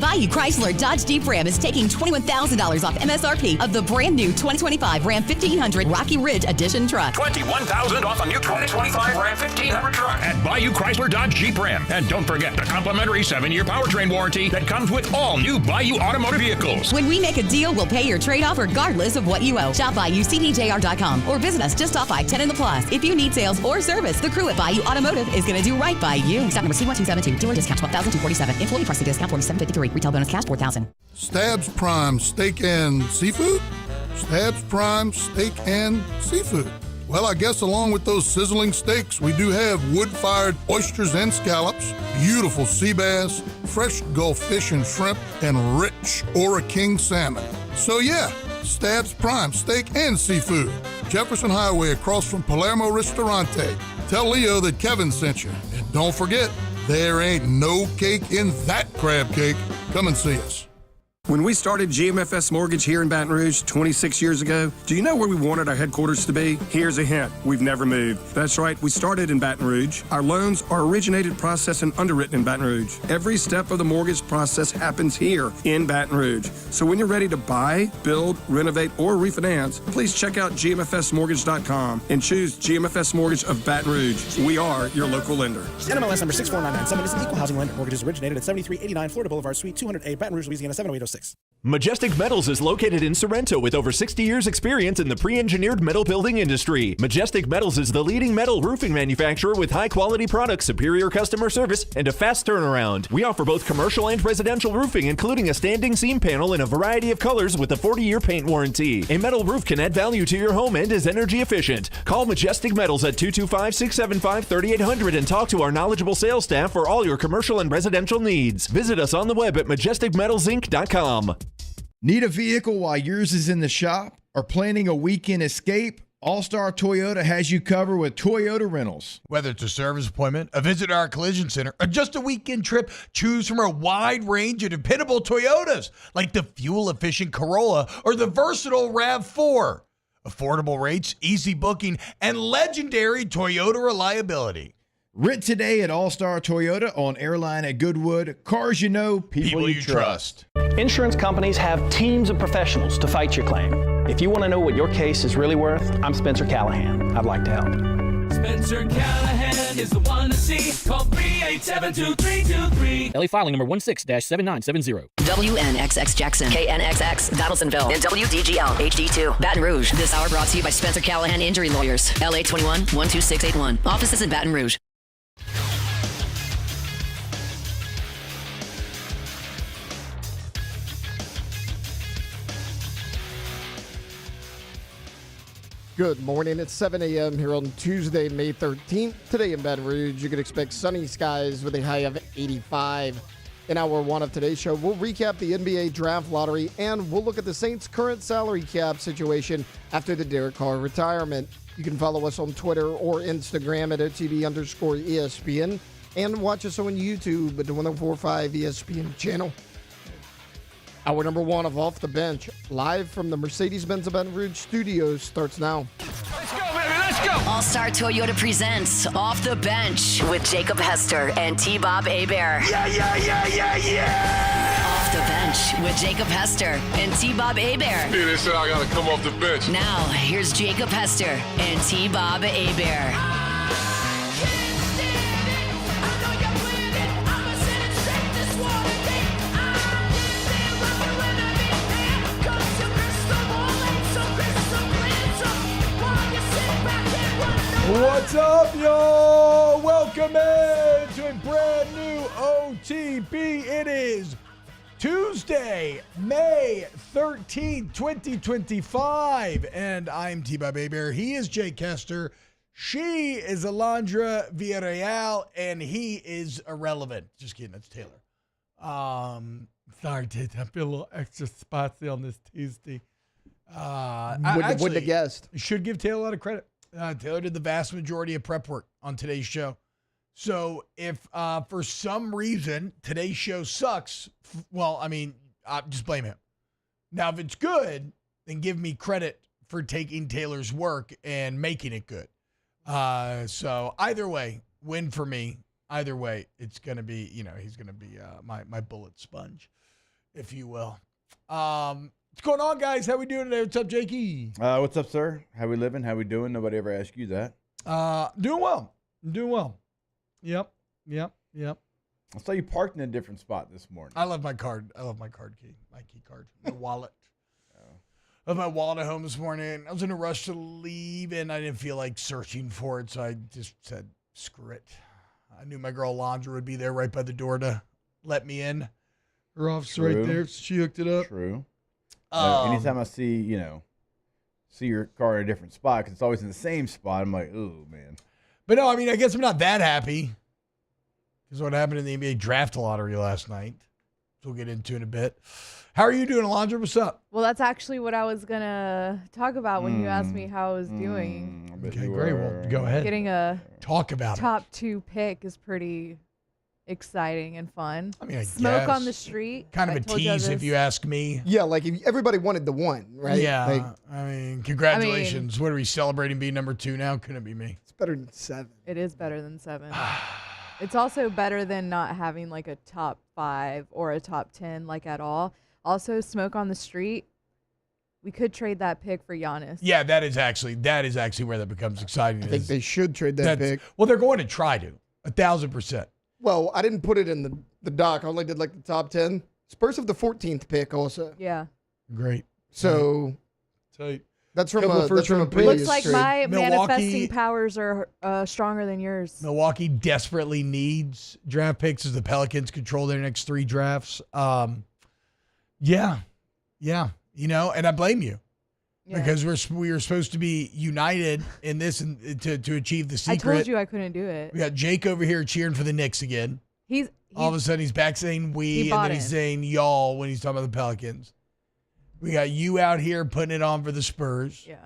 Bayou Chrysler Dodge Jeep Ram is taking $21,000 off MSRP of the brand new 2025 Ram 1500 Rocky Ridge Edition truck. $21,000 off a new 2025 Ram 1500 truck at Bayou Chrysler Dodge Jeep Ram. And don't forget the complimentary 7-year powertrain warranty that comes with all new Bayou automotive vehicles. When we make a deal, we'll pay your trade-off regardless of what you owe. Shop BayouCDJR.com or visit us just off I-10 in the Plus. If you need sales or service, the crew at Bayou Automotive is going to do right by you. Stock number C1272. Dealer discount $12,247. Employee pricing discount $47.53. Retail bonus cash $4,000. Stabs Prime Steak and Seafood? Stabs Prime Steak and Seafood. Well, I guess along with those sizzling steaks, we do have wood-fired oysters and scallops, beautiful sea bass, fresh Gulf fish and shrimp, and rich Ora King salmon. So yeah, Stabs Prime Steak and Seafood. Jefferson Highway across from Palermo Ristorante. Tell Leo that Kevin sent you. And don't forget, there ain't no cake in that crab cake. Come and see us. When we started GMFS Mortgage here in Baton Rouge 26 years ago, do you know where we wanted our headquarters to be? Here's a hint. We've never moved. That's right. We started in Baton Rouge. Our loans are originated, processed, and underwritten in Baton Rouge. Every step of the mortgage process happens here in Baton Rouge. So when you're ready to buy, build, renovate, or refinance, please check out GMFSmortgage.com and choose GMFS Mortgage of Baton Rouge. We are your local lender. NMLS number 64997 is an equal housing lender. Mortgages originated at 7389 Florida Boulevard, Suite 200A, Baton Rouge, Louisiana 70806. Majestic Metals is located in Sorrento with over 60 years experience in the pre-engineered metal building industry. Majestic Metals is the leading metal roofing manufacturer with high-quality products, superior customer service, and a fast turnaround. We offer both commercial and residential roofing, including a standing seam panel in a variety of colors with a 40-year paint warranty. A metal roof can add value to your home and is energy efficient. Call Majestic Metals at 225-675-3800 and talk to our knowledgeable sales staff for all your commercial and residential needs. Visit us on the web at majesticmetalsinc.com. Need a vehicle while yours is in the shop or planning a weekend escape? All-Star Toyota has you covered with Toyota rentals. Whether it's a service appointment, a visit to our collision center, or just a weekend trip, choose from a wide range of dependable Toyotas like the fuel-efficient Corolla or the versatile RAV4. Affordable rates, easy booking, and legendary Toyota reliability. Rent today at All-Star Toyota on Airline at Goodwood. Cars you know, people you trust. Insurance companies have teams of professionals to fight your claim. If you want to know what your case is really worth, I'm Spencer Callahan. I'd like to help. Spencer Callahan is the one to see. Call 387-2323. LA filing number 16-7970. WNXX Jackson, KNXX Donaldsonville, and WDGL HD2 Baton Rouge. This hour brought to you by Spencer Callahan Injury Lawyers. LA 21-12681. Offices in Baton Rouge. Good morning. It's 7 a.m. here on Tuesday, May 13th. Today in Baton Rouge, you can expect sunny skies with a high of 85. In hour one of today's show, we'll recap the NBA draft lottery and we'll look at the Saints' current salary cap situation after the Derek Carr retirement. You can follow us on Twitter or Instagram at OTB_ESPN and watch us on YouTube at the 1045 ESPN channel. Hour number one of Off the Bench, live from the Mercedes-Benz of Baton Rouge studios, starts now. Let's go, baby, let's go. All-Star Toyota presents Off the Bench with Jacob Hester and T-Bob Hebert. Yeah. Off the Bench with Jacob Hester and T-Bob Hebert. Yeah, they said I gotta come off the bench. Now, here's Jacob Hester and T-Bob Hebert. What's up, y'all? Welcome in to a brand new OTB. It is Tuesday, May 13th, 2025. And I'm T-Bob Hebert. He is Jake Hester. She is Alondra Villarreal. And he is irrelevant. Just kidding. That's Taylor. Sorry, Tate. I feel a little extra spicy on this Tuesday. Wouldn't have guessed. Should give Taylor a lot of credit. Taylor did the vast majority of prep work on today's show. So if for some reason today's show sucks, well, I mean, just blame him. Now, if it's good, then give me credit for taking Taylor's work and making it good. So either way, win for me. Either way, it's going to be, he's going to be my bullet sponge. if you will. What's going on, guys? How we doing today? What's up, Jakey? What's up, sir? How we living? How we doing? Nobody ever asked you that. Doing well. Doing well. Yep. I saw you parked in a different spot this morning. I love my card. I love my card key. My key card. My wallet. I left my wallet at home this morning. I was in a rush to leave, and I didn't feel like searching for it, so I just said, screw it. I knew my girl Alondra would be there right by the door to let me in. Her office right there. She hooked it up. True. Anytime I see your car in a different spot, because it's always in the same spot, I'm like, oh, man. But no, I mean, I guess I'm not that happy. Because what happened in the NBA draft lottery last night. So we'll get into in a bit. How are you doing, Alondra? What's up? Well, that's actually what I was going to talk about when you asked me how I was doing. Okay, great. Well, go ahead. Getting a talk about top 2 pick is pretty exciting and fun. I mean, I Smoke guess. on the street. Kind of a tease, if you ask me. Yeah, like if everybody wanted the 1, right? Yeah. Like, I mean, congratulations. What are we celebrating being number 2 now? Couldn't be me. It's better than 7. It is better than 7. It's also better than not having like a top 5 or a top 10 like at all. Also, Smoke on the Street. We could trade that pick for Giannis. Yeah, that is actually where that becomes exciting. I think they should trade that pick. Well, they're going to try to 1,000%. Well, I didn't put it in the doc. I only did like the top 10. Spurs have the 14th pick also. Yeah. Great. So that's from a Looks like trade. my manifesting powers are stronger than yours. Milwaukee desperately needs draft picks as the Pelicans control their next 3 drafts. Yeah. And I blame you. Yeah. Because we were supposed to be united in this and to achieve the secret. I told you I couldn't do it. We got Jake over here cheering for the Knicks again. All of a sudden he's back saying we, and then he's saying y'all when he's talking about the Pelicans. We got you out here putting it on for the Spurs. Yeah.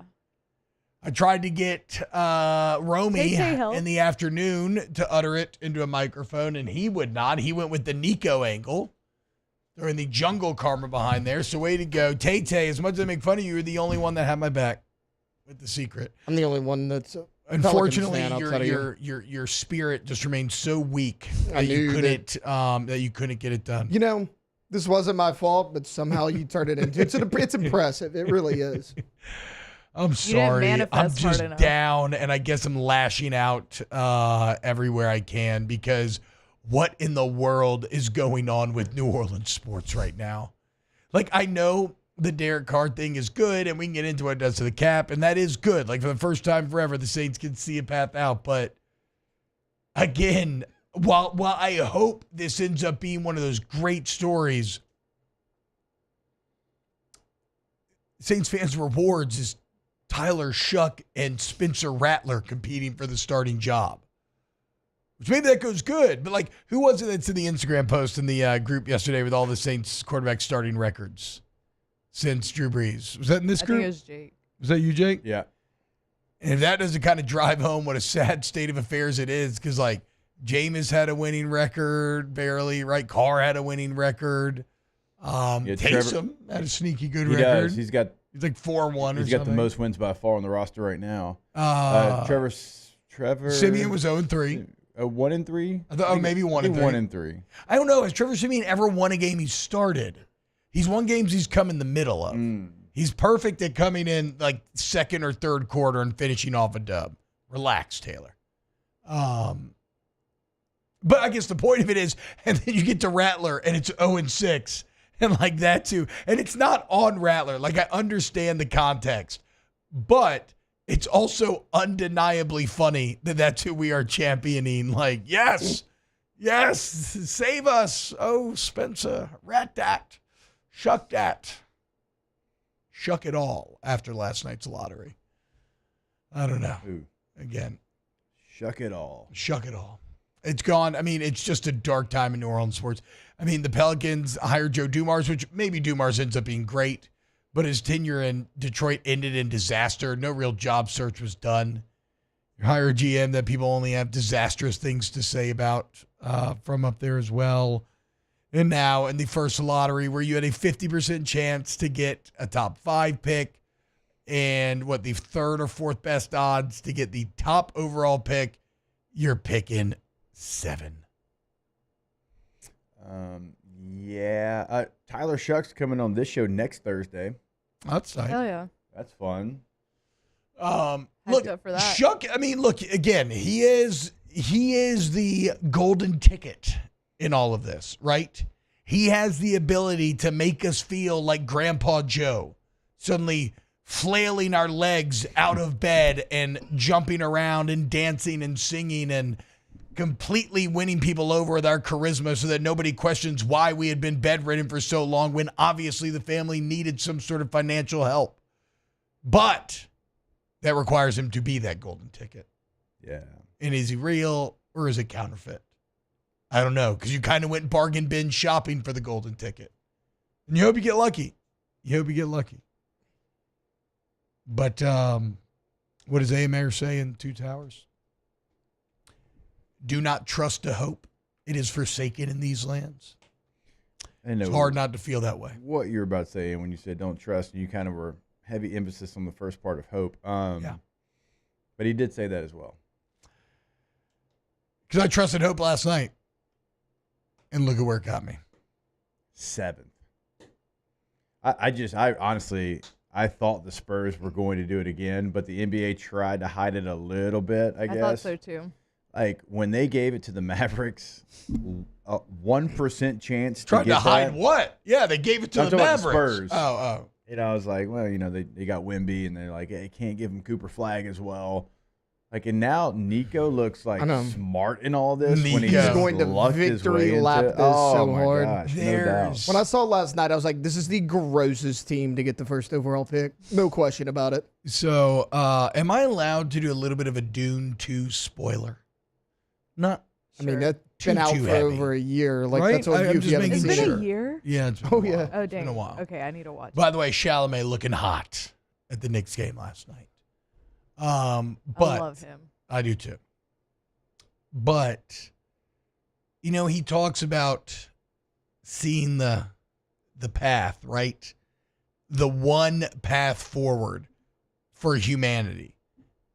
I tried to get Romy in the afternoon to utter it into a microphone, and he would not. He went with the Nico angle. They're in the jungle karma behind there, so way to go. Tay-Tay, as much as I make fun of you, you're the only one that had my back with the secret. I'm the only one that's unfortunately your spirit just remained so weak that you couldn't get it done. You know, this wasn't my fault, but somehow you turned it into it's impressive. It really is. I'm sorry. I'm just down, and I guess I'm lashing out everywhere I can because what in the world is going on with New Orleans sports right now? Like, I know the Derek Carr thing is good, and we can get into what it does to the cap, and that is good. Like, for the first time forever, the Saints can see a path out. But, again, while I hope this ends up being one of those great stories, Saints fans' rewards is Tyler Shuck and Spencer Rattler competing for the starting job. Which maybe that goes good, but like, who was it that's in the Instagram post in the group yesterday with all the Saints quarterback starting records since Drew Brees? Was that in this group? I think it was Jake. Was that you, Jake? Yeah. And if that doesn't kind of drive home what a sad state of affairs it is, because like Jameis had a winning record, barely, right? Carr had a winning record. Taysom had a sneaky good record. Does. He's like 4-1 or something. He's got the most wins by far on the roster right now. Trevor Simeon was 0-3. 1-3? Maybe 1-3. 1-3. I don't know. Has Trevor Simeon ever won a game he started? He's won games he's come in the middle of. He's perfect at coming in like second or third quarter and finishing off a dub. Relax, Taylor. But I guess the point of it is, and then you get to Rattler and it's 0-6 and like that too. And it's not on Rattler. Like, I understand the context, but it's also undeniably funny that that's who we are championing. Like, yes, save us. Oh, Spencer, rat that, shuck that, shuck it all after last night's lottery. I don't know. Again, shuck it all. Shuck it all. It's gone. I mean, it's just a dark time in New Orleans sports. I mean, the Pelicans hired Joe Dumars, which maybe Dumars ends up being great, but his tenure in Detroit ended in disaster. No real job search was done. You hire a GM that people only have disastrous things to say about from up there as well. And now in the first lottery where you had a 50% chance to get a top 5 pick and the third or fourth best odds to get the top overall pick, you're picking 7. Yeah. Tyler Shuck's coming on this show next Thursday. That's nice. Hell yeah. That's fun. Look, up for that. Shuck, I mean, look, again, he is the golden ticket in all of this, right? He has the ability to make us feel like Grandpa Joe, suddenly flailing our legs out of bed and jumping around and dancing and singing and completely winning people over with our charisma so that nobody questions why we had been bedridden for so long when obviously the family needed some sort of financial help. But that requires him to be that golden ticket. Yeah. And is he real or is it counterfeit? I don't know, because you kind of went bargain bin shopping for the golden ticket. And you hope you get lucky. But what does Amer say in Two Towers? Do not trust to hope. It is forsaken in these lands. It's hard not to feel that way. What you were about to say when you said don't trust, you kind of were heavy emphasis on the first part of hope. Yeah. But he did say that as well. Because I trusted hope last night. And look at where it got me. 7th. I honestly, I thought the Spurs were going to do it again, but the NBA tried to hide it a little bit, I guess. I thought so too. Like when they gave it to the Mavericks, a 1% chance Tried to get to hide that. what? Yeah, they gave it to I'm the talking about Mavericks. the Spurs. Oh. I was like, well, they got Wemby, and they're like, hey, can't give him Cooper Flag as well. Like, and now Nico looks like smart in all this. When he's going to victory lap this so hard. Gosh, no doubt. When I saw it last night, I was like, this is the grossest team to get the first overall pick. No question about it. So, am I allowed to do a little bit of a Dune 2 spoiler? Not. I mean, that's been out for over a year. Like, right? that's on you if you haven't It's seen been it. a year? Yeah. It's been a while. Oh, It's dang. been a while. Okay, I need to watch. By the way, Chalamet looking hot at the Knicks game last night. But I love him. I do too. But, he talks about seeing the path, right? The one path forward for humanity.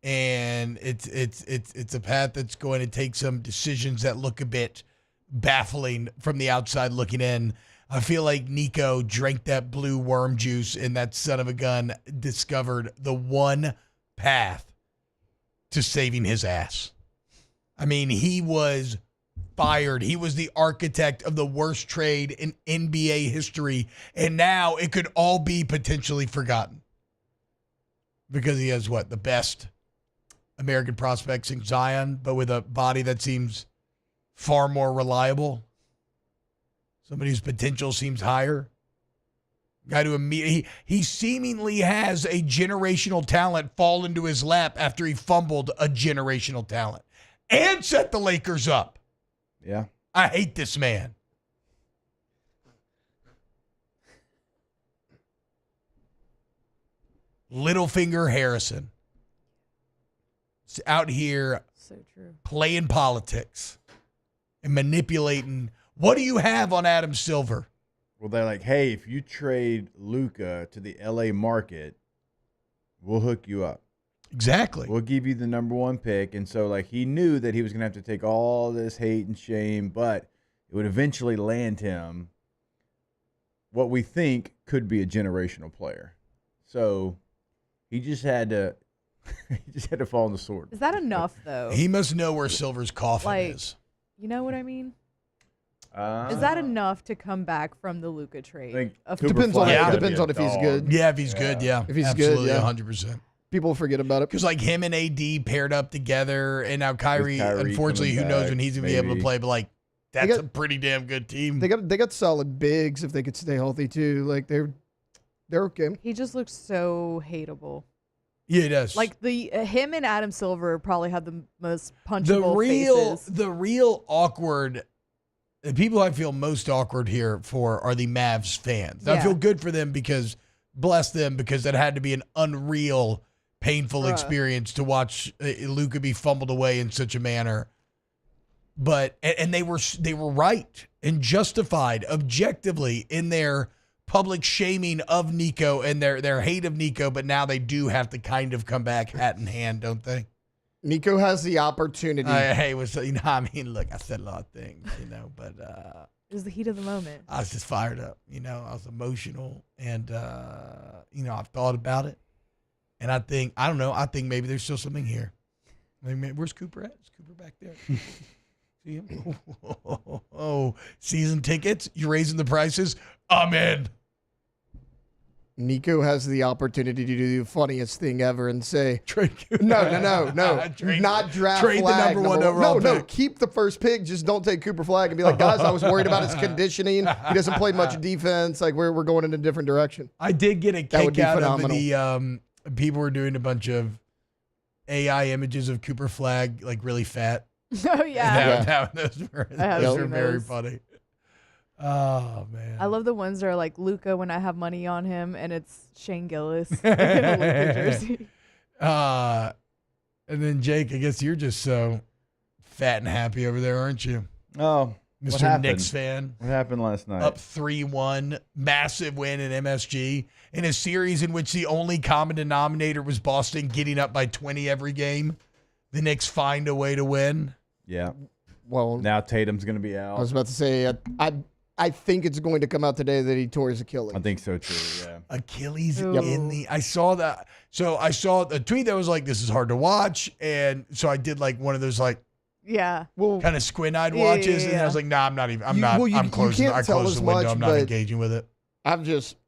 And it's a path that's going to take some decisions that look a bit baffling from the outside looking in. I feel like Nico drank that blue worm juice and that son of a gun discovered the one path to saving his ass. I mean, he was fired. He was the architect of the worst trade in NBA history, and now it could all be potentially forgotten because he has the best American prospects in Zion, but with a body that seems far more reliable. Somebody whose potential seems higher. Guy who he seemingly has a generational talent fall into his lap after he fumbled a generational talent and set the Lakers up. Yeah. I hate this man. Littlefinger Harrison. It's out here so true. Playing politics and manipulating. What do you have on Adam Silver? Well, they're like, hey, if you trade Luka to the LA market, we'll hook you up. Exactly. We'll give you the number 1 pick. And so, he knew that he was going to have to take all this hate and shame, but it would eventually land him what we think could be a generational player. So he just had to fall on the sword. Is that enough, though? He must know where Silver's coffin is. You know what I mean? Is that enough to come back from the Luka trade? Depends on if he's good. Yeah, if he's good, yeah. If he's absolutely, good, yeah. 100%. People forget about it. Because him and AD paired up together, and now Kyrie unfortunately, who knows when he's going to be able to play, but that's a pretty damn good team. They got solid bigs if they could stay healthy too. Like they're okay. He just looks so hateable. Yeah, he does. Like him and Adam Silver probably have the most punchable faces. The real awkward. The people I feel most awkward here for are the Mavs fans. I feel good for them because, bless them, because that had to be an unreal, painful experience to watch Luka be fumbled away in such a manner. But and they were right and justified objectively in their public shaming of Nico and their hate of Nico. But now they do have to kind of come back hat in hand, don't they? Nico has the opportunity. I mean, look, I said a lot of things, but It was the heat of the moment. I was just fired up. I was emotional, and I've thought about it, and I think maybe there's still something here. Where's Cooper at? Is Cooper back there? See him? Oh, season tickets? You're raising the prices? I'm in. Nico has the opportunity to do the funniest thing ever and say, No. Not draft trade Flag. the number 1 overall No, pick. keep the first pick. Just don't take Cooper Flag and be like, guys, I was worried about his conditioning. He doesn't play much defense. Like, we're going in a different direction. I did get a kick out of the people were doing a bunch of AI images of Cooper Flag, like really fat. Oh, yeah. Those were very funny. Oh, man. I love the ones that are like Luka when I have money on him, and it's Shane Gillis in a Luka jersey. And then, Jake, I guess you're just so fat and happy over there, aren't you? Oh, Mr. Knicks fan. What happened last night? Up 3-1, massive win in MSG in a series in which the only common denominator was Boston getting up by 20 every game. The Knicks find a way to win. Yeah. Well, now Tatum's going to be out. I was about to say, I think it's going to come out today that he tore his Achilles. I think so too, yeah. Achilles in the... I saw that. So I saw a tweet that was like, this is hard to watch. And so I did like one of those like kind of squint-eyed watches. And I was like, nah, I'm not even... I'm closing. I closed the window. I'm not engaging with it. I've just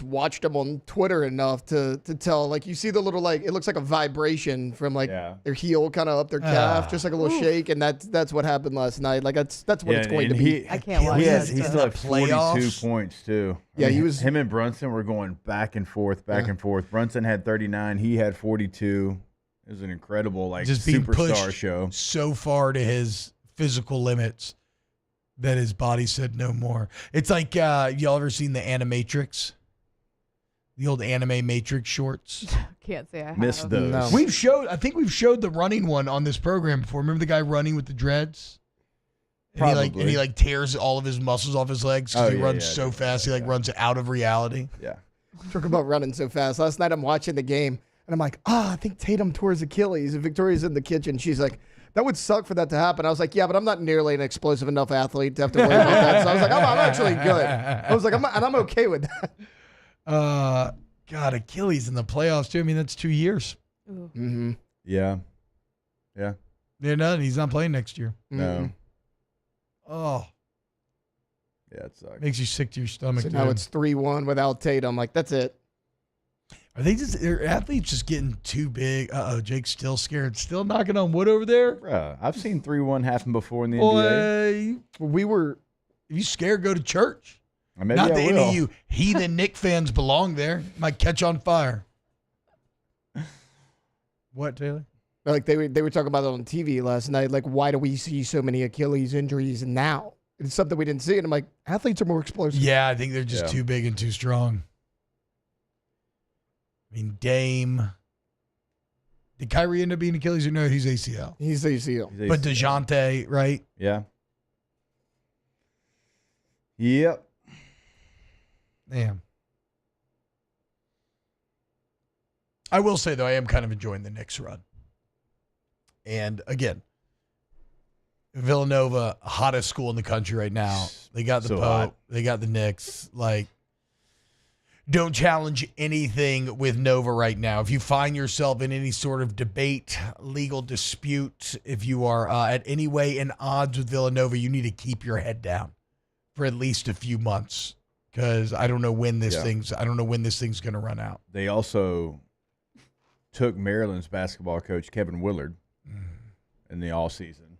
watched him on Twitter enough to tell, like, you see the little, like, it looks like a vibration from like their heel kind of up their calf, just like a little shake, and that's what happened last night. Like that's what it's going to be. I can't watch He still had 42 points too. Yeah, him and Brunson were going back and forth. Brunson had 39, he had 42. It was an incredible just being superstar pushed show. So far to his physical limits that his body said no more. It's like, y'all ever seen the Animatrix? The old Anime Matrix shorts? Can't say I have. Missed those. No. I think we've showed the running one on this program before. Remember the guy running with the dreads? And he like tears all of his muscles off his legs because he runs so fast. He runs out of reality. Yeah. Talk about running so fast. Last night I'm watching the game and I'm like, I think Tatum tore his Achilles. And Victoria's in the kitchen. She's like, that would suck for that to happen. I was like, yeah, but I'm not nearly an explosive enough athlete to have to worry about that. So I was like, I'm actually good. I was like, I'm okay with that. God, Achilles in the playoffs too. I mean, that's 2 years. Mm-hmm. Yeah. They're done. He's not playing next year. No. Oh. Yeah, it sucks. Makes you sick to your stomach. So now it's 3-1 without Tatum. Like, that's it. Are athletes just getting too big? Jake's still scared. Still knocking on wood over there? Bruh, I've seen 3-1 happen before in the NBA. If you scared, go to church. Maybe Not I that any will. of you heathen Knick fans belong there. Might catch on fire. What, Taylor? Like they were talking about it on TV last night. Like, why do we see so many Achilles injuries now? It's something we didn't see. And I'm like, athletes are more explosive. Yeah, I think they're just too big and too strong. I mean, Dame. Did Kyrie end up being Achilles or no? He's ACL. He's ACL. But DeJounte, right? Yeah. Yep. Damn. I will say, though, I am kind of enjoying the Knicks run. And, again, Villanova, hottest school in the country right now. They got the So Pope. hot. They got the Knicks. Like, don't challenge anything with Nova right now. If you find yourself in any sort of debate, legal dispute, if you are at any way in odds with Villanova, you need to keep your head down for at least a few months. Because I don't know when this thing's going to run out. They also took Maryland's basketball coach Kevin Willard in the all season.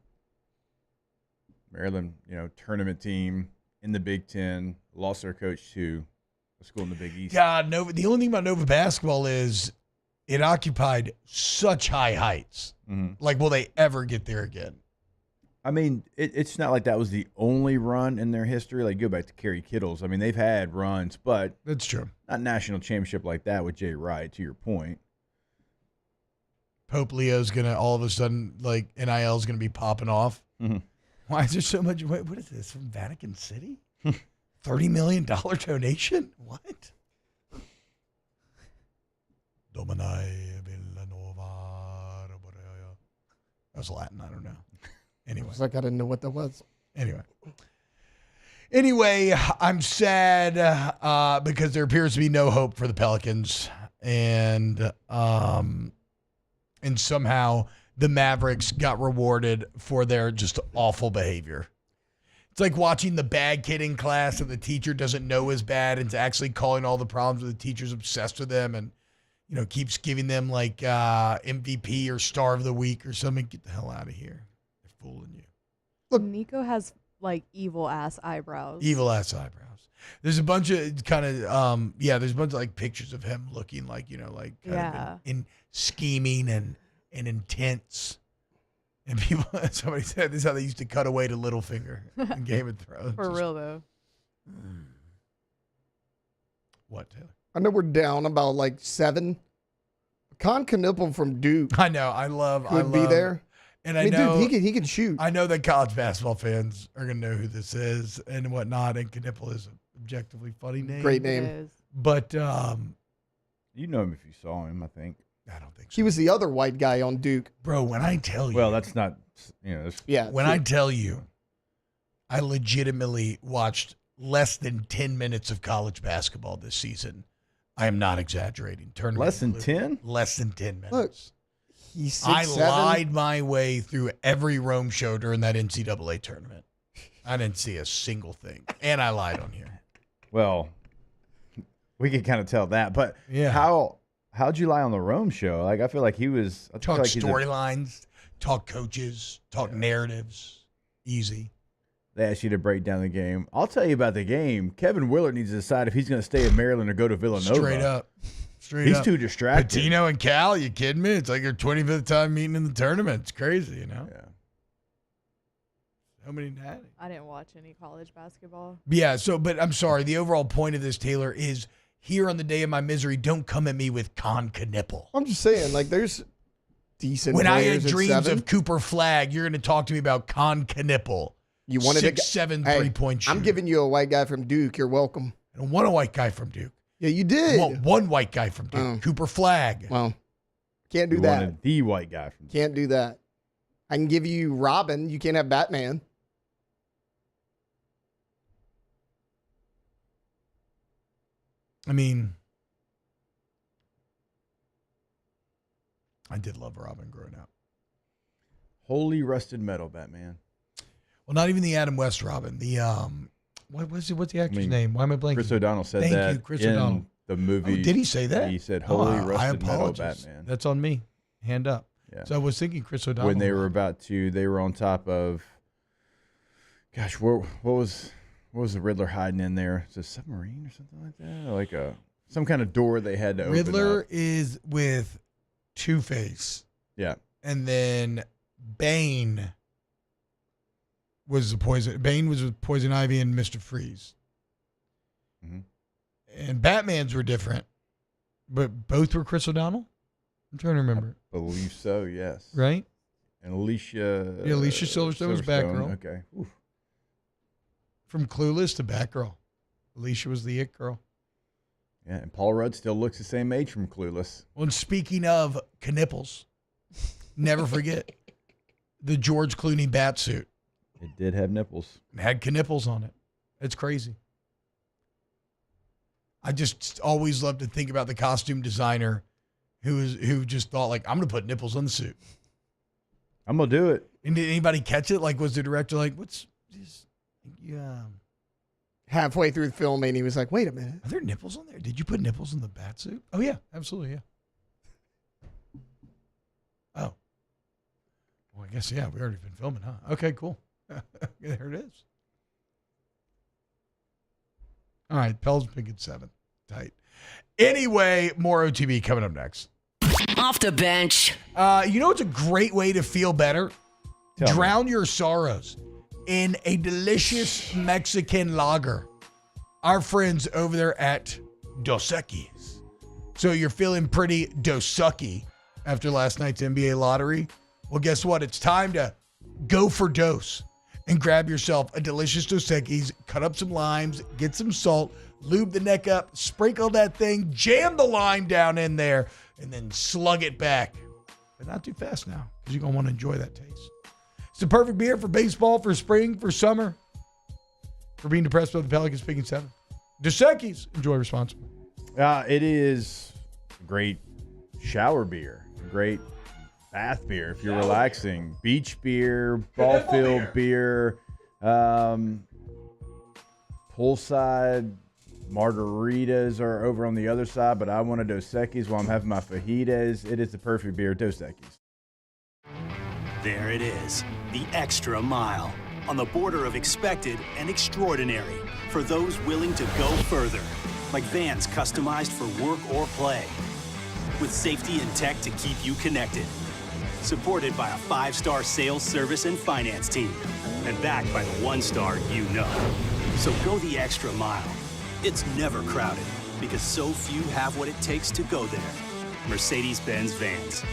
Maryland, tournament team in the Big Ten, lost their coach to a school in the Big East. Yeah, Nova. The only thing about Nova basketball is it occupied such high heights. Mm-hmm. Like, will they ever get there again? I mean, it's not like that was the only run in their history. Like, go back to Kerry Kittles. I mean, they've had runs, but that's true. Not national championship like that with Jay Wright, to your point. Pope Leo's going to all of a sudden, like, NIL is going to be popping off. Mm-hmm. Why is there so much? What is this from Vatican City? $30 million donation? What? Domini Villanova. That was Latin. I don't know. Anyway. It's like I didn't know what that was. Anyway. Anyway, I'm sad because there appears to be no hope for the Pelicans, and somehow the Mavericks got rewarded for their just awful behavior. It's like watching the bad kid in class and the teacher doesn't know is bad and is actually calling all the problems, and the teacher's obsessed with them and keeps giving them like MVP or Star of the Week or something. Get the hell out of here! They're fooling you. Look, Nico has like evil ass eyebrows. Evil ass eyebrows. There's a bunch of kind of there's a bunch of like pictures of him looking like kind of in scheming and intense. And people, somebody said this is how they used to cut away to Littlefinger in Game of Thrones. For real though. What, Taylor? I know we're down about like 7. Con Knipple from Duke. I know. I love be there. And I mean, know dude, he can shoot. I know that college basketball fans are gonna know who this is and whatnot. And Knipple is an objectively funny name. Great name. But you know him if you saw him, I think. I don't think so. He was the other white guy on Duke. Bro, when I tell you. Well, that's not, When I tell you, I legitimately watched less than 10 minutes of college basketball this season. I am not exaggerating. Less than 10? Less than 10 minutes. Look, he's 6'7". I lied my way through every Rome show during that NCAA tournament. I didn't see a single thing. And I lied on here. Well, we could kind of tell that. But yeah. How'd you lie on the Rome show? Like, I feel like he was... Talk storylines, talk coaches, talk narratives. Easy. They asked you to break down the game. I'll tell you about the game. Kevin Willard needs to decide if he's going to stay in Maryland or go to Villanova. Straight up. He's too distracted. Patino and Cal, you kidding me? It's like your 25th time meeting in the tournament. It's crazy, Yeah. So many natty. I didn't watch any college basketball. Yeah, but I'm sorry. The overall point of this, Taylor, is here on the day of my misery, don't come at me with Con Knipple. I'm just saying, like, there's decent When I had players at dreams 7. of Cooper Flagg, you're going to talk to me about Con Knipple. You wanted 6'7" Hey, 3-point shooter. I'm giving you a white guy from Duke. You're welcome. I don't want a white guy from Duke. Yeah, you did. I want one white guy from Duke, Cooper Flagg. Well, can't do You that. wanted the white guy from Can't do that. I can give you Robin. You can't have Batman. I mean, I did love Robin growing up. Holy rusted metal, Batman. Well, not even the Adam West Robin. The what's the actor's name? Why am I blanking? Chris O'Donnell said Thank that you, Chris in O'Donnell. the movie. Oh, did he say that? He said, "Holy I rusted metal, apologize. Batman." That's on me. Hand up. Yeah. So I was thinking Chris O'Donnell. When they were they were on top of. Gosh, what was the Riddler hiding in there? Is it a submarine or something like that? Or like some kind of door they had to open Riddler up. is with Two-Face. Yeah. And then Bane was with Poison Ivy and Mr. Freeze. Mm-hmm. And Batman's were different, but both were Chris O'Donnell? I'm trying to remember. I believe so, yes. Right? And Alicia... Yeah, Alicia Silverstone was Batgirl. Okay. Oof. From Clueless to Batgirl. Alicia was the it girl. Yeah, and Paul Rudd still looks the same age from Clueless. Well, and speaking of Knipples, never forget the George Clooney bat suit. It did have nipples. It had knipples on it. It's crazy. I just always love to think about the costume designer who just thought, like, I'm going to put nipples on the suit. I'm going to do it. And did anybody catch it? Like, was the director like, what's this? Yeah. Halfway through the filming, he was like, wait a minute. Are there nipples on there? Did you put nipples in the bat suit? Oh, yeah. Absolutely, yeah. Oh. Well, I guess, yeah, we already been filming, huh? Okay, cool. There it is. All right, Pels pick at 7. Tight. Anyway, more OTB coming up next. Off the bench. You know what's a great way to feel better? Drown your sorrows in a delicious Mexican lager. Our friends over there at Dos Equis. So you're feeling pretty Dos-sucky after last night's NBA lottery? Well, guess what? It's time to go for Dos and grab yourself a delicious Dos Equis, cut up some limes, get some salt, lube the neck up, sprinkle that thing, jam the lime down in there, and then slug it back. But not too fast now, because you're going to want to enjoy that taste. It's the perfect beer for baseball, for spring, for summer. for being depressed about the Pelicans picking 7? Dos Equis, enjoy responsibly. It is a great shower beer, a great bath beer if you're relaxing. Beach beer, ball field beer, poolside margaritas are over on the other side, but I want a Dos Equis while I'm having my fajitas. It is the perfect beer, Dos Equis. There it is, the extra mile, on the border of expected and extraordinary, for those willing to go further, like vans customized for work or play, with safety and tech to keep you connected, supported by a 5-star sales, service, and finance team, and backed by the 1-star you know. So go the extra mile. It's never crowded, because so few have what it takes to go there. Mercedes-Benz Vans.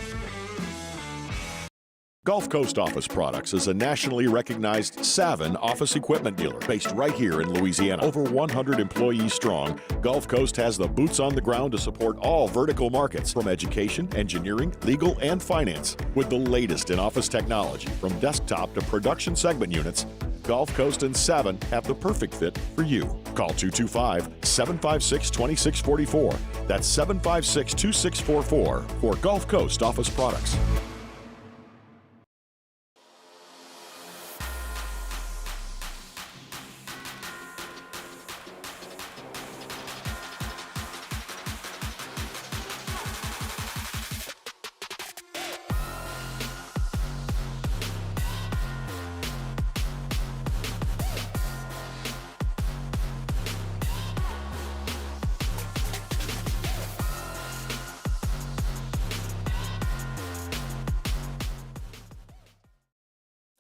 Gulf Coast Office Products is a nationally recognized Savin office equipment dealer based right here in Louisiana. Over 100 employees strong, Gulf Coast has the boots on the ground to support all vertical markets, from education, engineering, legal, and finance. With the latest in office technology, from desktop to production segment units, Gulf Coast and Savin have the perfect fit for you. Call 225-756-2644. That's 756-2644 for Gulf Coast Office Products.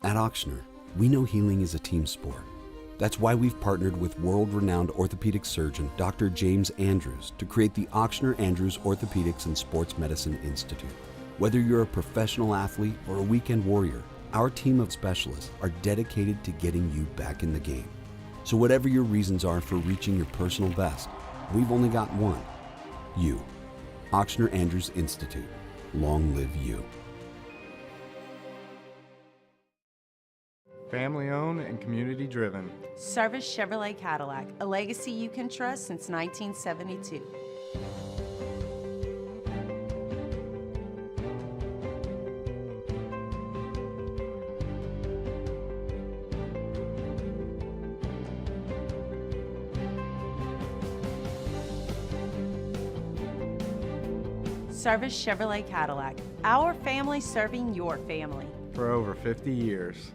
At Ochsner, we know healing is a team sport. That's why we've partnered with world-renowned orthopedic surgeon Dr. James Andrews to create the Ochsner Andrews Orthopedics and Sports Medicine Institute. Whether you're a professional athlete or a weekend warrior, our team of specialists are dedicated to getting you back in the game. So whatever your reasons are for reaching your personal best, we've only got one: you. Ochsner Andrews Institute. Long live you. Family owned and community driven. Service Chevrolet Cadillac, a legacy you can trust since 1972. Service Chevrolet Cadillac, our family serving your family. For over 50 years.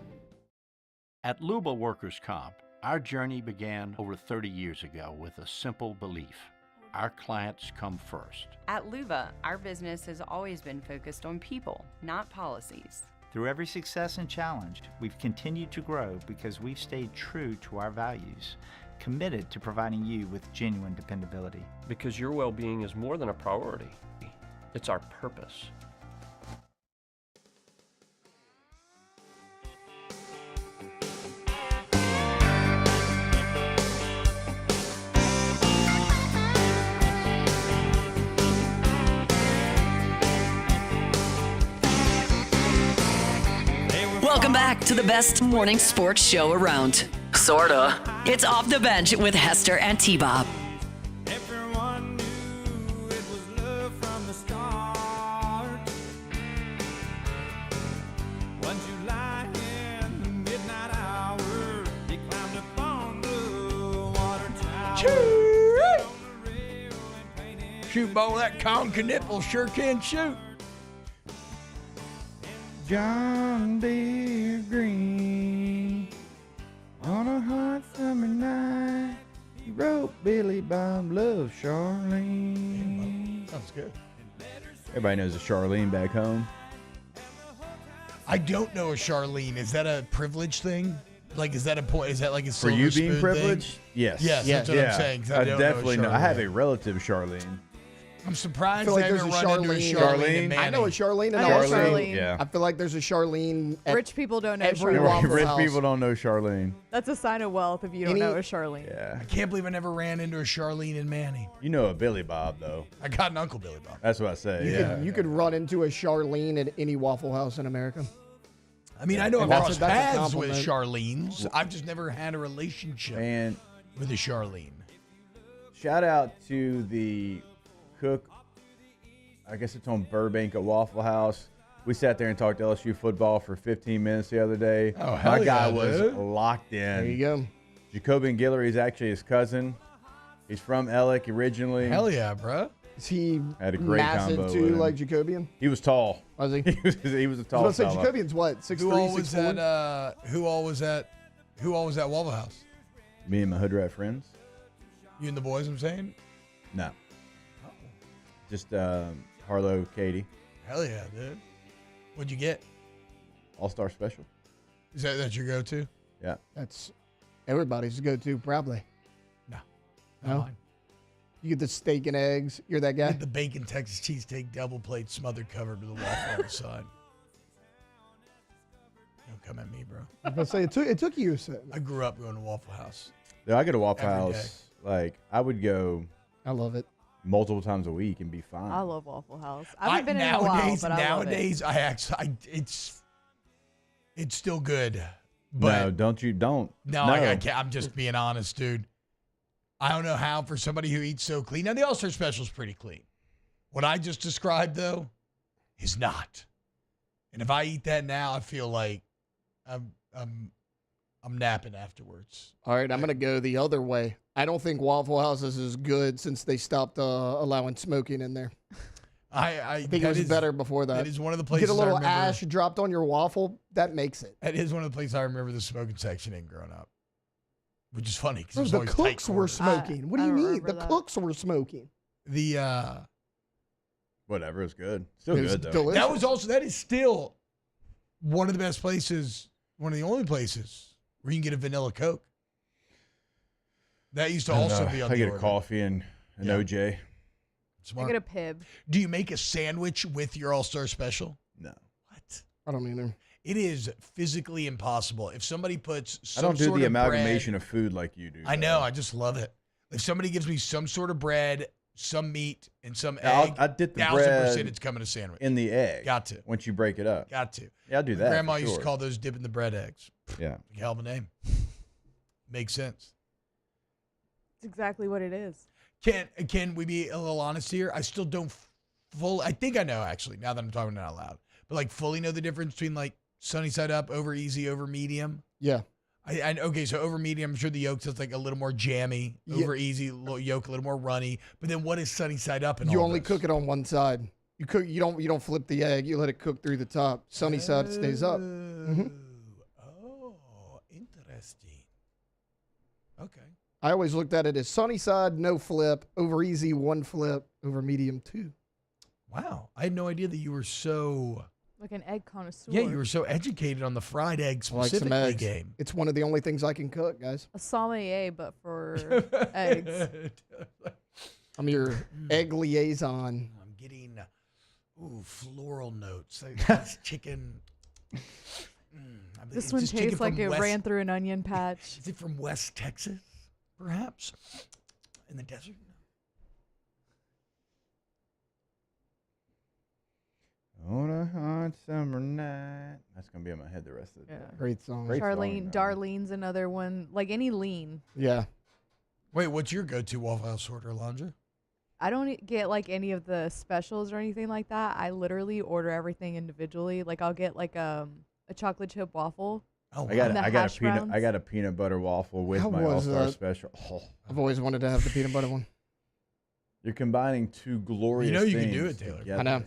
At Luba Workers' Comp, our journey began over 30 years ago with a simple belief: our clients come first. At Luba, our business has always been focused on people, not policies. Through every success and challenge, we've continued to grow because we've stayed true to our values, committed to providing you with genuine dependability. Because your well-being is more than a priority. It's our purpose. Welcome back to the best morning sports show around. Sorta. It's Off the Bench with Hester and T-Bob. Everyone knew it was love from the start. One July in the midnight hour, he climbed up on the water tower. Shoot, boy, that conker nipple sure can shoot. John Deere Green, on a hot summer night, he wrote Billy Bob Love Charlene. Sounds good. Everybody knows a Charlene back home. I don't know a Charlene. Is that a privilege thing? Like, is that a point? Is that like a For silver you being spoon privileged? thing? Yes. Yes, that's what I'm saying. 'Cause I don't definitely know. know. I have a relative, Charlene. I'm I surprised feel like I there's haven't a run into a Charlene. Charlene. I know a Charlene, and I know a also Charlene. Yeah. I feel like there's a Charlene. At Rich people don't know every Charlene. Waffle Rich House. people don't know Charlene. That's a sign of wealth if you don't know a Charlene. Yeah. I can't believe I never ran into a Charlene in Manny. You know a Billy Bob, though. I got an Uncle Billy Bob. That's what I say. You could run into a Charlene at any Waffle House in America. I mean, I know I've That's crossed a paths with compliment. Charlene's. I've just never had a relationship And with a Charlene. shout out to the cook. I guess it's on Burbank at Waffle House. We sat there and talked LSU football for 15 minutes the other day. Oh, hell My guy yeah, was dude. locked in. There you go. Jacobian Guillory is actually his cousin. He's from Ellick originally. Hell yeah, bro. Is he Had a great massive combo too, with him. like Jacobian? He was tall. Was he? he was a I tall was going to say, fella. Jacobian's what, 6'3", Who all was 6'4"? at? Who all was at Waffle House? Me and my hood rat friends. You and the boys. I'm saying. No. Just Harlow, Katie. Hell yeah, dude. What'd you get? All-Star Special. Is that your go-to? Yeah. That's everybody's go-to, probably. No. No? Mine. You get the steak and eggs. You're that guy? Get the bacon Texas cheesesteak double plate smothered covered with a waffle on the side. Don't come at me, bro. I was going to say, it took you a second. I grew up going to Waffle House. Yeah, I go to Waffle Every House. Like, I would go I love it. multiple times a week and be fine. I love Waffle House. I haven't been in a while, but I love it. Nowadays, it's still good. But don't. No, I can't. I'm just being honest, dude. I don't know how for somebody who eats so clean. Now the All-Star Special is pretty clean. What I just described though is not. And if I eat that now, I feel like I'm napping afterwards. All right, I'm going to go the other way. I don't think Waffle House is as good since they stopped allowing smoking in there. I think it was better before that. That is one of the places Get a little I remember, ash dropped on your waffle. That makes it. That is one of the places I remember the smoking section in growing up. Which is funny because The cooks were smoking. What do you mean? The cooks were smoking. Whatever, it's good. Still It was good though. delicious. That is still one of the best places, one of the only places where you can get a vanilla Coke. That used to also be on I the get a order. coffee and an OJ. Smart. I get a Pib. Do you make a sandwich with your All-Star Special? No. What? I don't either. It is physically impossible. If somebody puts I some don't do sort the of amalgamation bread, of food like you do. I know. I just love it. If somebody gives me some sort of bread, some meat, and some Yeah, egg, I did the 1000% bread it's coming a sandwich. in the egg. Got to. Once you break it up. Got to. Yeah, I'll do My that. Grandma for used to sure. call those dipping the bread eggs. Yeah. Hell of a name. Makes sense. It's exactly what it is. Can we be a little honest here? I still don't I think I know actually, now that I'm talking it out loud. But like fully know the difference between like sunny side up, over easy, over medium. Yeah. Okay, so over medium, I'm sure the yolk tastes like a little more jammy. Yeah. Over easy, yolk a little more runny. But then what is sunny side up? You only cook it on one side. You cook. You don't flip the egg. You let it cook through the top. Sunny side it stays up. Oh, interesting. Okay. I always looked at it as sunny side, no flip. Over easy, one flip. Over medium, two. Wow, I had no idea that you were so. Like an egg connoisseur. Yeah, you were so educated on the fried egg I like some specifically eggs. game. It's one of the only things I can cook, guys. A sommelier, but for eggs. I'm your egg liaison. I'm getting floral notes. That's chicken. This It's one just chicken tastes like from it West- ran through an onion patch. Is it from West Texas, perhaps? In the desert? On a hot summer night. That's going to be in my head the rest of the day. Great song. Charlene, Darlene's another one. Like any lean. Yeah. Wait, what's your go-to Waffle House order, Alondra? I don't get like any of the specials or anything like that. I literally order everything individually. Like I'll get like a chocolate chip waffle. Oh, I got and a peanut butter waffle with How my was All-Star that? Special. Oh, I've always wanted to have the peanut butter one. you're combining two glorious You know you can things do it, Taylor. together. I know.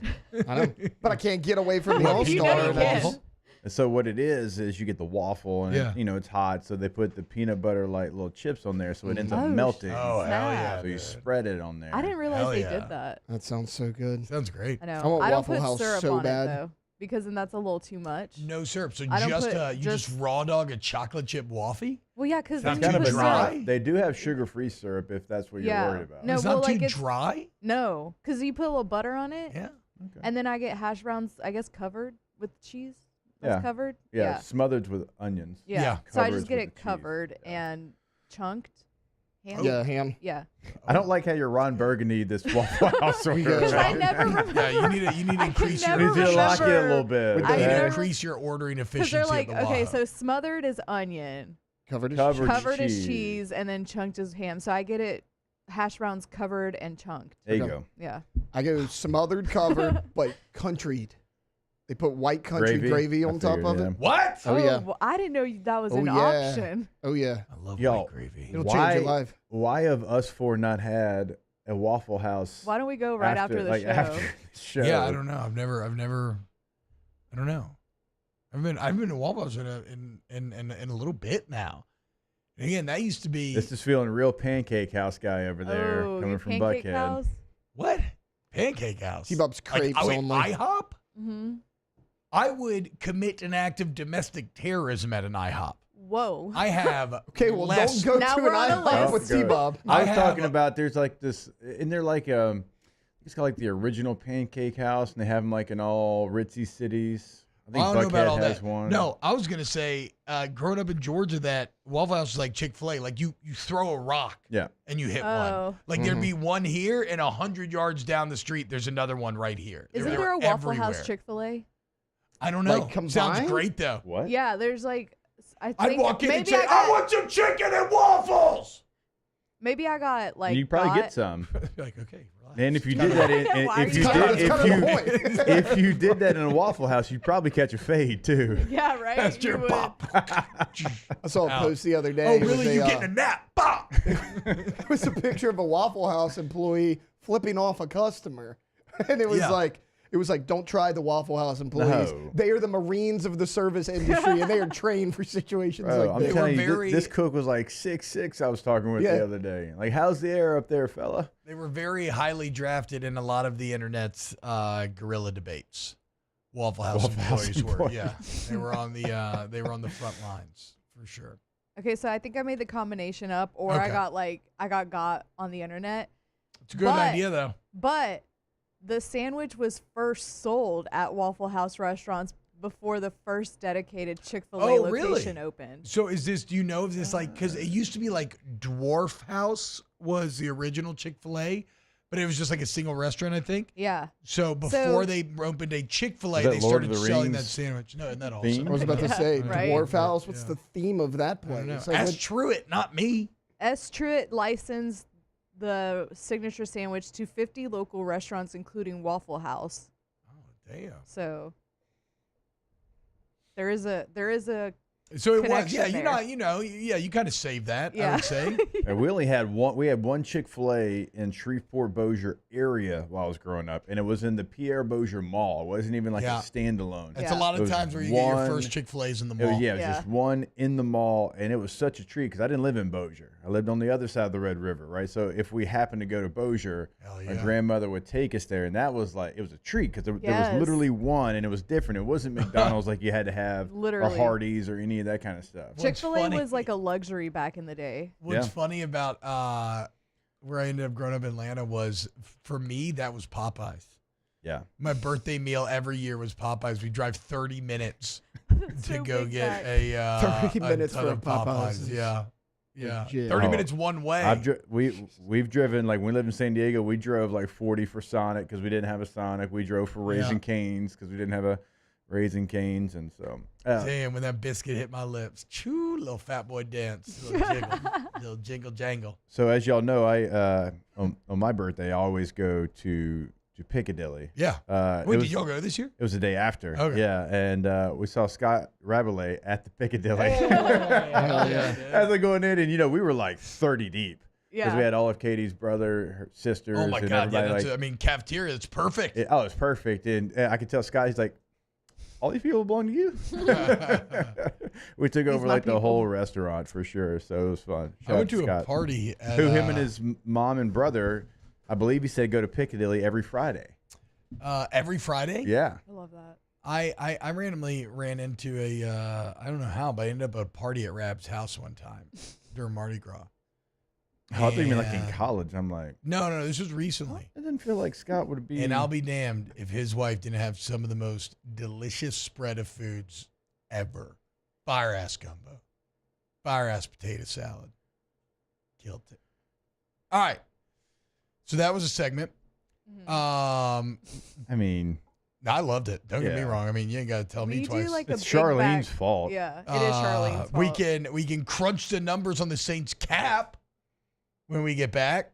I know. But I can't get away from the What? You know All-Star. you and I can. just- And so what it is you get the waffle and Yeah. it's hot, so they put the peanut butter like little chips on there, so it ends up Oh, melting. Oh, hell yeah. So you dude. spread it on there. I didn't realize Hell they yeah. did that. That sounds so good. Sounds great. I know. I want I don't Waffle put House syrup so on bad. it though, because then that's a little too much. No syrup. So I don't just put- you just raw dog a chocolate chip waffy? Well, yeah, because Sounds then you kind of put dry. syrup. They do have sugar-free syrup if that's what Yeah. you're worried about. No, it's well, not like too it's- dry? No, because you put a little butter on it, Yeah. Okay. and then I get hash browns, I guess, covered with cheese. That's Yeah. covered. Yeah, smothered with onions. Yeah. Yeah. So I Covered just get with it the cheese. covered and chunked, Ham? Yeah, ham. Yeah. I don't like how you're Ron Burgundy this Waffle House order. Because I never remember. Yeah, you need to increase your. You need to lock it a little bit. You need to increase your ordering efficiency. Because they're like, at the okay, Waffle. so smothered is onion, Covered as cheese, and then chunked as ham. So I get it, hash browns covered and chunked. There you go. Yeah. I go smothered, covered, but countryed. They put white country gravy on top of it. What? Oh, yeah. Well, I didn't know that was an yeah. option. Oh, yeah. I love Yo, white gravy. It'll change your life. Why have us four not had a Waffle House? Why don't we go right after the show? After the show? Yeah, I don't know. I've never. I don't know. I've been to Waffle House in a little bit now. And again, that used to be. This is feeling real Pancake House guy over there coming from Pancake Buckhead. House? What? Pancake House. T-Bob's crepes only. IHOP? Mm-hmm. I would commit an act of domestic terrorism at an IHOP. Whoa. I have Okay, well, less. don't go Now to we're an on a IHOP list. with T-Bob. I was have talking a- about there's like this, isn't there like it's got like the original Pancake House, and they have them like in all ritzy cities. I think don't know about all Buckhead has that. one. No, I was gonna say, growing up in Georgia, that Waffle House is like Chick-fil-A. Like you throw a rock, Yeah. and you hit Oh. one. Like there'd be one here, and 100 yards down the street, there's another one right here. Isn't They there were a Waffle everywhere. House Chick-fil-A? I don't know. Like, combined? Sounds great though. What? Yeah, there's like, I think I'd walk in and maybe say, I want some chicken and waffles. Maybe I got like. You probably got- get some. Like, okay, relax. And if you did that, Why are if you you talking did, about it? if you did that in a Waffle House, you'd probably catch a fade too. Yeah, right. That's You your would. pop. I saw a Out. post the other day. Oh, with really? You a, getting a nap? Pop. It was a picture of a Waffle House employee flipping off a customer. And it was Yeah. like, don't try the Waffle House employees. No. They are the Marines of the service industry, and they are trained for situations Bro, like I'm this. telling you, very- this cook was like 6'6". I was talking with Yeah. the other day. Like, how's the air up there, fella? They were very highly drafted in a lot of the internet's guerrilla debates. Waffle House Waffle House employees were, employees. yeah, they were on the front lines for sure. Okay, so I think I made the combination up, or I Okay. got on the internet. It's a good But- idea though. But the sandwich was first sold at Waffle House restaurants before the first dedicated Chick-fil-A Oh, really? location opened. So is this? Do you know if this because it used to be like Dwarf House was the original Chick-fil-A, but it was just like a single restaurant, I think. Yeah. So before they opened a Chick-fil-A, Is that they Lord of started the selling that Rings sandwich. No, isn't that theme? awesome? I was about to say, right? Dwarf House. What's Yeah. the theme of that I don't know. place? Like, Ask Truett, not me. S. Truett licensed the signature sandwich to 50 local restaurants, including Waffle House. Damn. So there is a So it was, connection yeah. there. You kind of saved that. I Yeah. would say. And we only had one. We had one Chick-fil-A in Shreveport Bossier area while I was growing up, and it was in the Pierre Bossier Mall. It wasn't even like Yeah. a standalone. That's Yeah. a lot It of was times where you get your one- first Chick-fil-A's in the It mall. was, it was Yeah. just one in the mall, and it was such a treat because I didn't live in Bossier. I lived on the other side of the Red River, right? So if we happened to go to Bossier, Hell my yeah. grandmother would take us there, and that was like, it was a treat because there Yes. was literally one, and it was different. It wasn't McDonald's like you had to have Literally. a Hardee's or any of that kind of stuff. Chick-fil-A funny- was like a luxury back in the day. What's Yeah. funny about where I ended up growing up in Atlanta was, for me, that was Popeyes. Yeah. My birthday meal every year was Popeyes. We drive 30 minutes to So go big get back. a 30 minutes ton for of a Popeyes is Yeah, yeah. legit. 30 Oh. minutes one way. We've driven, like when we lived in San Diego, we drove like 40 for Sonic because we didn't have a Sonic. We drove for Raising Cane's because we didn't have a Raising Cane's, and so Damn, when that biscuit hit my lips, choo, little fat boy dance, little jiggle, little jingle jangle. So as y'all know, I on my birthday I always go to Piccadilly. Yeah. Wait, did y'all go this year? It was the day after. Okay. Yeah, and we saw Scott Rabelais at the Piccadilly. yeah. As we're going in, and we were like 30 deep because Yeah. we had all of Katie's brother, her sisters, Oh my and God, yeah, everybody. that's, I mean, cafeteria, it's perfect. It's perfect, and I could tell Scott. He's like, all these people belong to you. We took over my like the people. whole restaurant for sure, so it was fun. I Shout went out to a Scott. party at, Who him and his mom and brother, I believe he said, go to Piccadilly every Friday. every Friday. Yeah. I love that. I randomly ran into I don't know how, but I ended up at a party at Rab's house one time during Mardi Gras. Oh, I think you mean like in And- college. I'm like, No, this was recently. I didn't feel like Scott would be. And I'll be damned if his wife didn't have some of the most delicious spread of foods ever. Fire ass gumbo, fire ass potato salad, killed it. All right. So that was a segment. I mean, I loved it. Don't get me Yeah. wrong. I mean, you ain't got to tell me We twice. do like It's a big Charlene's back- fault. Yeah, it is Charlene's fault. We can crunch the numbers on the Saints cap when we get back.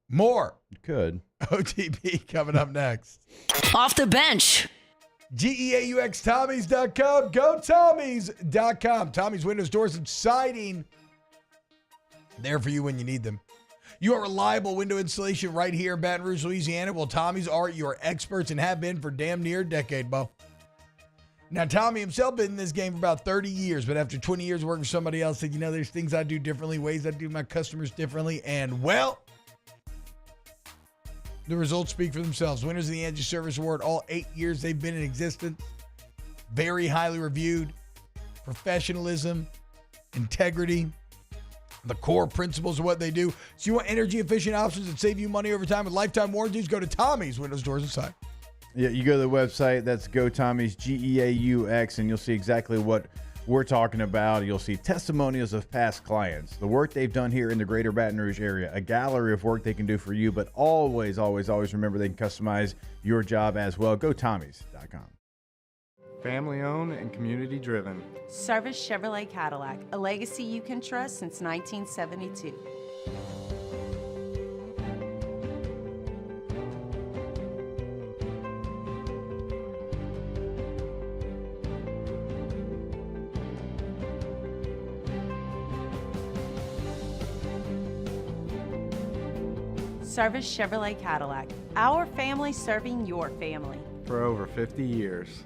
More. You could. OTB coming up next. Off the bench. GEAUXTommies.com. Go Tommies.com. Tommy's Windows, Doors, and Siding. There for you when you need them. You are reliable window installation right here in Baton Rouge, Louisiana. Well, Tommy's are your experts and have been for damn near a decade, Bo. Now, Tommy himself been in this game for about 30 years, but after 20 years working for somebody else, said, there's things I do differently, ways I do my customers differently, and, well, the results speak for themselves. Winners of the Angie Service Award all 8 years they've been in existence. Very highly reviewed. Professionalism, integrity, the core principles of what they do. So you want energy efficient options that save you money over time with lifetime warranties? Go to Tommy's Windows, Doors, and Siding. Yeah, you go to the website. That's Go Tommy's, GEAUX, and you'll see exactly what we're talking about. You'll see testimonials of past clients, the work they've done here in the greater Baton Rouge area, a gallery of work they can do for you, but always, always, always remember they can customize your job as well. Go Tommys.com. Family owned and community driven. Service Chevrolet Cadillac, a legacy you can trust since 1972. Service Chevrolet Cadillac, our family serving your family. For over 50 years.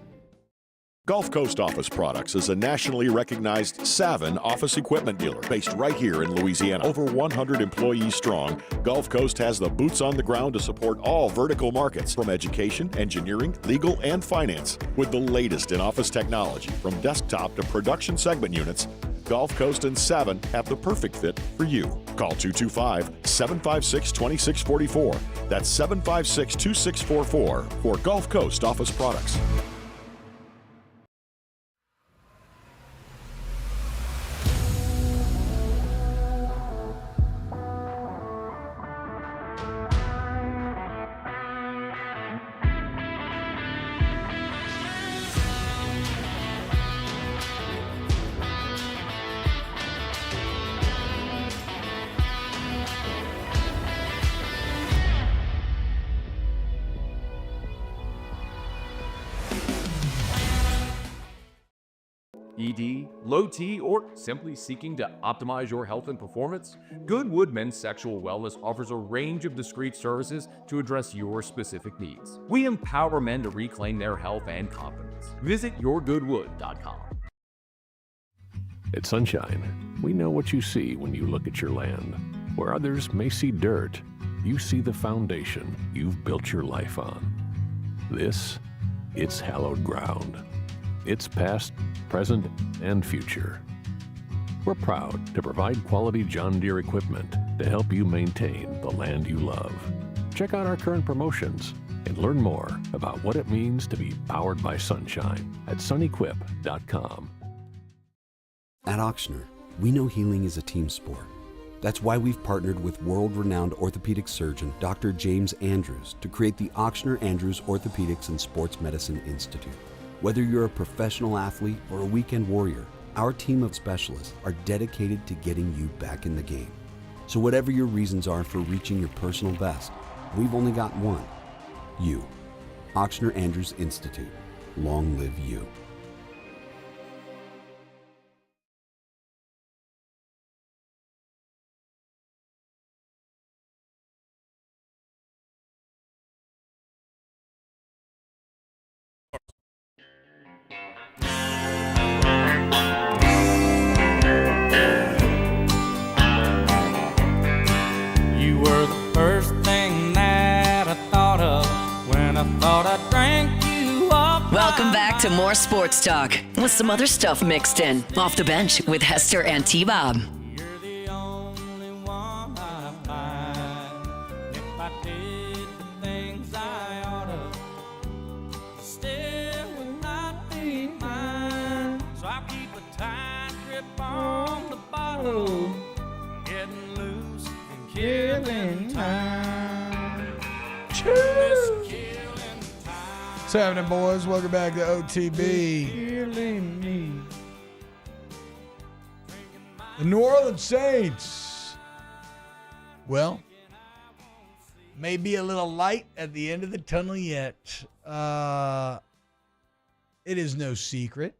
Gulf Coast Office Products is a nationally recognized Savin office equipment dealer based right here in Louisiana. Over 100 employees strong, Gulf Coast has the boots on the ground to support all vertical markets from education, engineering, legal, and finance. With the latest in office technology from desktop to production segment units, Gulf Coast and Savin have the perfect fit for you. Call 225-756-2644. That's 756-2644 for Gulf Coast Office Products. ED, low T, or simply seeking to optimize your health and performance? Goodwood Men's Sexual Wellness offers a range of discreet services to address your specific needs. We empower men to reclaim their health and confidence. Visit yourgoodwood.com. At Sunshine, we know what you see when you look at your land. Where others may see dirt, you see the foundation you've built your life on. It's hallowed ground. It's past, present, and future. We're proud to provide quality John Deere equipment to help you maintain the land you love. Check out our current promotions and learn more about what it means to be powered by sunshine at sunequip.com. At Ochsner, we know healing is a team sport. That's why we've partnered with world-renowned orthopedic surgeon Dr. James Andrews to create the Ochsner Andrews Orthopedics and Sports Medicine Institute. Whether you're a professional athlete or a weekend warrior, our team of specialists are dedicated to getting you back in the game. So whatever your reasons are for reaching your personal best, we've only got one. You. Ochsner Andrews Institute. Long live you. You were the first thing that I thought of when I thought I drank you up. Welcome back to more sports talk with some other stuff mixed in. Off the bench with Hester and T-Bob. You're the only one I find. If I did the things I oughta, still would not be mine. So I keep a tight grip on the bottle, getting loose and killing time. What's happening, boys? Welcome back to OTB. Killing me. The New Orleans Saints. Well, may be a little light at the end of the tunnel yet. It is no secret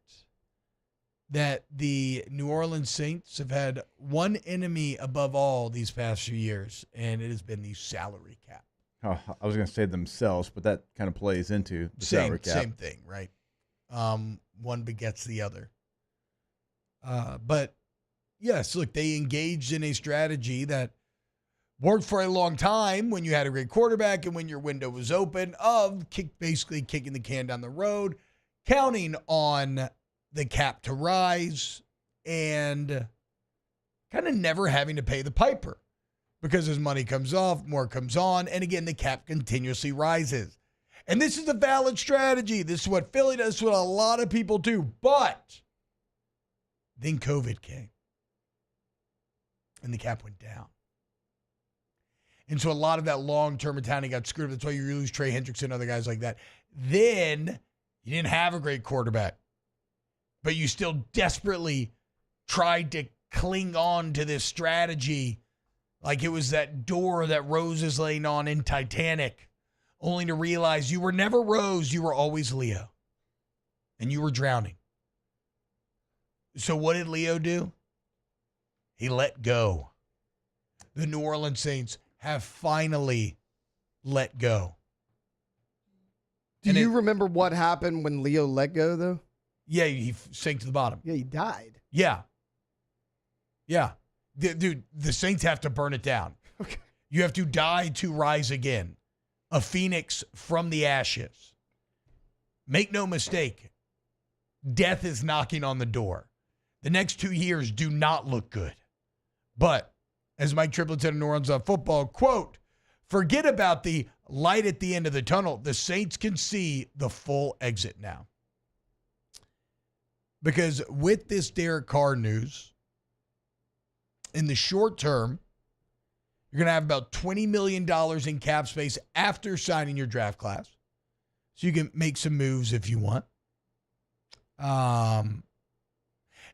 that the New Orleans Saints have had one enemy above all these past few years, and it has been the salary cap. Oh, I was going to say themselves, but that kind of plays into the salary cap. Same thing, right? One begets the other. But yes, look, they engaged in a strategy that worked for a long time when you had a great quarterback and when your window was open of basically kicking the can down the road, counting on the cap to rise, and kind of never having to pay the piper. Because as money comes off, more comes on, and again, the cap continuously rises. And this is a valid strategy. This is what Philly does, this is what a lot of people do. But then COVID came, and the cap went down. And so a lot of that long-term mentality got screwed up. That's why you lose Trey Hendrickson, other guys like that. Then you didn't have a great quarterback, but you still desperately tried to cling on to this strategy like it was that door that Rose is laying on in Titanic, only to realize you were never Rose, you were always Leo. And you were drowning. So what did Leo do? He let go. The New Orleans Saints have finally let go. Do you remember what happened when Leo let go, though? Yeah, he sank to the bottom. Yeah, he died. Yeah. Yeah. Dude, the Saints have to burn it down. Okay. You have to die to rise again. A phoenix from the ashes. Make no mistake. Death is knocking on the door. The next 2 years do not look good. But, as Mike Triplett said in New Orleans on Football, quote, forget about the light at the end of the tunnel. The Saints can see the full exit now. Because with this Derek Carr news, in the short term, you're going to have about $20 million in cap space after signing your draft class. So you can make some moves if you want. And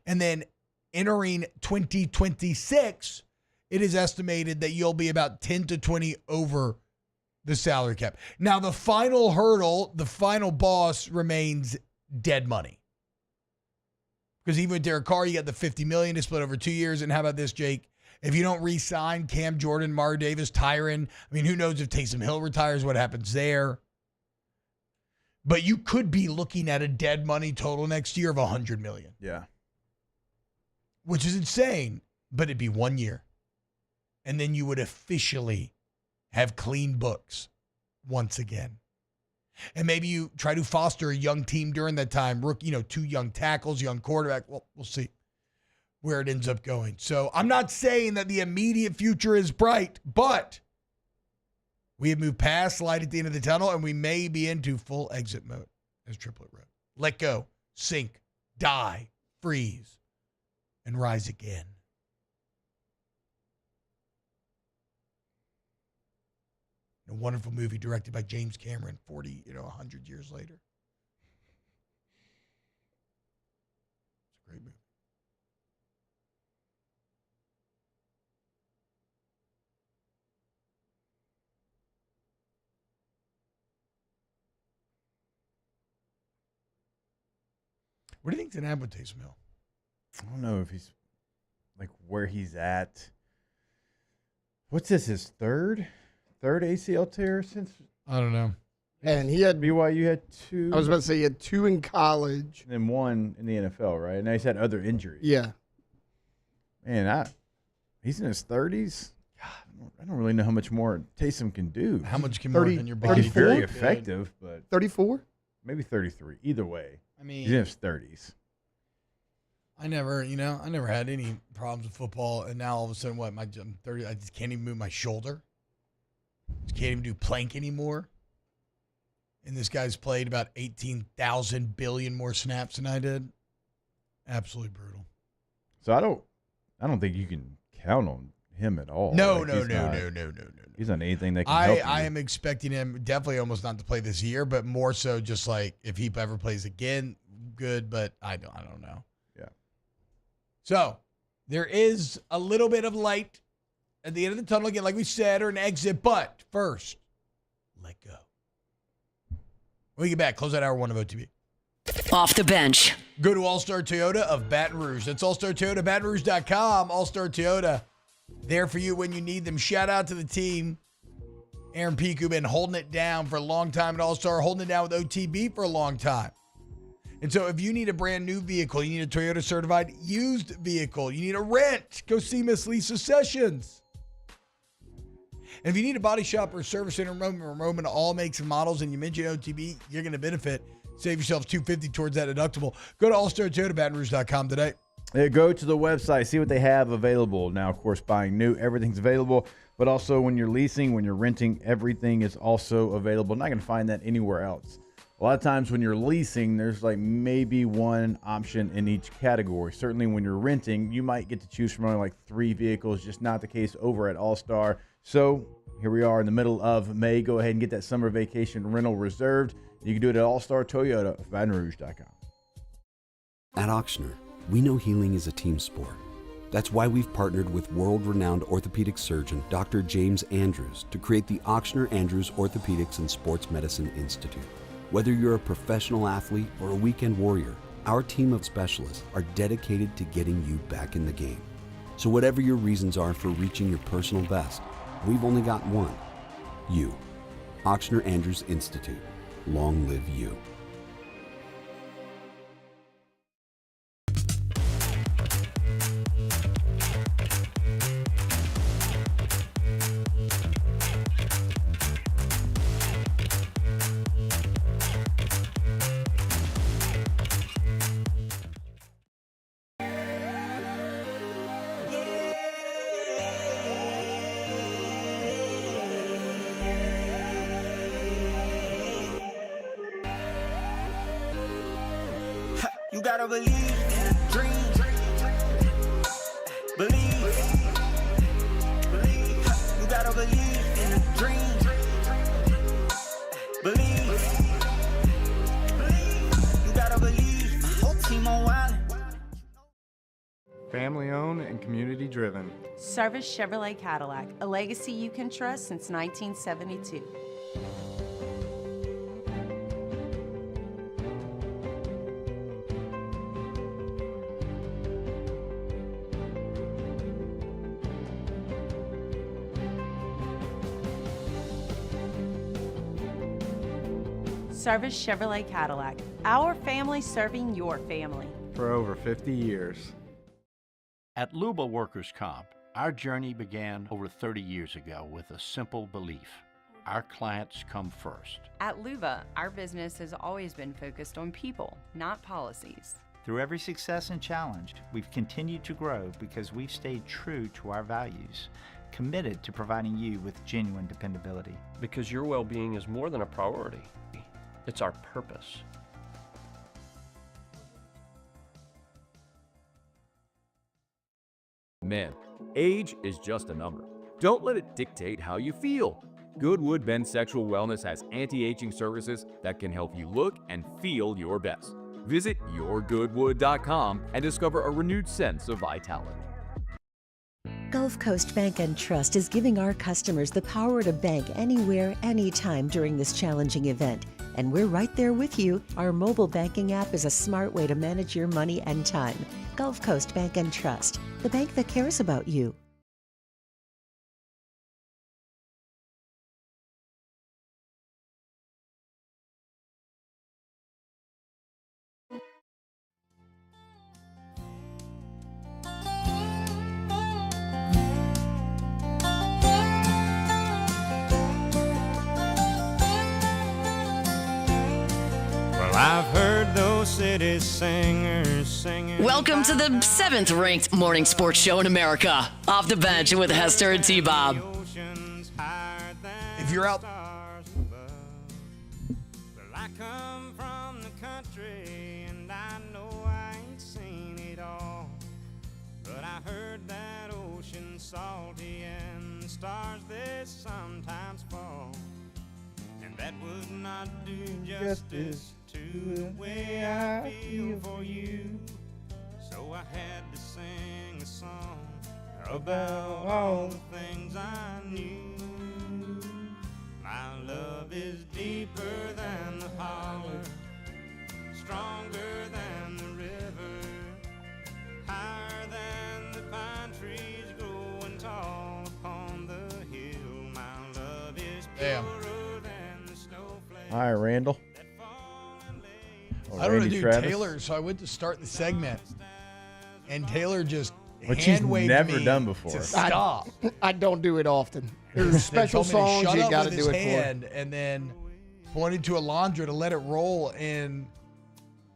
then entering 2026, it is estimated that you'll be about 10 to 20 over the salary cap. Now, the final hurdle, the final boss remains dead money. Because even with Derek Carr, you got the $50 million to split over 2 years. And how about this, Jake? If you don't re-sign Cam Jordan, Mario Davis, Tyron, I mean, who knows if Taysom Hill retires, what happens there? But you could be looking at a dead money total next year of $100 million. Yeah. Which is insane, but it'd be 1 year. And then you would officially have clean books once again. And maybe you try to foster a young team during that time. Two young tackles, young quarterback. Well, we'll see where it ends up going. So I'm not saying that the immediate future is bright, but we have moved past light at the end of the tunnel, and we may be into full exit mode, as Triplett wrote. Let go, sink, die, freeze, and rise again. A wonderful movie directed by James Cameron 100 years later. It's a great movie. What do you think's going to happen with Taysom Hill? I don't know if he's like where he's at. What's this, his third ACL tear since? I don't know. And he had BYU had two. I was about to say he had two in college. And then one in the NFL, right? Now he's had other injuries. Yeah. Man, he's in his 30s. God, I don't really know how much more Taysom can do. How much can more than your body? He's very effective, but 34? Maybe 33. Either way. I mean, he's in his 30s. I never had any problems with football, and now all of a sudden, I'm 30. I just can't even move my shoulder. Just can't even do plank anymore. And this guy's played about 18,000 billion more snaps than I did. Absolutely brutal. So I don't think you can count on him at all. No. He's on anything that can help you. I am expecting him definitely almost not to play this year, but more so just like if he ever plays again, good. But I don't know. Yeah. So there is a little bit of light at the end of the tunnel again, like we said, or an exit. But first, let go. When we get back, close out hour 1 of OTB. Off the bench. Go to All-Star Toyota of Baton Rouge. That's All-Star Toyota, BatonRouge.com. All-Star Toyota, there for you when you need them. Shout out to the team. Aaron Peak, who've been holding it down for a long time at All-Star, holding it down with OTB for a long time. And so if you need a brand new vehicle, you need a Toyota certified used vehicle, you need a rent, go see Miss Lisa Sessions. And if you need a body shop or service center, Roman all makes and models, and you mention OTB, you're going to benefit. Save yourself $250 towards that deductible. Go to allstartoyotabatonrouge.com today. Go to the website, see what they have available. Now, of course, buying new, everything's available. But also when you're leasing, when you're renting, everything is also available. Not going to find that anywhere else. A lot of times when you're leasing, there's like maybe one option in each category. Certainly when you're renting, you might get to choose from only like 3 vehicles. Just not the case over at All-Star. So here we are in the middle of May. Go ahead and get that summer vacation rental reserved. You can do it at All-Star Toyota of BatonRouge.com. At Auctioner, we know healing is a team sport. That's why we've partnered with world-renowned orthopedic surgeon Dr. James Andrews to create the Auctioner Andrews Orthopedics and Sports Medicine Institute. Whether you're a professional athlete or a weekend warrior, our team of specialists are dedicated to getting you back in the game. So whatever your reasons are for reaching your personal best, we've only got one. You. Auctioner Andrews Institute. Long live you. You gotta believe in a dream. Believe. You gotta believe in a dream. Believe. You gotta believe. Whole team on wild. Family owned and community driven. Service Chevrolet Cadillac, a legacy you can trust since 1972. Service Chevrolet Cadillac, our family serving your family. For over 50 years. At Luba Workers Comp, our journey began over 30 years ago with a simple belief. Our clients come first. At Luba, our business has always been focused on people, not policies. Through every success and challenge, we've continued to grow because we've stayed true to our values, committed to providing you with genuine dependability. Because your well-being is more than a priority. It's our purpose. Men, age is just a number. Don't let it dictate how you feel. Goodwood Men's Sexual Wellness has anti-aging services that can help you look and feel your best. Visit yourgoodwood.com and discover a renewed sense of vitality. Gulf Coast Bank and Trust is giving our customers the power to bank anywhere, anytime during this challenging event. And we're right there with you. Our mobile banking app is a smart way to manage your money and time. Gulf Coast Bank and Trust, the bank that cares about you. I've heard those city singers singing. Welcome to the 7th ranked morning sports show in America. Off the bench with Hester and T-Bob. If you're out. I come from the country and I know I ain't seen it all. But I heard that old ocean salty and the stars they sometimes fall. And that would not do justice to the way I feel for you. So I had to sing a song about all the things I knew. My love is deeper than the holler, stronger than the river, higher than the pine trees growing tall upon the hill. My love is purer than the snowflake. Hi, Randall. I don't want to do Taylor, so I went to start the segment, and Taylor just Which he's hand-waved never me done before. to stop. I don't do it often. There's special songs you got to do it hand, and then pointed to Alondra to let it roll, and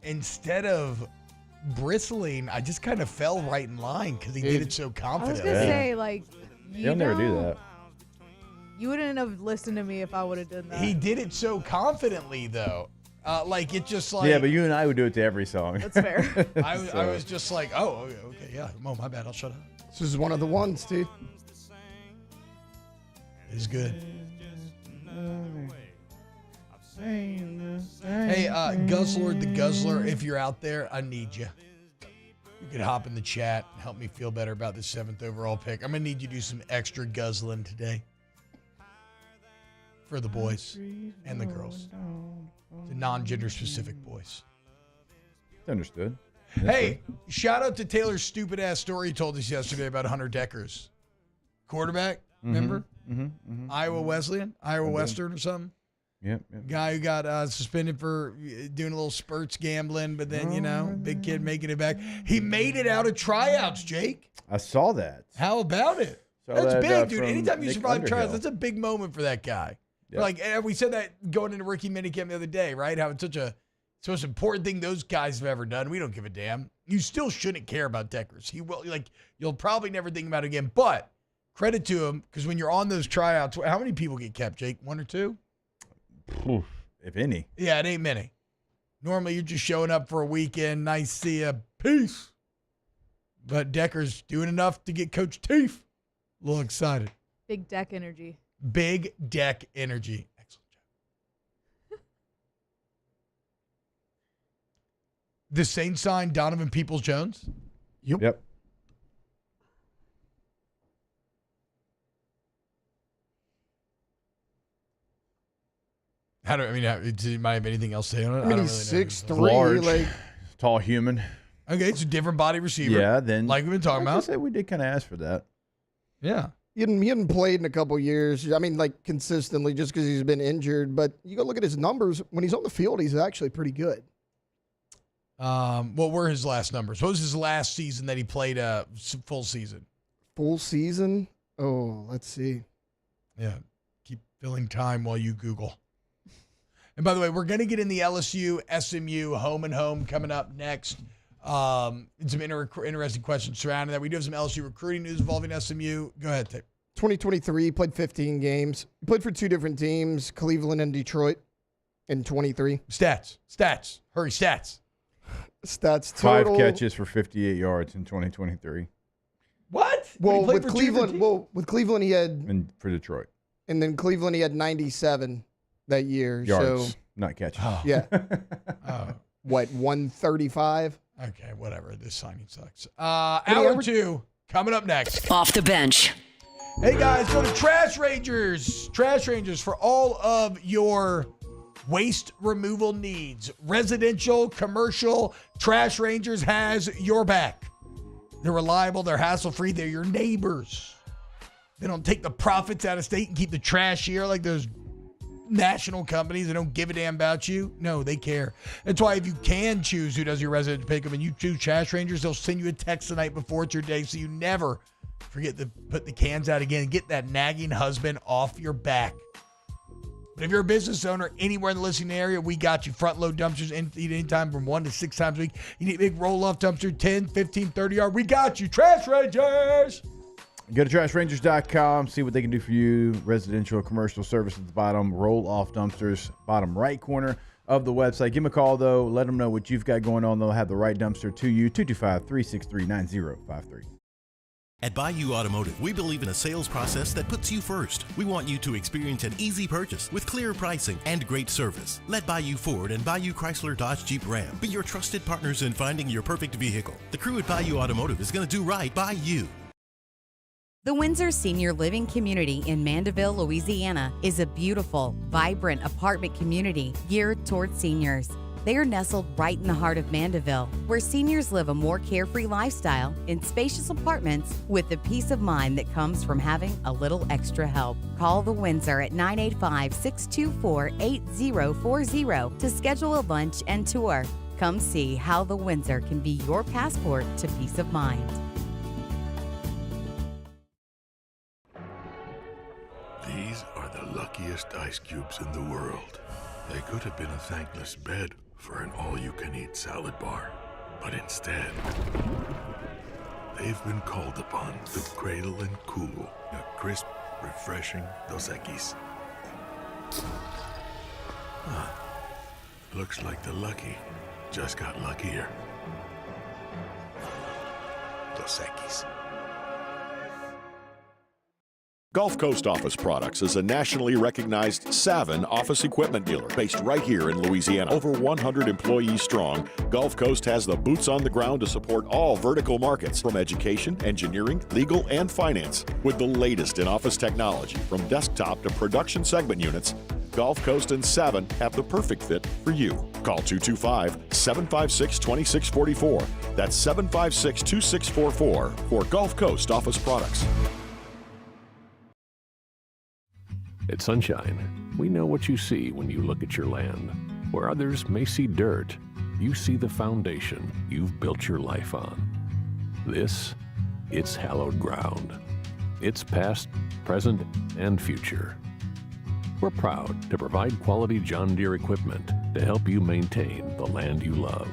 instead of bristling, I just kind of fell right in line because he did it so I was confident. gonna say, like, He'll never do that. You wouldn't have listened to me if I would have done that. He did it so confidently, though. Like, it just like... Yeah, but you and I would do it to every song. That's fair. I was just like, oh, okay, yeah. Oh, my bad. I'll shut up. This is one of the ones, dude. It's good. Hey, Guzzler the Guzzler, if you're out there, I need you. You can hop in the chat and help me feel better about this 7th overall pick. I'm going to need you to do some extra guzzling today for the boys and the girls. The non-gender specific boys. Understood. Hey, shout out to Taylor's stupid ass story he told us yesterday about Hunter Deckers. Quarterback, remember? Iowa Wesleyan, Iowa Western or something. Yep. Guy who got suspended for doing a little spurts gambling, but then, big kid making it back. He made it out of tryouts, Jake. I saw that. How about it? Saw That's that, big, dude. from Anytime you Nick survive tryouts, Underhill. that's a big moment for that guy. Yep. Like, we said that going into rookie minicamp the other day, right? How it's the most important thing those guys have ever done. We don't give a damn. You still shouldn't care about Deckers. He will, you'll probably never think about it again. But credit to him, because when you're on those tryouts, how many people get kept, Jake? 1 or 2? If any. Yeah, it ain't many. Normally, you're just showing up for a weekend. Nice see ya. Peace. But Decker's doing enough to get Coach Teef a little excited. Big deck energy. Big deck energy. Excellent job. The Saints signed Donovan Peoples-Jones? Yep. Do you might have anything else to say on it? I mean, he's 6'3", Large, like tall human. Okay, it's a different body receiver. Yeah, then like we've been talking about. We did kind of ask for that. Yeah. He hadn't played in a couple years. I mean, like consistently, just because he's been injured. But you go look at his numbers. When he's on the field, he's actually pretty good. What were his last numbers? What was his last season that he played a full season? Full season? Oh, let's see. Yeah. Keep filling time while you Google. And by the way, we're going to get in the LSU, SMU, home and home coming up next. Some interesting questions surrounding that. We do have some LSU recruiting news involving SMU. Go ahead, Tape. 2023, played 15 games. He played for 2 different teams, Cleveland and Detroit, in 23. Stats. Hurry, stats. Stats total. 5 catches for 58 yards in 2023. What? Well, with Cleveland, he had. And for Detroit. And then Cleveland, he had 97 that year. Yards, so, not catches. Yeah. What, 135? Okay, whatever. This signing sucks. Hour 2 coming up next. Off the bench. Hey guys, go to Trash Rangers. Trash Rangers for all of your waste removal needs. Residential, commercial, Trash Rangers has your back. They're reliable, they're hassle-free, they're your neighbors. They don't take the profits out of state and keep the trash here like those national companies that don't give a damn about you. No, they care. That's why if you can choose who does your residential pickup and you choose Trash Rangers, they'll send you a text the night before it's your day so you never forget to put the cans out again and get that nagging husband off your back. But if you're a business owner anywhere in the listening area, we got you. Front load dumpsters anytime from 1 to 6 times a week. You need a big roll-off dumpster, 10, 15, 30 yard. We got you. Trash Rangers. Go to trashrangers.com, see what they can do for you. Residential, commercial service at the bottom, roll-off dumpsters, bottom right corner of the website. Give them a call, though. Let them know what you've got going on. They'll have the right dumpster to you. 225-363-9053. At Bayou Automotive, we believe in a sales process that puts you first. We want you to experience an easy purchase with clear pricing and great service. Let Bayou Ford and Bayou Chrysler Dodge Jeep Ram be your trusted partners in finding your perfect vehicle. The crew at Bayou Automotive is going to do right by you. The Windsor Senior Living Community in Mandeville, Louisiana is a beautiful, vibrant apartment community geared toward seniors. They are nestled right in the heart of Mandeville, where seniors live a more carefree lifestyle in spacious apartments with the peace of mind that comes from having a little extra help. Call the Windsor at 985-624-8040 to schedule a lunch and tour. Come see how the Windsor can be your passport to peace of mind. These are the luckiest ice cubes in the world. They could have been a thankless bed for an all-you-can-eat salad bar. But instead, they've been called upon to cradle and cool a crisp, refreshing Dos Equis. Looks like the lucky just got luckier. Dos Equis. Gulf Coast Office Products is a nationally recognized Savin office equipment dealer based right here in Louisiana. Over 100 employees strong, Gulf Coast has the boots on the ground to support all vertical markets, from education, engineering, legal, and finance. With the latest in office technology, from desktop to production segment units, Gulf Coast and Savin have the perfect fit for you. Call 225-756-2644. That's 756-2644 for Gulf Coast Office Products. At Sunshine, we know what you see when you look at your land. Where others may see dirt, you see the foundation you've built your life on. It's hallowed ground. It's past, present, and future. We're proud to provide quality John Deere equipment to help you maintain the land you love.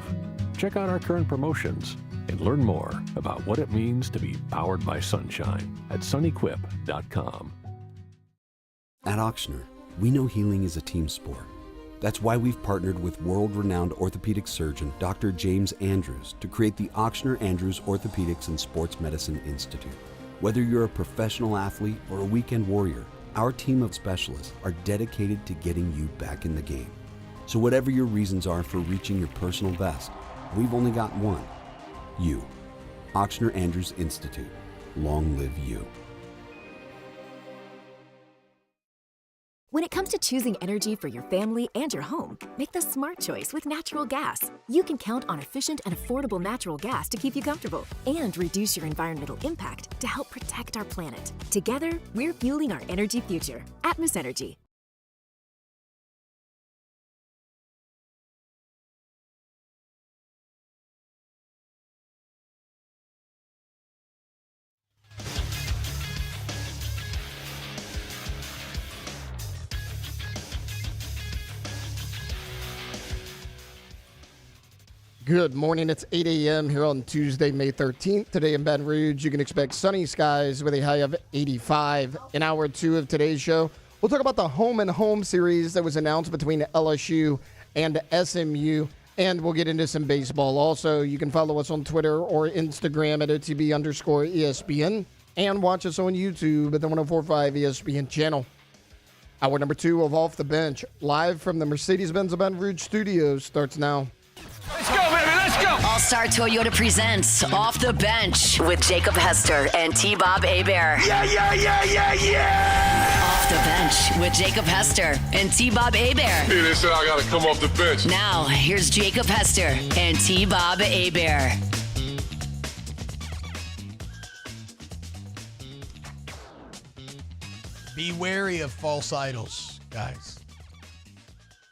Check out our current promotions and learn more about what it means to be powered by sunshine at sunequip.com. At Auctioner, we know healing is a team sport. That's why we've partnered with world-renowned orthopedic surgeon Dr. James Andrews to create the Auctioner Andrews Orthopedics and Sports Medicine Institute. Whether you're a professional athlete or a weekend warrior, our team of specialists are dedicated to getting you back in the game. So whatever your reasons are for reaching your personal best, we've only got one: you. Auctioner Andrews Institute. Long live you. When it comes to choosing energy for your family and your home, make the smart choice with natural gas. You can count on efficient and affordable natural gas to keep you comfortable and reduce your environmental impact to help protect our planet. Together, we're fueling our energy future. Atmos Energy. Good morning. It's 8 a.m. here on Tuesday, May 13th. Today in Baton Rouge, you can expect sunny skies with a high of 85. In hour two of today's show, we'll talk about the home and home series that was announced between LSU and SMU, and we'll get into some baseball. Also, you can follow us on Twitter or Instagram at OTB_ESPN and watch us on YouTube at the 104.5 ESPN channel. Hour number two of Off the Bench, live from the Mercedes-Benz of Baton Rouge studios, starts now. Let's go, baby, let's go! All-Star Toyota presents Off the Bench with Jacob Hester and T-Bob Hebert. Yeah, yeah, yeah, yeah, yeah! Off the Bench with Jacob Hester and T-Bob Hebert. Hey, they said I gotta come off the bench. Now, here's Jacob Hester and T-Bob Hebert. Be wary of false idols, guys.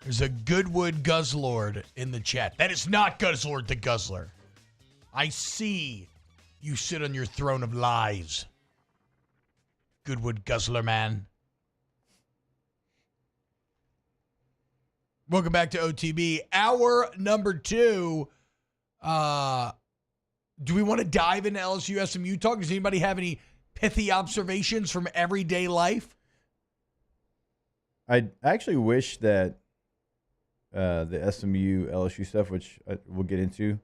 There's a Goodwood Guzzlord in the chat. That is not Guzzlord the Guzzler. I see you sit on your throne of lies. Goodwood Guzzler man. Welcome back to OTB. Hour number two. Do we want to dive into LSU SMU talk? Does anybody have any pithy observations from everyday life? I actually wish that the SMU LSU stuff, which we'll get into,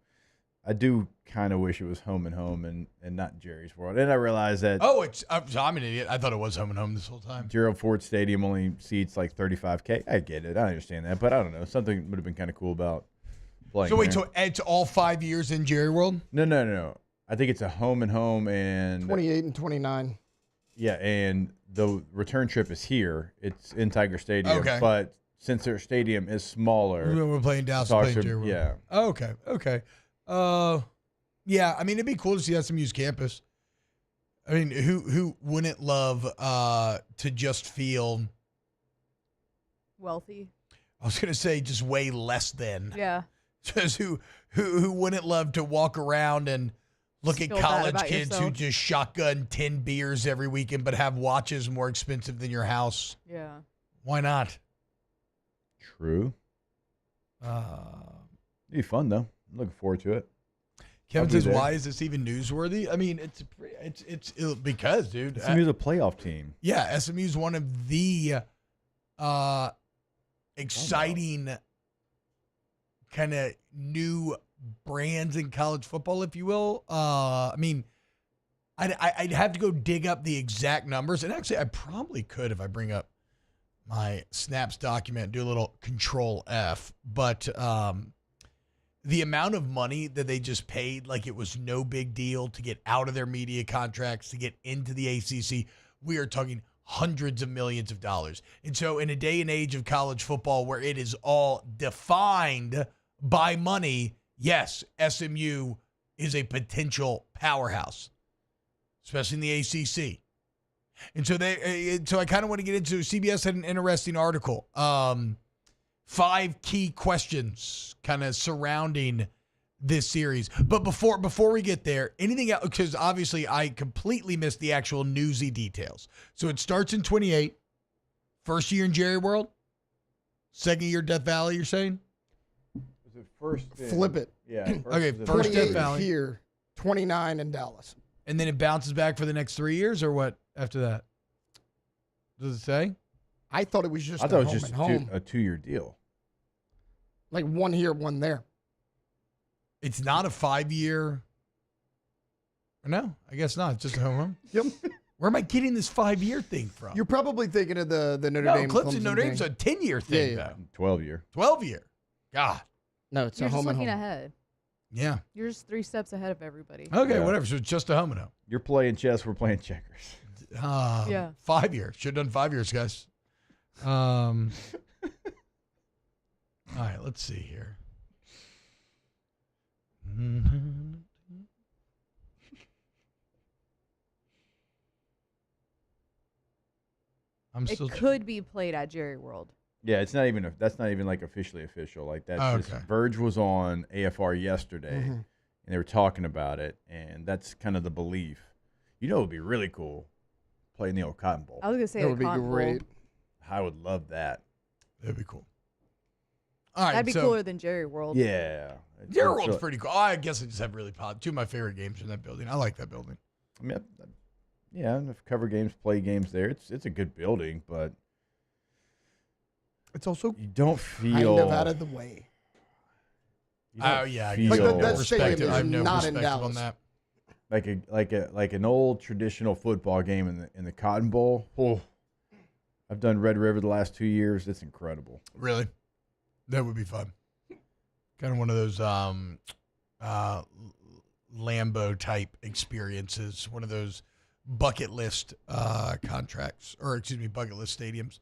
I do kind of wish it was home and home and not Jerry's World. And I realized that. Oh, I'm an idiot. I thought it was home and home this whole time. Gerald Ford Stadium only seats like 35K. I get it. I understand that. But I don't know. Something would have been kind of cool about playing. So wait, there. so it's all 5 years in Jerry World? No. I think it's a home and home and 28 and 29. Yeah, and the return trip is here. It's in Tiger Stadium. Okay. But since their stadium is smaller, We're playing Dallas, talks playing are- Jerry World. yeah. Oh, okay. Yeah, I mean, it'd be cool to see SMU's campus. I mean, who wouldn't love to just feel, Wealthy. I was going to say just way less than. Yeah. Just who wouldn't love to walk around and look Just at feel bad college about kids who yourself. just shotgun 10 beers every weekend but have watches more expensive than your house? Yeah. Why not? True. It'd be fun though. I'm looking forward to it. Kevin I'll be says, there. "Why is this even newsworthy?" I mean, it's because, dude, SMU's a playoff team. yeah, SMU's one of the exciting kind of new brands in college football, if you will. I mean, I'd have to go dig up the exact numbers, and actually, I probably could if I bring up my Snaps document, do a little Control F, but the amount of money that they just paid, like it was no big deal to get out of their media contracts, to get into the ACC, we are talking hundreds of millions of dollars. And so in a day and age of college football where it is all defined by money, yes, SMU is a potential powerhouse, especially in the ACC. And so so I kind of want to get into, CBS had an interesting article. 5 key questions kind of surrounding this series. But before we get there, anything else? Because obviously I completely missed the actual newsy details. So it starts in 28. First year in Jerry World. Second year Death Valley, you're saying? Was it first? Flip it. Yeah. Okay, was first Death 28 Valley. here, 29 in Dallas. And then it bounces back for the next 3 years, or what after that? Does it say? I thought it was just I thought it was home just and home. a 2-year deal. Like one here, one there. It's not a 5-year. No, I guess not. It's just a home. Yep. Where am I getting this 5-year thing from? You're probably thinking of the Notre No, Dame. Clemson Clemson Notre Dame's thing. a 10-year thing, Yeah. though. 12-year. 12-year. God. No, it's You're a just home and looking home. ahead. Yeah. You're just 3 steps ahead of everybody. Okay, Yeah. whatever. So it's just a home and home. You're playing chess. We're playing checkers. Yeah. 5 years. Should have done 5 years, guys. All right, let's see here. It could be played at Jerry World. Yeah, it's not even. That's not even like officially official. Like that's just Okay. Verge was on AFR yesterday, Mhm. and they were talking about it, and that's kind of the belief. You know, it would be really cool playing the old Cotton Bowl. I was gonna say That the would be Cotton Bowl. great. I would love that. That'd be cool. All right, That'd be so cooler than Jerry World. Yeah, Jerry It's- World's pretty cool. I guess I just have really two of my favorite games in that building. I like that building. I mean, yeah, I've covered games, play games there. It's a good building, but It's also you don't kind feel of out of the way. you don't Oh yeah, I feel guess. Like that I stadium respect it. I have is no not in perspective on Dallas. that. like an old traditional football game in the Cotton Bowl. Oh, I've done Red River the last 2 years. It's incredible. Really, that would be fun. Kind of one of those Lambo type experiences. One of those bucket list contracts, or excuse me, bucket list stadiums.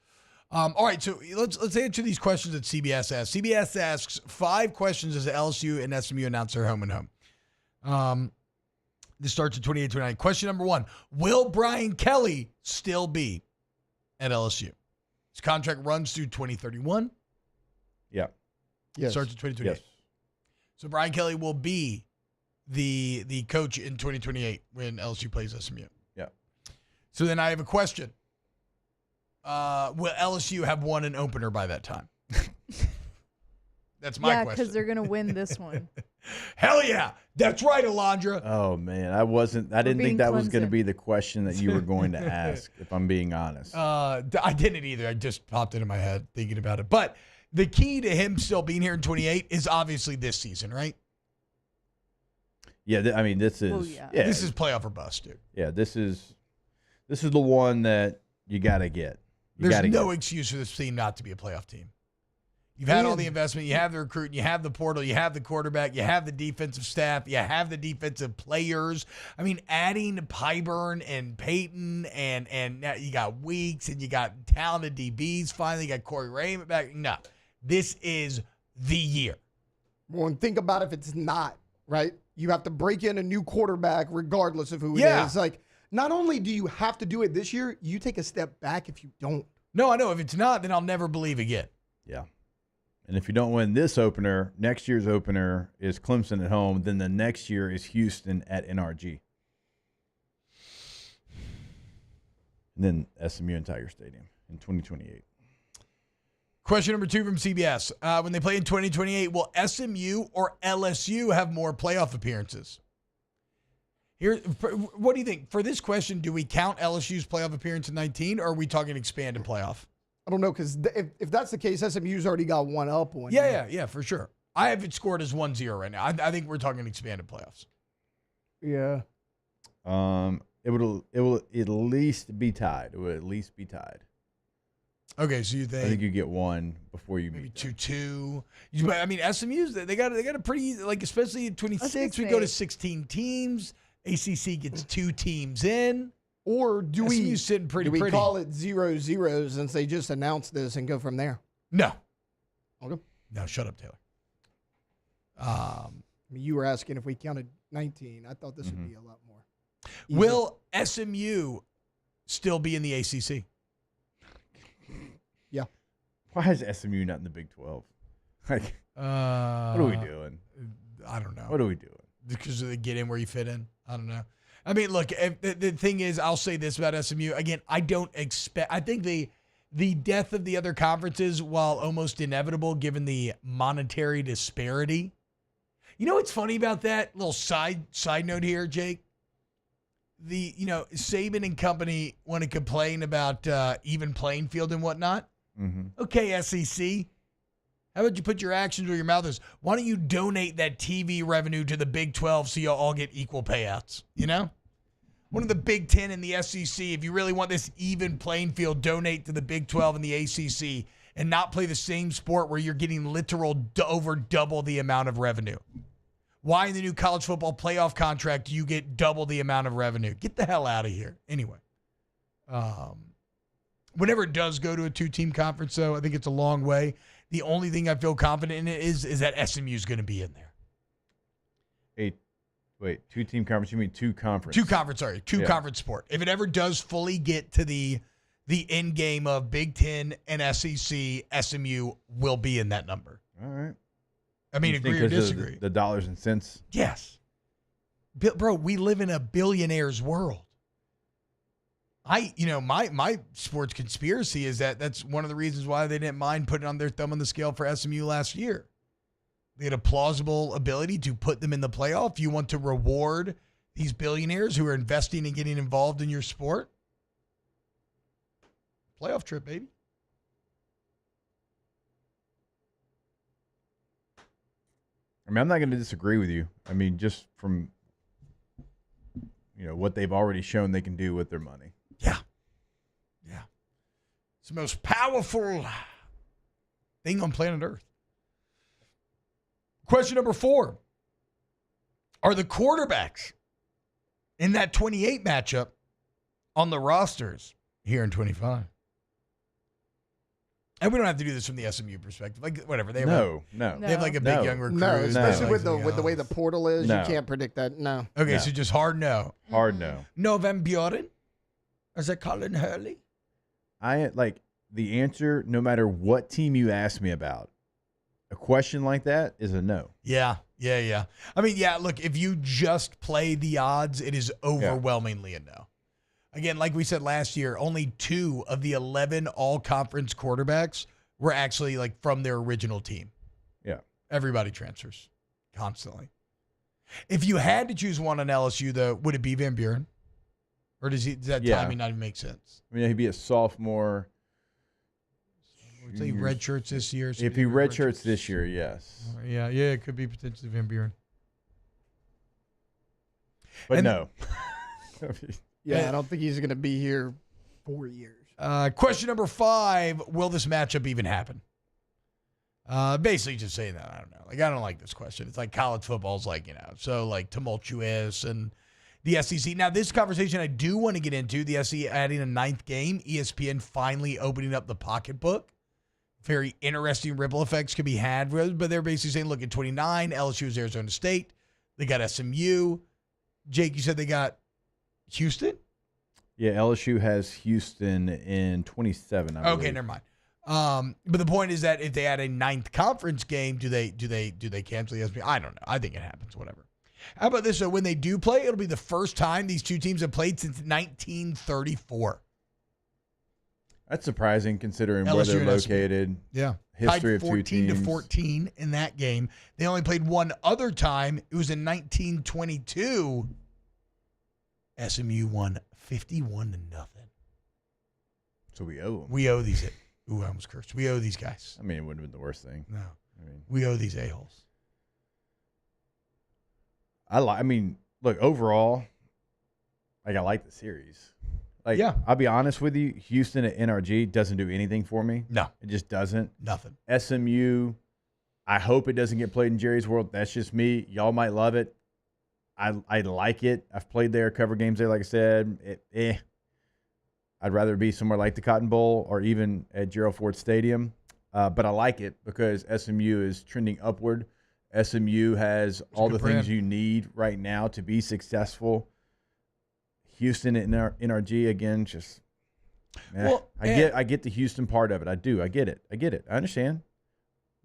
All right, so let's answer these questions that CBS asks. CBS asks 5 questions as LSU and SMU announce their home and home. This starts at 28-29. Question number 1: will Brian Kelly still be at LSU? His contract runs through 2031. Yeah. Yes. Starts at 2028. Yes. So Brian Kelly will be the coach in 2028 when LSU plays SMU. Yeah. So then I have a question. Will LSU have won an opener by that time? That's my Yeah, question. because they're gonna win this one. Hell yeah. That's right, Alondra. Oh man, I didn't being think that was going to Clemson. be the question that you were going to ask, if I'm being honest. I didn't either. I just popped into my head thinking about it. But the key to him still being here in 28 is obviously this season, right? Yeah, this is This is playoff or bust, dude. Yeah, this is the one that you got to get. There's no excuse for this team not to be a playoff team. You've had all the investment. You have the recruiting. You have the portal. You have the quarterback. You have the defensive staff. You have the defensive players. I mean, adding Pyburn and Peyton and now you got Weeks and you got talented DBs. Finally, you got Corey Raymond back. No, this is the year. Well, and think about if it's not, right? You have to break in a new quarterback regardless of who it is. Like, not only do you have to do it this year, you take a step back if you don't. No, I know. If it's not, then I'll never believe again. Yeah. And if you don't win this opener, next year's opener is Clemson at home. Then the next year is Houston at NRG. And then SMU and Tiger Stadium in 2028. Question number 2 from CBS. When they play in 2028, will SMU or LSU have more playoff appearances? Here, what do you think? For this question, do we count LSU's playoff appearance in 19, or are we talking expanded playoff? I don't know, because if that's the case, SMU's already got one up. Yeah, for sure. I have it scored as 1-0 right now. I think we're talking expanded playoffs. Yeah. It will at least be tied. It will at least be tied. Okay, so you think? I think you get one before you maybe 2-2. I mean, SMU's they got a pretty, like, especially in 26, we go to 16 teams. ACC gets 2 teams in. Or do we sitting pretty? Do we call it 0-0 since they just announced this and go from there? No. Okay. No, shut up, Taylor. You were asking if we counted 19. I thought this would be a lot more. Will SMU still be in the ACC? Yeah. Why is SMU not in the Big 12? Like, what are we doing? I don't know. What are we doing? Because they get in where you fit in. I don't know. I mean, look, the thing is, I'll say this about SMU. Again, I don't expect – I think the death of the other conferences, while almost inevitable given the monetary disparity. You know what's funny about that? Little side note here, Jake. Saban and company want to complain about even playing field and whatnot. Mm-hmm. Okay, SEC. How about you put your actions where your mouth is? Why don't you donate that TV revenue to the Big 12 so you'll all get equal payouts? You know? One of the Big 10 and the SEC, if you really want this even playing field, donate to the Big 12 and the ACC and not play the same sport where you're getting literal over double the amount of revenue. Why in the new college football playoff contract do you get double the amount of revenue? Get the hell out of here. Anyway. Whenever it does go to a 2-team conference, though, I think it's a long way. The only thing I feel confident in it is that SMU is going to be in there. 2-team conference? You mean 2 conference? 2 conference, sorry. 2 conference sport. If it ever does fully get to the end game of Big 10 and SEC, SMU will be in that number. All right. I mean, agree or disagree? The dollars and cents? Yes. Bro, we live in a billionaire's world. My sports conspiracy is that's one of the reasons why they didn't mind putting on their thumb on the scale for SMU last year. They had a plausible ability to put them in the playoff. You want to reward these billionaires who are investing and getting involved in your sport? Playoff trip, baby. I mean, I'm not going to disagree with you. I mean, just from what they've already shown they can do with their money. Yeah. It's the most powerful thing on planet Earth. Question number 4. Are the quarterbacks in that 28 matchup on the rosters here in 25? And we don't have to do this from the SMU perspective. Like, whatever. They have They have like a big young recruit. No, especially with the way the portal is. You can't predict that. No. Okay, so just hard no. Hard no. No Van Buren? Is that Colin Hurley? I like the answer, no matter what team you ask me about. A question like that is a no. Yeah. I mean, look, if you just play the odds, it is overwhelmingly a no. Again, like we said last year, only 2 of the 11 all-conference quarterbacks were actually like from their original team. Yeah. Everybody transfers constantly. If you had to choose one on LSU, though, would it be Van Buren? Or does that timing not even make sense? I mean, he'd be a sophomore. Say he redshirts this year. If he redshirts this year, yes. Yeah, it could be potentially Van Buren. But no. Yeah, I don't think he's going to be here 4 years. Question number 5, will this matchup even happen? Basically just saying that, I don't know. Like, I don't like this question. It's like college football's like, so like tumultuous and the SEC. Now, this conversation I do want to get into, the SEC adding a 9th game, ESPN finally opening up the pocketbook. Very interesting ripple effects could be had, but they're basically saying, look, at 29, LSU is Arizona State. They got SMU. Jake, you said they got Houston? Yeah, LSU has Houston in 27. I believe. Okay, never mind. But the point is that if they add a 9th conference game, do they cancel the SB? I don't know. I think it happens. Whatever. How about this? So when they do play, it'll be the first time these two teams have played since 1934. That's surprising considering LSU where they're and SB. located. Yeah, history tied of two teams. 14-14 in that game. They only played one other time. It was in 1922. SMU won 51-0. So we owe them. We owe these. Ooh, I almost cursed. We owe these guys. I mean, it wouldn't have been the worst thing. No. I mean, We owe these a-holes. I mean, look, overall, like, I like the series. Like, Yeah. I'll be honest with you, Houston at NRG doesn't do anything for me. No. It just doesn't. Nothing. SMU, I hope it doesn't get played in Jerry's World. That's just me. Y'all might love it. I like it. I've played there, cover games there, like I said. I'd rather be somewhere like the Cotton Bowl or even at Gerald Ford Stadium. But I like it because SMU is trending upward. SMU has all the things you need right now to be successful. Houston at NRG, again, just I get the Houston part of it. I do. I get it. I understand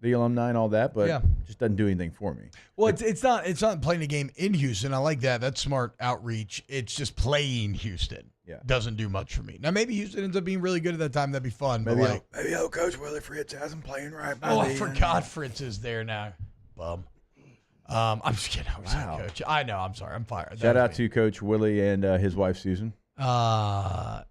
the alumni and all that, but it just doesn't do anything for me. Well, it's not playing a game in Houston. I like that. That's smart outreach. It's just playing Houston. Yeah. Doesn't do much for me. Now, maybe Houston ends up being really good at that time. That'd be fun. Maybe Coach Willie Fritz hasn't playing right. I forgot Fritz is there now. Bum. I'm just kidding. I was sorry, Coach. I know. I'm sorry. I'm fired. Shout out to Coach Willie and his wife Susan. But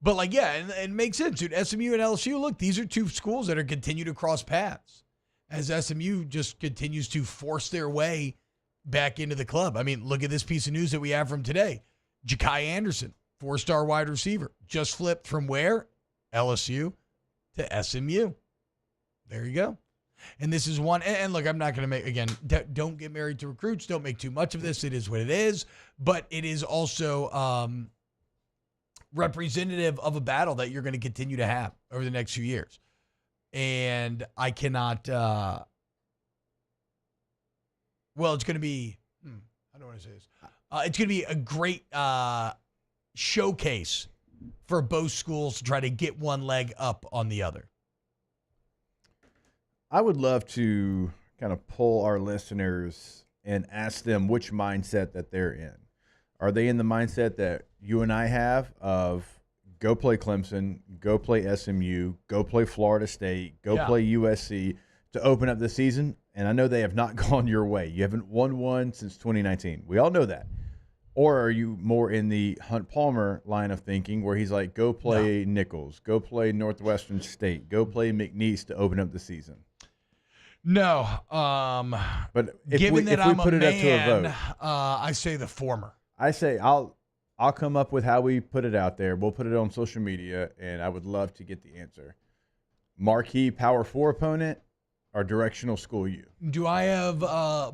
it makes sense, dude. SMU and LSU, look, these are two schools that are continue to cross paths as SMU just continues to force their way back into the club. I mean, look at this piece of news that we have from today. Ja'Kai Anderson, 4-star wide receiver, just flipped from where? LSU to SMU. There you go. And this is one, and look, I'm not going to make, again, don't get married to recruits. Don't make too much of this. It is what it is. But it is also representative of a battle that you're going to continue to have over the next few years. And I cannot, it's going to be, how do I want to say this? It's going to be a great showcase for both schools to try to get one leg up on the other. I would love to kind of pull our listeners and ask them which mindset that they're in. Are they in the mindset that you and I have of go play Clemson, go play SMU, go play Florida State, go play USC to open up the season? And I know they have not gone your way. You haven't won one since 2019. We all know that. Or are you more in the Hunt Palmer line of thinking where he's like, go play Nichols, go play Northwestern State, go play McNeese to open up the season? No. But given that I'm put a it up to a man, vote, I say the former. I say I'll come up with how we put it out there. We'll put it on social media, and I would love to get the answer. Marquee Power 4 opponent or directional school U? Do I have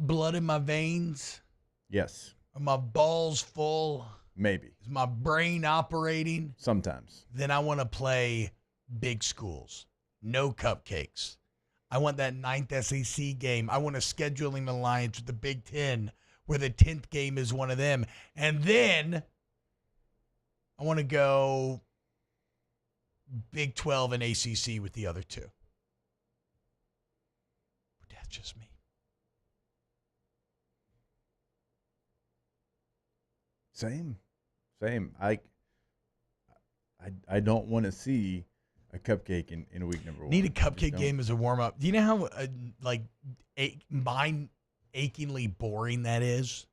blood in my veins? Yes. Are my balls full? Maybe. Is my brain operating? Sometimes. Then I want to play big schools. No cupcakes. I want that 9th SEC game. I want a scheduling alliance with the Big Ten where the 10th game is one of them. And then I want to go Big 12 and ACC with the other two. But that's just me. Same. I don't want to see a cupcake in week number 1. Need a cupcake game as a warm-up. Do you know how mind-achingly boring that is?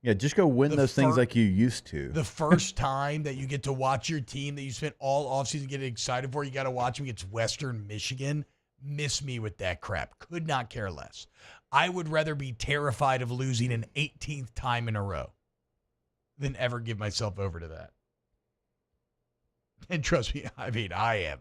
Yeah, just go win those things like you used to. The first time that you get to watch your team that you spent all offseason getting excited for, you got to watch them against Western Michigan. Miss me with that crap. Could not care less. I would rather be terrified of losing an 18th time in a row than ever give myself over to that. And trust me, I mean, I am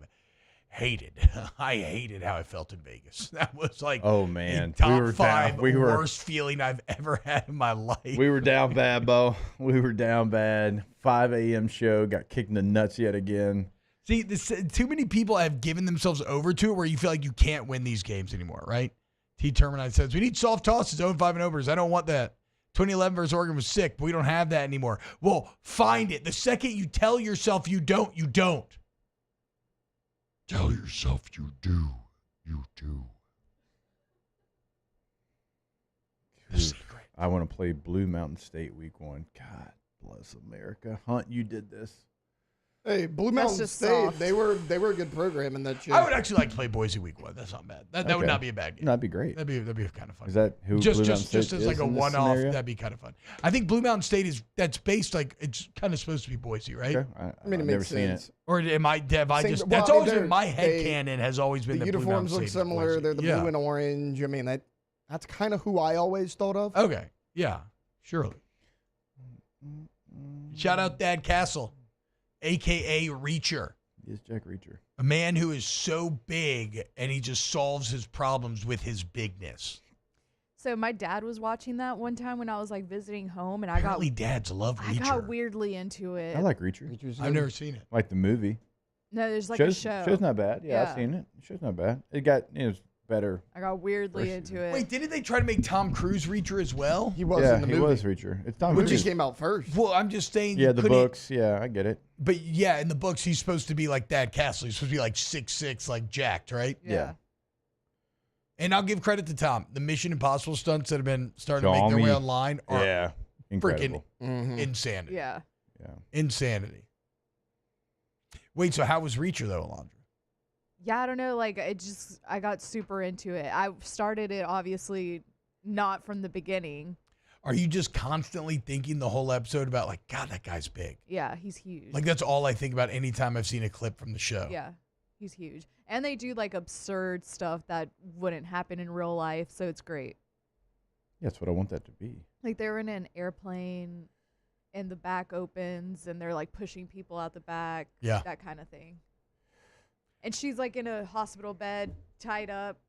hated. I hated how I felt in Vegas. That was like, oh man, top five worst feeling I've ever had in my life. We were down bad, Bo. We were down bad. 5 a.m. show, got kicked in the nuts yet again. See, too many people have given themselves over to it where you feel like you can't win these games anymore, right? T. Terminite says, we need soft tosses, 0-5 and overs. I don't want that. 2011 versus Oregon was sick, but we don't have that anymore. Well, find it. The second you tell yourself you don't, you don't. Tell yourself you do. You do. I want to play Blue Mountain State week 1. God bless America. Hunt, you did this. Hey, Blue Mountain State, soft. they were a good program in that show. I would actually like to play Boise week 1. That's not bad. That would not be a bad game. That'd be great. That'd be kind of fun. Is that who just Blue just Mountain just State as like is a in this one-off? scenario? That'd be kind of fun. I think Blue Mountain State that's based like it's kind of supposed to be Boise, right? Okay. I mean, it I've makes never seen sense. it. Or am I Dev? Same- That's well, always been my they- headcanon has always been The that Blue uniforms Mountain look State is similar. Boise. They're the Yeah. blue and orange. I mean, that's kind of who I always thought of. Okay. Yeah. Surely. Shout out Thad Castle, a.k.a. Reacher. Yes, Jack Reacher. A man who is so big and he just solves his problems with his bigness. So my dad was watching that one time when I was like visiting home, and Apparently dads love I Reacher. got weirdly into it. I like Reacher. I've never seen it. Like the movie. No, there's like show's, a show. Show's not bad. Yeah, I've seen it. Show's not bad. It got it's better. I got weirdly First into it. Wait, didn't they try to make Tom Cruise Reacher as well? He was Yeah, in the he movie. was Reacher. It's Tom Which Cruise. came out first. Well, I'm just saying. Yeah, the couldn't- books. Yeah, I get it. But yeah, in the books, he's supposed to be like Thad Castle. He's supposed to be like 6'6", like jacked, right? Yeah. And I'll give credit to Tom. The Mission Impossible stunts that have been starting to make their way Xiaomi. online are Yeah, freaking incredible. insanity. Yeah. Yeah. Insanity. Wait, so how was Reacher, though, Alondra? Yeah, I don't know. Like, I got super into it. I started it, obviously, not from the beginning. Are you just constantly thinking the whole episode about, like, God, that guy's big? Yeah, he's huge. Like, that's all I think about anytime I've seen a clip from the show. Yeah, he's huge. And they do, like, absurd stuff that wouldn't happen in real life, so it's great. That's what I want that to be. Like, they're in an airplane, and the back opens, and they're, like, pushing people out the back. Yeah. That kind of thing. And she's, like, in a hospital bed, tied up,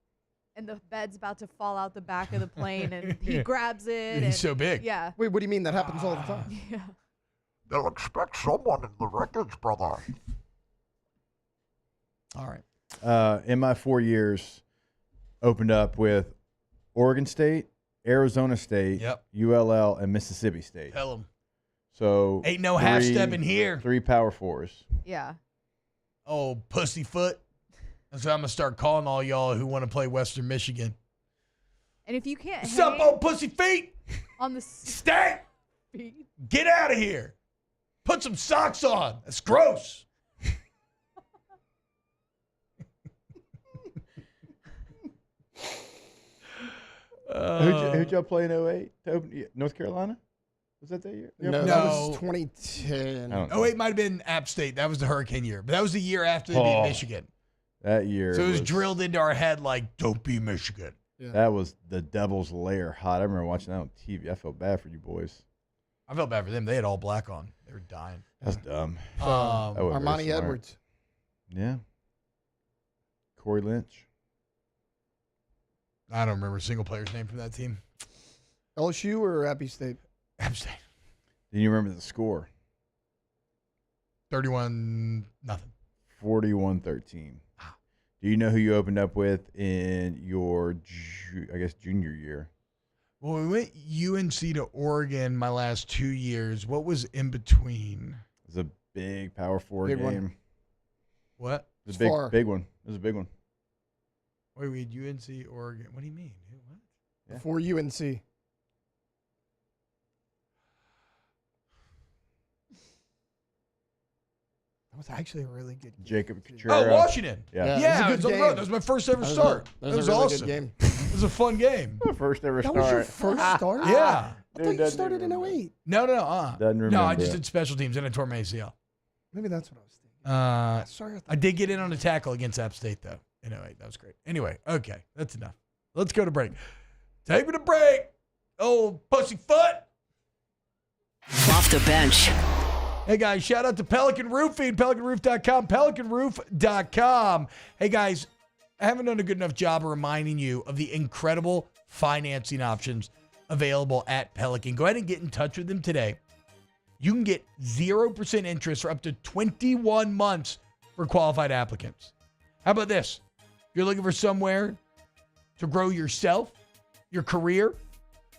and the bed's about to fall out the back of the plane, and he grabs it. He's so big. Yeah. Wait, what do you mean? That happens all the time. Yeah. They'll expect someone in the wreckage, brother. All right. In my 4 years, opened up with Oregon State, Arizona State, ULL, and Mississippi State. Tell 'em. So Ain't no half step in here. 3 Power Fours. Yeah. Oh, pussyfoot. That's what I'm going to start calling all y'all who want to play Western Michigan. And if you can't What's up, old pussy feet? on the Stay. feet, Get out of here. Put some socks on. That's gross. Who'd y'all play in 08 to open North Carolina? Was that year? No, that was 2010. Oh, it might have been App State. That was the hurricane year. But that was the year after they beat Michigan. That year. So it was drilled into our head like, don't be Michigan. Yeah. That was the Devil's Lair hot. I remember watching that on TV. I felt bad for you boys. I felt bad for them. They had all black on. They were dying. That's dumb. So, That wasn't very Armani smart. Edwards. Yeah. Corey Lynch. I don't remember a single player's name from that team. LSU or Appy State? App State. Do you remember the score? 31-0. 41-13. Do you know who you opened up with in your, junior year? Well, we went UNC to Oregon my last 2 years. What was in between? It was a big Power 4 Big game. one. What? It was a big one. It was a big one. Wait, we had UNC, Oregon. What do you mean? What? Yeah. Before UNC. That was actually a really good game. Jacob Oh, Catrera. Washington. Yeah. Yeah, it was on the road. That was my first ever start. That That was was a really awesome. good game. It was a fun game. First ever That start. was your first start? Yeah. I thought you started in 08. No. Doesn't No, I remember just it. did special teams and I tore my ACL. Maybe that's what I was thinking. Uh, Sorry. I did get in on a tackle against App State, though. Anyway, that was great. Anyway, okay, that's enough. Let's go to break. Take me to break. Oh, pussyfoot. Off the bench. Hey, guys, shout out to Pelican Roofing, pelicanroof.com, pelicanroof.com. Hey, guys, I haven't done a good enough job of reminding you of the incredible financing options available at Pelican. Go ahead and get in touch with them today. You can get 0% interest for up to 21 months for qualified applicants. How about this? You're looking for somewhere to grow yourself, your career.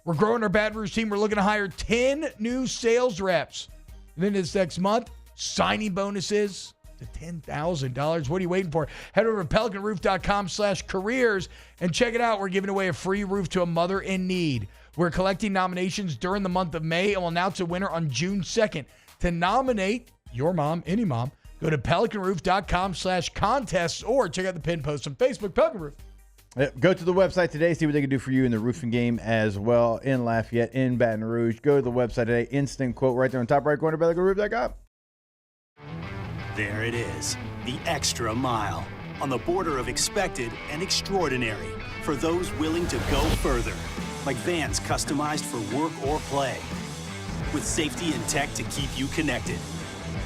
We're growing our Baton Rouge team. We're looking to hire 10 new sales reps. And then this next month, signing bonuses to $10,000. What are you waiting for? Head over to pelicanroof.com/careers and check it out. We're giving away a free roof to a mother in need. We're collecting nominations during the month of May and will announce a winner on June 2nd. To nominate your mom, any mom, go to pelicanroof.com/contests or check out the pin post on Facebook, Pelican Roof. Yep, go to the website today, see what they can do for you in the roofing game as well in Lafayette, in Baton Rouge. Go to the website today. Instant quote right there on top right corner, pelicanroof.com. There it is, the extra mile. On the border of expected and extraordinary for those willing to go further. Like vans customized for work or play. With safety and tech to keep you connected.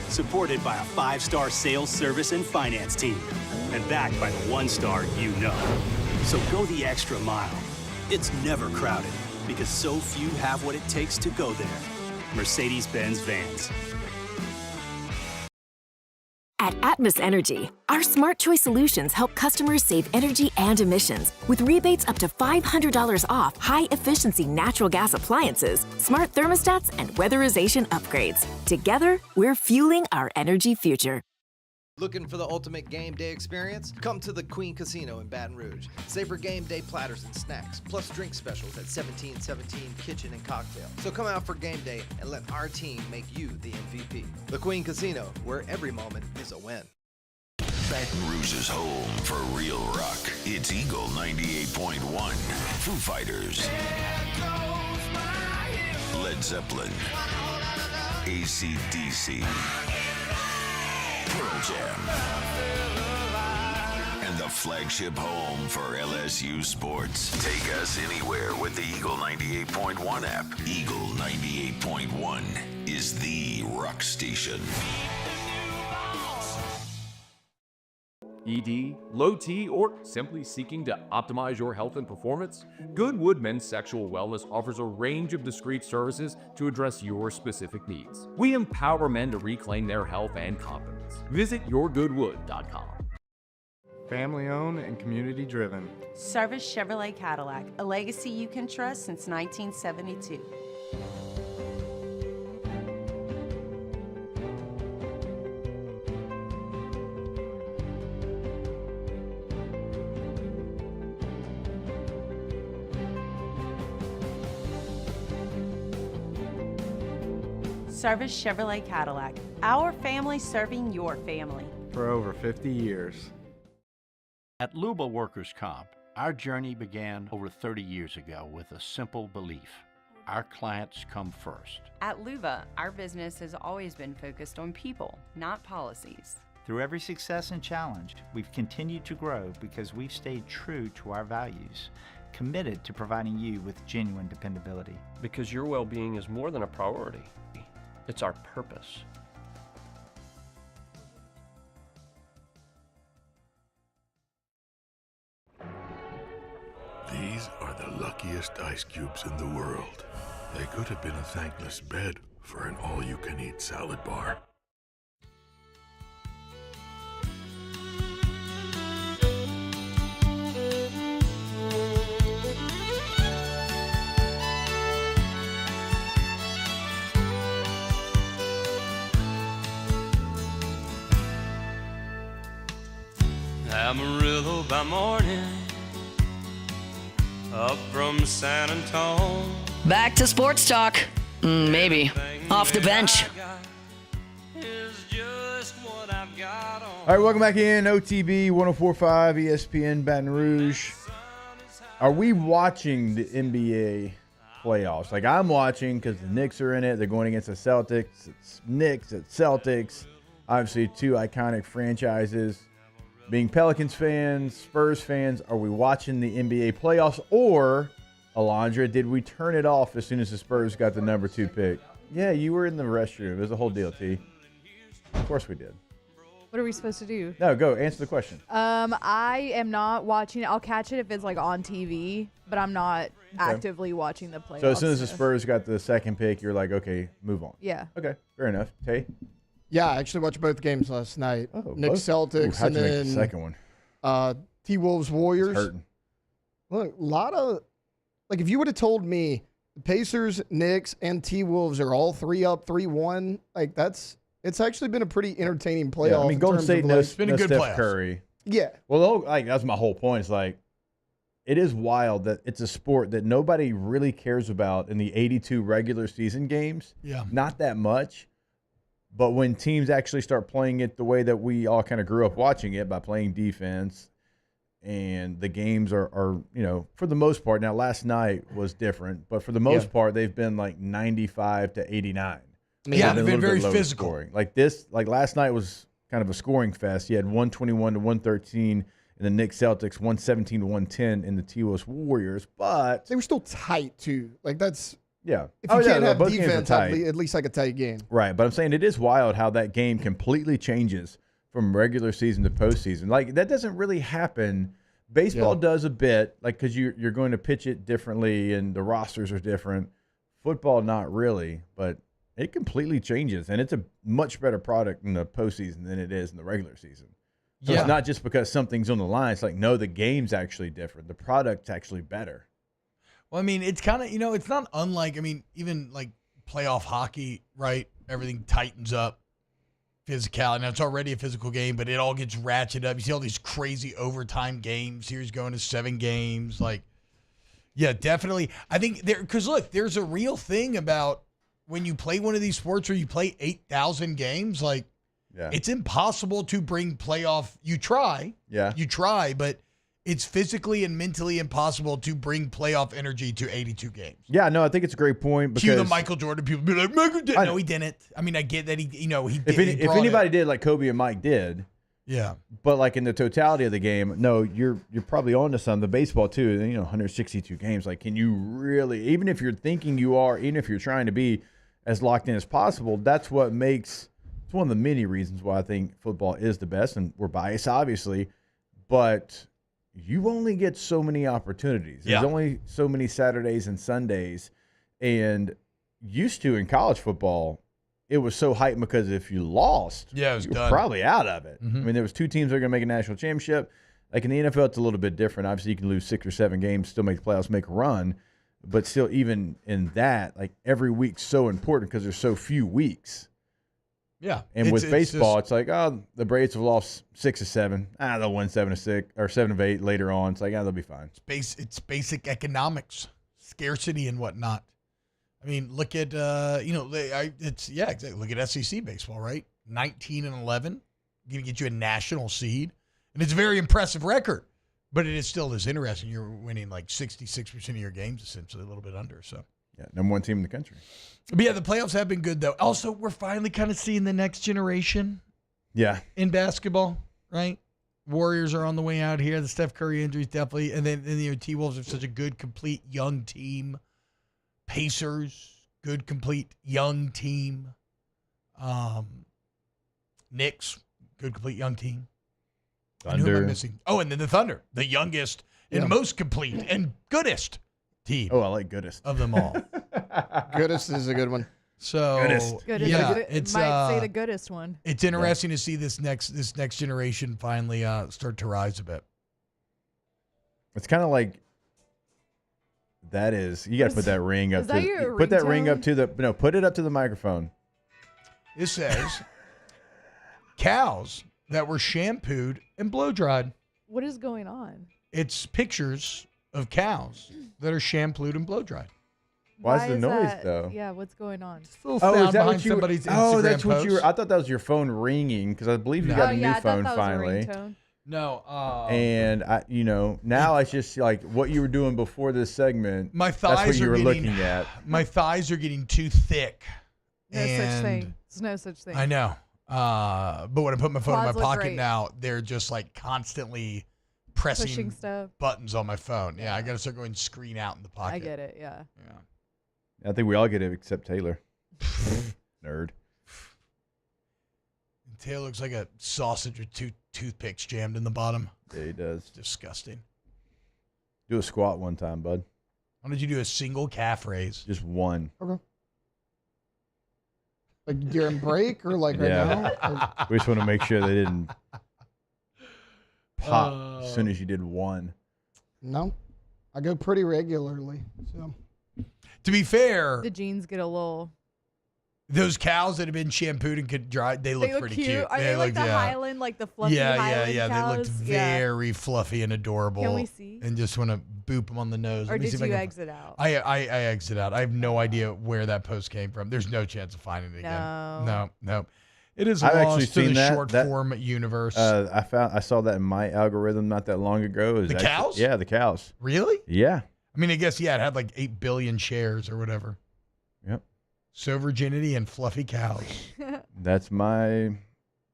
Supported by a 5-star sales, service, and finance team. And backed by the 1-star you know. So go the extra mile. It's never crowded because so few have what it takes to go there. Mercedes-Benz Vans. At Atmos Energy, our Smart Choice solutions help customers save energy and emissions with rebates up to $500 off high-efficiency natural gas appliances, smart thermostats, and weatherization upgrades. Together, we're fueling our energy future. Looking for the ultimate game day experience? Come to the Queen Casino in Baton Rouge. Savor game day platters and snacks, plus drink specials at 1717 Kitchen and Cocktail. So come out for game day and let our team make you the MVP. The Queen Casino, where every moment is a win. Baton Rouge's home for real rock. It's Eagle 98.1. Foo Fighters. Led Zeppelin. AC/DC. Pearl Jam. And the flagship home for LSU sports. Take us anywhere with the Eagle 98.1 app. Eagle 98.1 is the rock station. ED, low T, or simply seeking to optimize your health and performance? Goodwood Men's Sexual Wellness offers a range of discreet services to address your specific needs. We empower men to reclaim their health and confidence. Visit yourgoodwood.com. Family owned and community driven. Service Chevrolet Cadillac, a legacy you can trust since 1972. Service Chevrolet Cadillac, our family serving your family. For over 50 years. At Luba Workers' Comp, our journey began over 30 years ago with a simple belief. Our clients come first. At Luba, our business has always been focused on people, not policies. Through every success and challenge, we've continued to grow because we've stayed true to our values, committed to providing you with genuine dependability. Because your well-being is more than a priority. It's our purpose. These are the luckiest ice cubes in the world. They could have been a thankless bed for an all-you-can-eat salad bar. Amarillo by morning, up from San Antonio. Back to sports talk. Maybe. Off the bench. All right, welcome back in. OTB 104.5 ESPN Baton Rouge. Are we watching the NBA playoffs? Like, I'm watching because the Knicks are in it. They're going against the Celtics. It's Knicks, it's Celtics. Obviously, two iconic franchises. being Pelicans fans, Spurs fans, are we watching the NBA playoffs, or, Alondra, did we turn it off as soon as the Spurs got the number 2 pick? Yeah, you were in the restroom. It was a whole deal, T. Of course we did. What are we supposed to do? No, go. Answer the question. I am not watching it. I'll catch it if it's like on TV, but I'm not actively watching the playoffs. So as soon as the Spurs got the 2nd pick, you're like, okay, move on. Yeah. Okay, fair enough. Tay? Yeah, I actually watched both games last night. Knicks Celtics, how'd and you make then the second one? T-Wolves Warriors. It's hurting. Look, a lot of if you would have told me the Pacers, Knicks, and T-Wolves are all 3 up, 3-1, it's actually been a pretty entertaining playoff. Yeah, I mean, Golden State knows been a good Steph playoffs. Curry. Yeah. Well, that's my whole point. It's it is wild that it's a sport that nobody really cares about in the 82 regular season games. Yeah. Not that much. But when teams actually start playing it the way that we all kind of grew up watching it, by playing defense, and the games are for the most part, now last night was different, but for the most part, they've been 95 to 89. Yeah, they've been very physical. Scoring. Last night was kind of a scoring fest. You had 121 to 113 in the Knicks Celtics, 117 to 110 in the T-Wolves Warriors, but they were still tight too. That's yeah. If you can't have both games defense, are tight. at least like a tight game. Right, but I'm saying it is wild how that game completely changes from regular season to postseason. That doesn't really happen. Baseball does a bit, because you're going to pitch it differently and the rosters are different. Football, not really, but it completely changes, and it's a much better product in the postseason than it is in the regular season. So it's not just because something's on the line. It's no, the game's actually different. The product's actually better. Well, I mean, it's kind of, it's not unlike, even playoff hockey, right? Everything tightens up, physicality. Now, it's already a physical game, but it all gets ratcheted up. You see all these crazy overtime games. Here's going to 7 games. Yeah, definitely. I think because look, there's a real thing about when you play one of these sports where you play 8,000 games, it's impossible to bring playoff. You try. Yeah. You try, but it's physically and mentally impossible to bring playoff energy to 82 games. Yeah, no, I think it's a great point. Because Cue the Michael Jordan people be like, Michael did. No, he didn't. I mean, I get that he did. If anybody did like Kobe and Mike did. Yeah. But in the totality of the game, no, you're probably on to some. The baseball too, 162 games. Can you really, even if you're thinking you are, even if you're trying to be as locked in as possible, that's what makes, it's one of the many reasons why I think football is the best. And we're biased, obviously, but you only get so many opportunities. There's only so many Saturdays and Sundays. And used to in college football, it was so hyped because if you lost, it was you were done. probably out of it. Mm-hmm. I mean, there was 2 teams that are going to make a national championship. In the NFL, it's a little bit different. Obviously, you can lose 6 or 7 games, still make the playoffs, make a run. But still, even in that, every week's so important because there's so few weeks. Yeah. And with baseball, it's the Braves have lost 6 or 7. They'll win 7 or 6 or 7 of 8 later on. It's they'll be fine. It's basic economics, scarcity and whatnot. I mean, look at exactly. Look at SEC baseball, right? 19-11, going to get you a national seed, and it's a very impressive record. But it is still as interesting. You're winning 66% of your games, essentially, a little bit under. So yeah, number 1 team in the country. But yeah, the playoffs have been good though. Also, we're finally kind of seeing the next generation. Yeah, in basketball, right? Warriors are on the way out here. The Steph Curry injuries definitely, and then T-Wolves are such a good, complete young team. Pacers, good, complete young team. Knicks, good, complete young team. And who am I missing? Oh, and then the Thunder, the youngest and most complete and goodest team. Oh, I like goodest of them all. Goodest is a good one. So Goodest. yeah, It might say the goodest one. It's interesting to see this next generation finally start to rise a bit. It's kind of that is, you got to put that ring up. Is that your put that ring ringtone? up to the put it up to the microphone. It says cows that were shampooed and blow dried. What is going on? It's pictures of cows that are shampooed and blow dried. Why is the noise that, though? Yeah, what's going on? Little sound behind you somebody's were? Instagram Oh, that's what post. you were. I thought that was your phone ringing because I believe you got a new phone finally. No, and now it's just what you were doing before this segment. My thighs that's what you are were getting, looking at. My thighs are getting too thick. No such thing. There's no such thing. I know. But when I put my phone in Quads my look pocket great. now, they're just like constantly Pushing pressing stuff. buttons on my phone. Yeah, I got to start going screen out in the pocket. I get it. Yeah. I think we all get it except Taylor. Nerd. Taylor looks like a sausage with two toothpicks jammed in the bottom. Yeah, he does. Disgusting. Do a squat one time, bud. Why don't you do a single calf raise? Just one. Okay. Like during break or like right now? We just want to make sure they didn't pop as soon as you did one. No. I go pretty regularly. So To be fair, The jeans get a little. those cows that have been shampooed and could dry, they look pretty cute. Are they like the Highland, like the fluffy Highland They cows? looked very fluffy and adorable. Can we see? And just want to boop them on the nose. Or Let me did see if I you can- exit out? I exit out. I have no idea where that post came from. There's no chance of finding it again. No. It is I've lost actually to seen the that. short form universe. I saw that in my algorithm not that long ago. The cows? Yeah, the cows. Really? Yeah. I mean, I guess, it had like 8 billion shares or whatever. Yep. So virginity and fluffy cows. That's my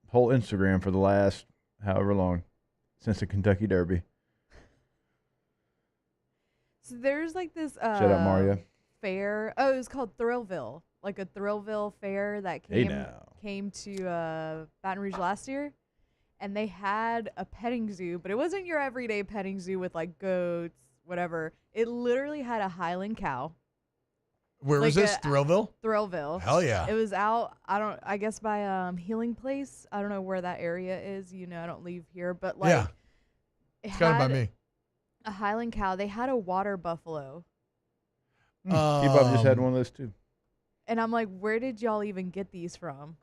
whole Instagram for the last however long since the Kentucky Derby. So there's like this Shout out Mario. fair. Oh, it was called Thrillville, like a Thrillville fair that Hey came now. came to Baton Rouge last year, and they had a petting zoo, but it wasn't your everyday petting zoo with like goats, whatever. It literally had a Highland cow. Where was Like this? Thrillville? Thrillville. Hell yeah. It was out. I guess by Healing Place. I don't know where that area is. You know, I don't leave here, but like, Yeah. it It's kind of by had me. a Highland cow. They had a water buffalo. T-Bob just had one of those too. And I'm like, where did y'all even get these from?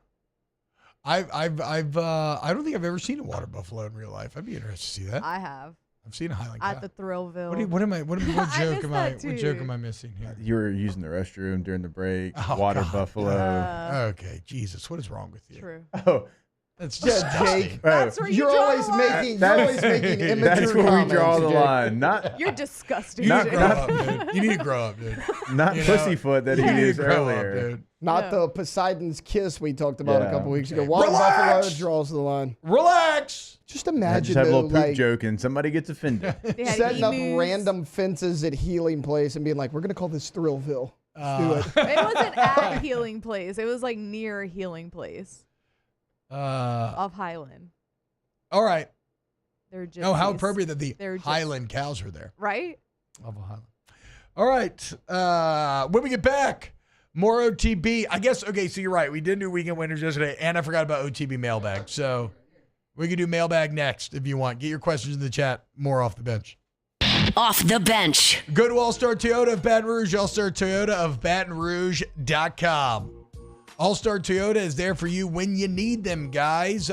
I don't think I've ever seen a water buffalo in real life. I'd be interested to see that. I have. I've seen a Highland cow. At the Thrillville. What I missed joke am I missing here? You were using the restroom during the break. Oh, Water God. buffalo. Okay, Jesus, what is wrong with you? True. Oh, that's Yeah, disgusting. Jake. That's where You're you draw always the line. making immature That's where comments, we draw the Jake. line. Not You're disgusting. You need to Jake. grow up, dude. You need to grow up, dude. not You know? pussyfoot that he You need to used grow up, earlier. dude. Not Yeah. the Poseidon's kiss we talked about a Yeah. couple weeks ago. Okay. Water Relax! buffalo draws the line. Relax. Just I imagine just have a though, little poop like joke and somebody gets offended. They had setting up emus. random fences at Healing Place and being like, "We're gonna call this Thrillville." Let's do it. It wasn't at Healing Place. It was like near Healing Place of Highland. All right. They're just Oh, how appropriate that the They're just- Highland cows are there. right? Of a Highland. All right. When we get back, more OTB. I guess, okay, so you're right. We didn't do weekend winners yesterday, and I forgot about OTB mailbag. So we can do mailbag next if you want. Get your questions in the chat. More off the bench. Off the bench. Go to All-Star Toyota of Baton Rouge, All-Star Toyota of BatonRouge.com. All-Star Toyota is there for you when you need them, guys.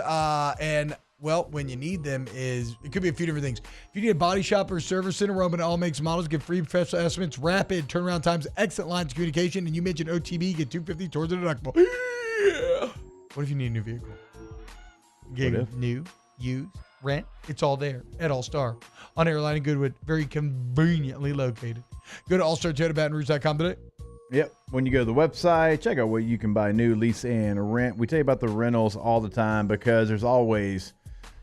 Well, when you need them is, it could be a few different things. If you need a body shop or service center, we're open to all makes and models, get free professional estimates, rapid turnaround times, excellent lines of communication, and you mentioned OTB, get $250 towards the deductible. Yeah. What if you need a new vehicle? Get if? new, used, rent, it's all there at All-Star. On Airline and Goodwood, very conveniently located. Go to allstartoyotabatonrouge.com today. Yep. When you go to the website, check out what you can buy new, lease, and rent. We tell you about the rentals all the time because there's always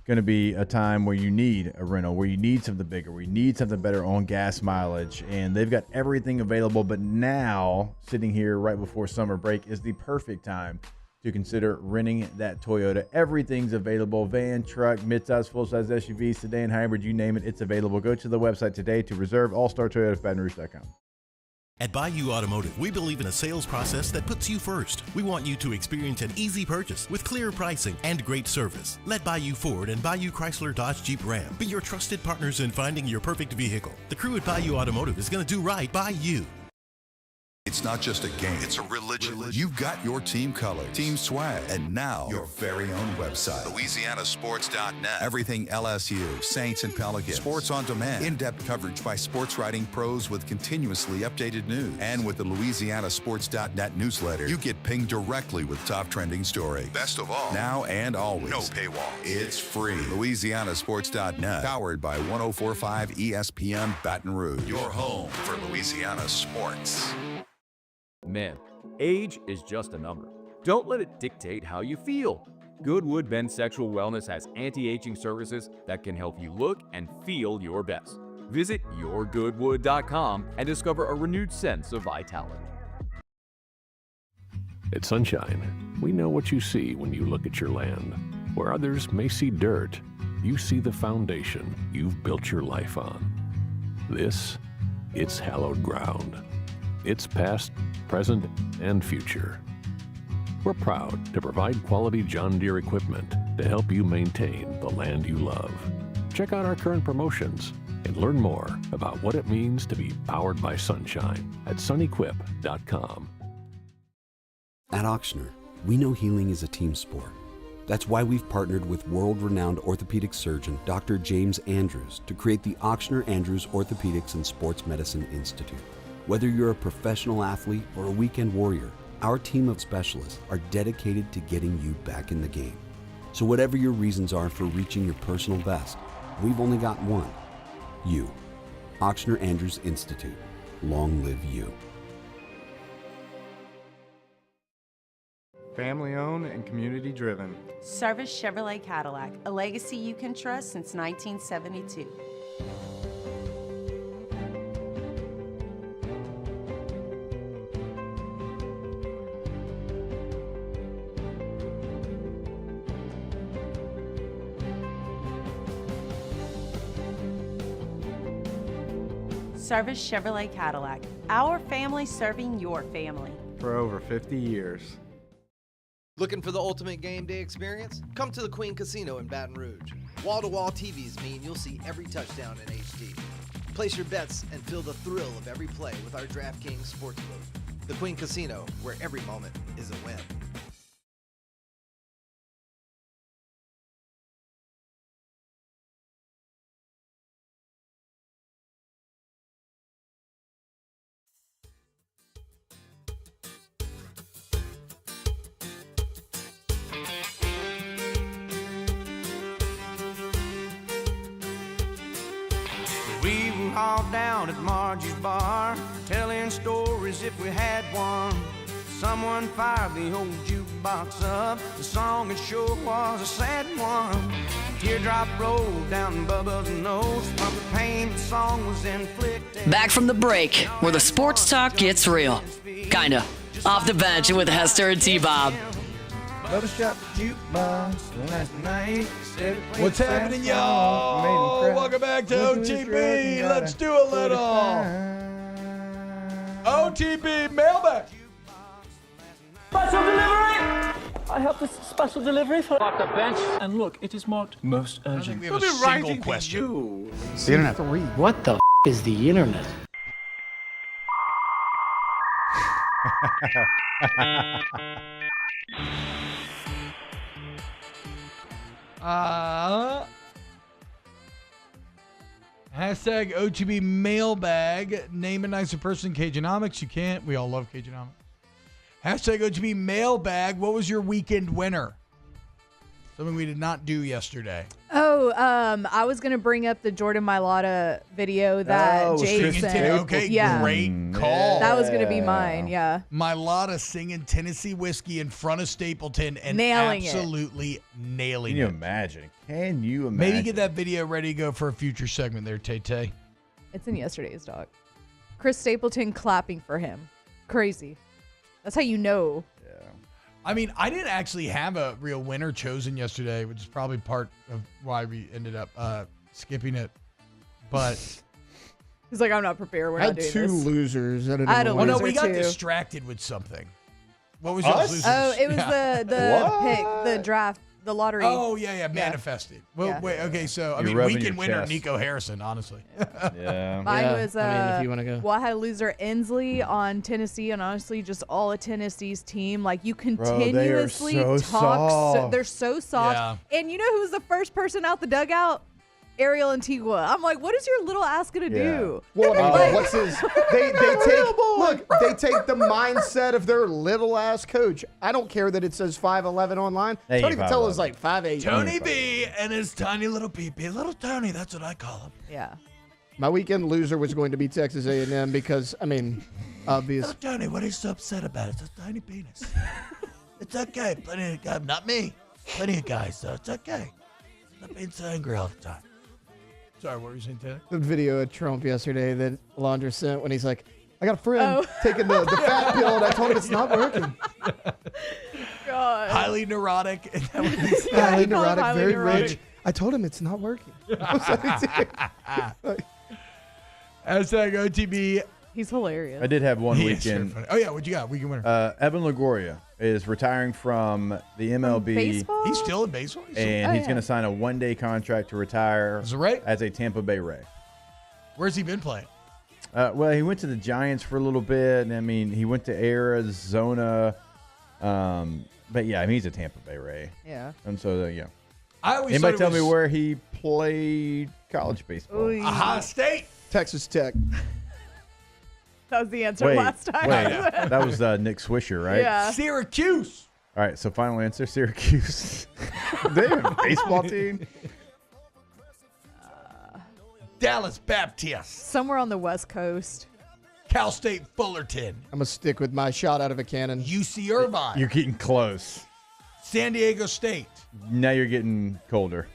going to be a time where you need a rental, where you need something bigger, where you need something better on gas mileage. And they've got everything available. But now, sitting here right before summer break is the perfect time to consider renting that Toyota. Everything's available. Van, truck, midsize, full-size SUV, sedan, hybrid, you name it, it's available. Go to the website today to reserve allstartoyotabatonrouge.com. At Bayou Automotive, we believe in a sales process that puts you first. We want you to experience an easy purchase with clear pricing and great service. Let Bayou Ford and Bayou Chrysler Dodge Jeep Ram be your trusted partners in finding your perfect vehicle. The crew at Bayou Automotive is going to do right by you. It's not just a game, it's a religion. You've got your team colors, team swag, and now your very own website. LouisianaSports.net. Everything LSU, Saints, and Pelicans. Sports on demand. In-depth coverage by sports writing pros with continuously updated news. And with the LouisianaSports.net newsletter, you get pinged directly with top trending stories. Best of all, now and always. No paywall. It's free. LouisianaSports.net. Powered by 104.5 ESPN Baton Rouge. Your home for Louisiana sports. Man, age is just a number. Don't let it dictate how you feel. Goodwood Men's Sexual Wellness has anti-aging services that can help you look and feel your best. Visit yourgoodwood.com and discover a renewed sense of vitality. At Sunshine, we know what you see when you look at your land. Where others may see dirt, you see the foundation you've built your life on. It's hallowed ground. It's past, present, and future. We're proud to provide quality John Deere equipment to help you maintain the land you love. Check out our current promotions and learn more about what it means to be powered by sunshine at sunequip.com. At Auctioner, we know healing is a team sport. That's why we've partnered with world-renowned orthopedic surgeon Dr. James Andrews to create the Auctioner Andrews Orthopedics and Sports Medicine Institute. Whether you're a professional athlete or a weekend warrior, our team of specialists are dedicated to getting you back in the game. So whatever your reasons are for reaching your personal best, we've only got one. You. Auctioner Andrews Institute. Long live you. Family owned and community driven. Service Chevrolet Cadillac, a legacy you can trust since 1972. Service Chevrolet Cadillac, our family serving your family. For over 50 years. Looking for the ultimate game day experience? Come to the Queen Casino in Baton Rouge. Wall-to-wall TVs mean you'll see every touchdown in HD. Place your bets and feel the thrill of every play with our DraftKings Sportsbook. The Queen Casino, where every moment is a win. We were all down at Margie's bar, telling stories if we had one. Someone fired the old jukebox up. The song it sure was a sad one. Teardrop rolled down Bubba's nose from the pain the song was inflicting. Back from the break, where the sports talk gets real. Kinda. Off the bench with Hester and T-Bob. Bubba shot the jukebox last night. What's happening, y'all? Welcome back to OTB. Let's do a little OTB mailbag. Special delivery! I have this special delivery for off the bench. And look, it is marked most urgent. We have a single question. The internet. What the is the internet? Hashtag OTB mailbag. Name a nicer person, Cajunomics. You can't. We all love Cajunomics. Hashtag OTB mailbag. What was your weekend winner? Something we did not do yesterday. Oh, I was going to bring up the Jordan Mailata video that Jay sent. Okay, yeah. Great call. That was going to be mine, yeah. Mailata singing Tennessee Whiskey in front of Stapleton and nailing absolutely nailing Can you it. imagine? Can you imagine? Maybe get that video ready to go for a future segment there, Tay-Tay. It's in yesterday's doc. Chris Stapleton clapping for him. Crazy. That's how you know. I mean, I didn't actually have a real winner chosen yesterday, which is probably part of why we ended up skipping it. But he's like, I'm not prepared. We're I not had doing two this. losers. I had a well, no, loser we got too. distracted with something. What was your losers? Oh, it was the pick, the draft, the lottery. Oh, yeah, manifested. Well, Yeah. wait, okay, so, I You're mean, rubbing weekend your winner, chest. Nico Harrison, honestly. Yeah. Mine was, I mean, if you want to go. well, I had a loser Inslee on Tennessee, and honestly, just all of Tennessee's team. Like, you continuously so talk. soft. They're so soft. And you know who's the first person out the dugout? Ariel Antigua. I'm like, what is your little ass gonna do? Well, I mean, Like- what's his? They take the mindset of their little ass coach. I don't care that it says 5'11" online. Hey, Tony Patel 5'11". is like 5'8". Tony B and his tiny little peepee. Little Tony, that's what I call him. Yeah. My weekend loser was going to be Texas A&M because, I mean, obvious. Little Tony, what are you so upset about? It's a tiny penis. It's okay. Plenty of God, not me. Plenty of guys, though. It's okay. Stop being so angry all the time. Sorry, what were you saying, Taylor? The video of Trump yesterday that Alondra sent when he's like, I got a friend taking the fat pill, and I told him it's not working. God. Highly neurotic. Highly neurotic, very rich. I told him it's not working. Hashtag OTB. He's hilarious. I did have one He is so weekend. funny. Oh, yeah, what you got? Weekend winner. Evan Longoria is retiring from the MLB. Baseball? He's still in baseball? And he's going to sign a one-day contract to retire Is it right? as a Tampa Bay Ray. Where's he been playing? Well, he went to the Giants for a little bit. And I mean, he went to Arizona. But, yeah, I mean, he's a Tampa Bay Ray. Yeah. And so, yeah. I always Anybody thought it tell me was- where he played college baseball? Ohio State. Texas Tech. That was the answer last time. That was Nick Swisher, right? Yeah. Syracuse. All right, so final answer, Syracuse. They have a baseball team? Dallas Baptist. Somewhere on the West Coast. Cal State Fullerton. I'm going to stick with my shot out of a cannon. UC Irvine. You're getting close. San Diego State. Now you're getting colder.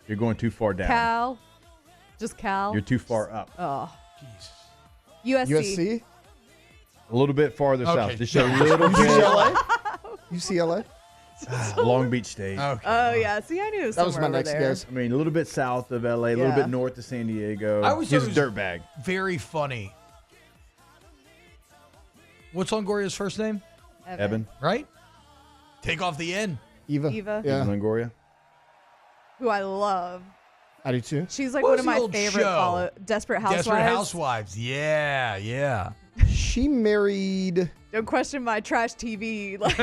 You're going too far down. Cal. Just Cal. You're too far up. Oh. USC. USC? A little bit farther Okay. south. Just a little bit. UCLA? UCLA? Long Beach State. Okay. Oh, yeah. See, I knew it was That was somewhere my over next there. guess. I mean, a little bit south of LA, a little Yeah. bit north of San Diego. I always He's thought a it was dirtbag. very funny. What's Longoria's first name? Evan. Right? Take off the N. Eva. Eva. Yeah. Evan Longoria. Who I love. I do too. She's like What one was of the my old favorite show? Desperate Housewives. Desperate Housewives. Yeah, yeah. She married. Don't question my trash TV. Like,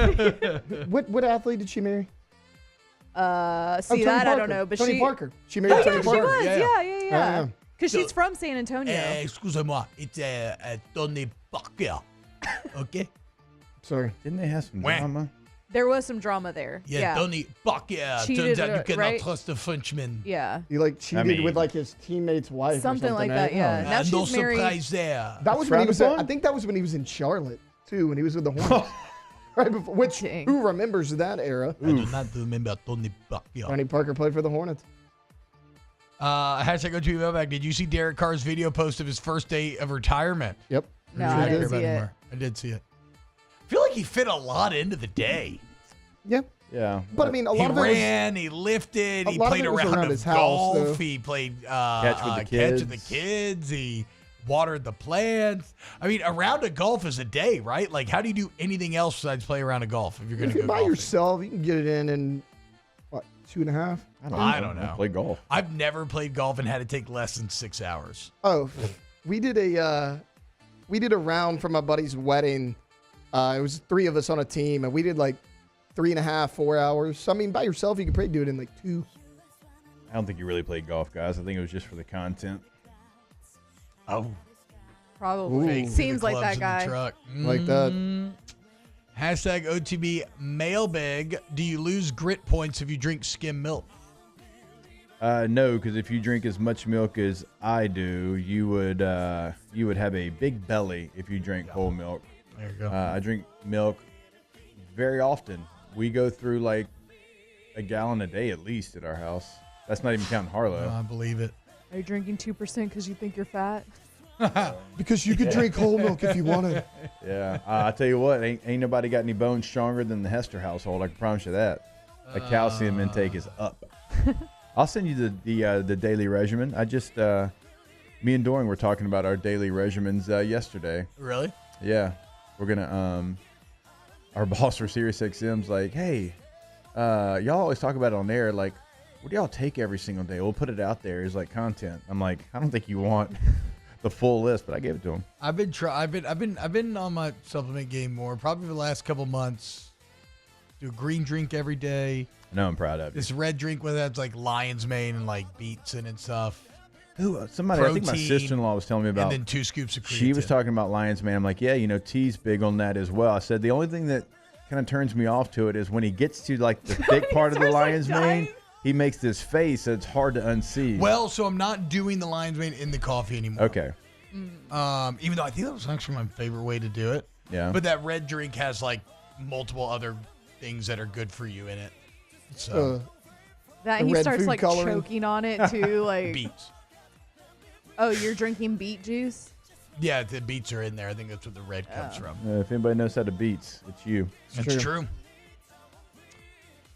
What athlete did she marry? see Tony that I Parker. don't know, but Tony she. Parker. She married Oh, Tony yeah, she Parker. was. Yeah. Yeah. Because she's from San Antonio. Excusez-moi. It's Tony Parker. Okay? Sorry. Didn't they have some Wah. drama? There was some drama there. Yeah, Tony Parker. Cheated, Turns out you cannot right? trust a Frenchman. Yeah. He cheated mean- with his teammate's wife. Something or like something, that, yeah. right? Now No she's married. surprise there. That was when he was. frowned I upon? think that was when he was in Charlotte too. When he was with the Hornets. Right before, which Dang. who remembers that era? I do not remember Tony Parker. Tony Parker played for the Hornets. Hashtag OTB Mailbag. Did you see Derek Carr's video post of his first day of retirement? Yep. No, Sure I don't didn't care see about it. anymore. I did see it. I feel like he fit a lot into the day. Yeah. Yeah. But I mean, a He lot of it was. ran, he lifted, a he lot of played it a was round around of his house, golf, though. he played Catch with the catch with the kids. kids, he watered the plants. I mean, a round of golf is a day, right? Like, how do you do anything else besides play a round of golf if you're going If to you're go by golfing? yourself, you can get it in what 2.5. I don't know. Play golf. I've never played golf and had to take less than 6 hours. Oh, we did a round for my buddy's wedding. It was 3 of us on a team, and we did 3.5, 4 hours. So, I mean, by yourself, you could probably do it in 2. I don't think you really played golf, guys. I think it was just for the content. Oh. Probably. Fake Seems the like clubs that in guy. the truck. Like that. Hashtag OTB Mailbag. Do you lose grit points if you drink skim milk? No, because if you drink as much milk as I do, you would have a big belly if you drank whole milk. There you go. I drink milk very often. We go through a gallon a day at least at our house. That's not even counting Harlow. I believe it. Are you drinking 2% because you think you're fat? Because you could drink whole milk if you wanted. Yeah, I tell you what, ain't nobody got any bones stronger than the Hester household. I can promise you that. The calcium intake is up. I'll send you the daily regimen. I just me and Doring were talking about our daily regimens yesterday. Really? Yeah, we're gonna our boss for SiriusXM's like, hey, y'all always talk about it on air. Like, what do y'all take every single day? We'll put it out there as content. I'm like, I don't think you want the full list, but I gave it to him. I've been on my supplement game more, probably for the last couple months. Do a green drink every day. No, I'm proud of you. This red drink with that's lion's mane and beets in it and stuff. Who? Somebody, I think my Protein, sister-in-law was telling me about. And then 2 scoops of creatine. She was talking about lion's mane. I'm like, yeah, T's big on that as well. I said the only thing that kind of turns me off to it is when he gets to the thick part of the lion's mane, he makes this face that it's hard to unsee. Well, so I'm not doing the lion's mane in the coffee anymore. Okay. Even though I think that was actually my favorite way to do it. Yeah. But that red drink has multiple other things that are good for you in it. So that the he red starts food like coloring. choking on it too. Like beets. Oh, you're drinking beet juice? Yeah, the beets are in there. I think that's what the red comes from. If anybody knows how to beats, it's you. That's true.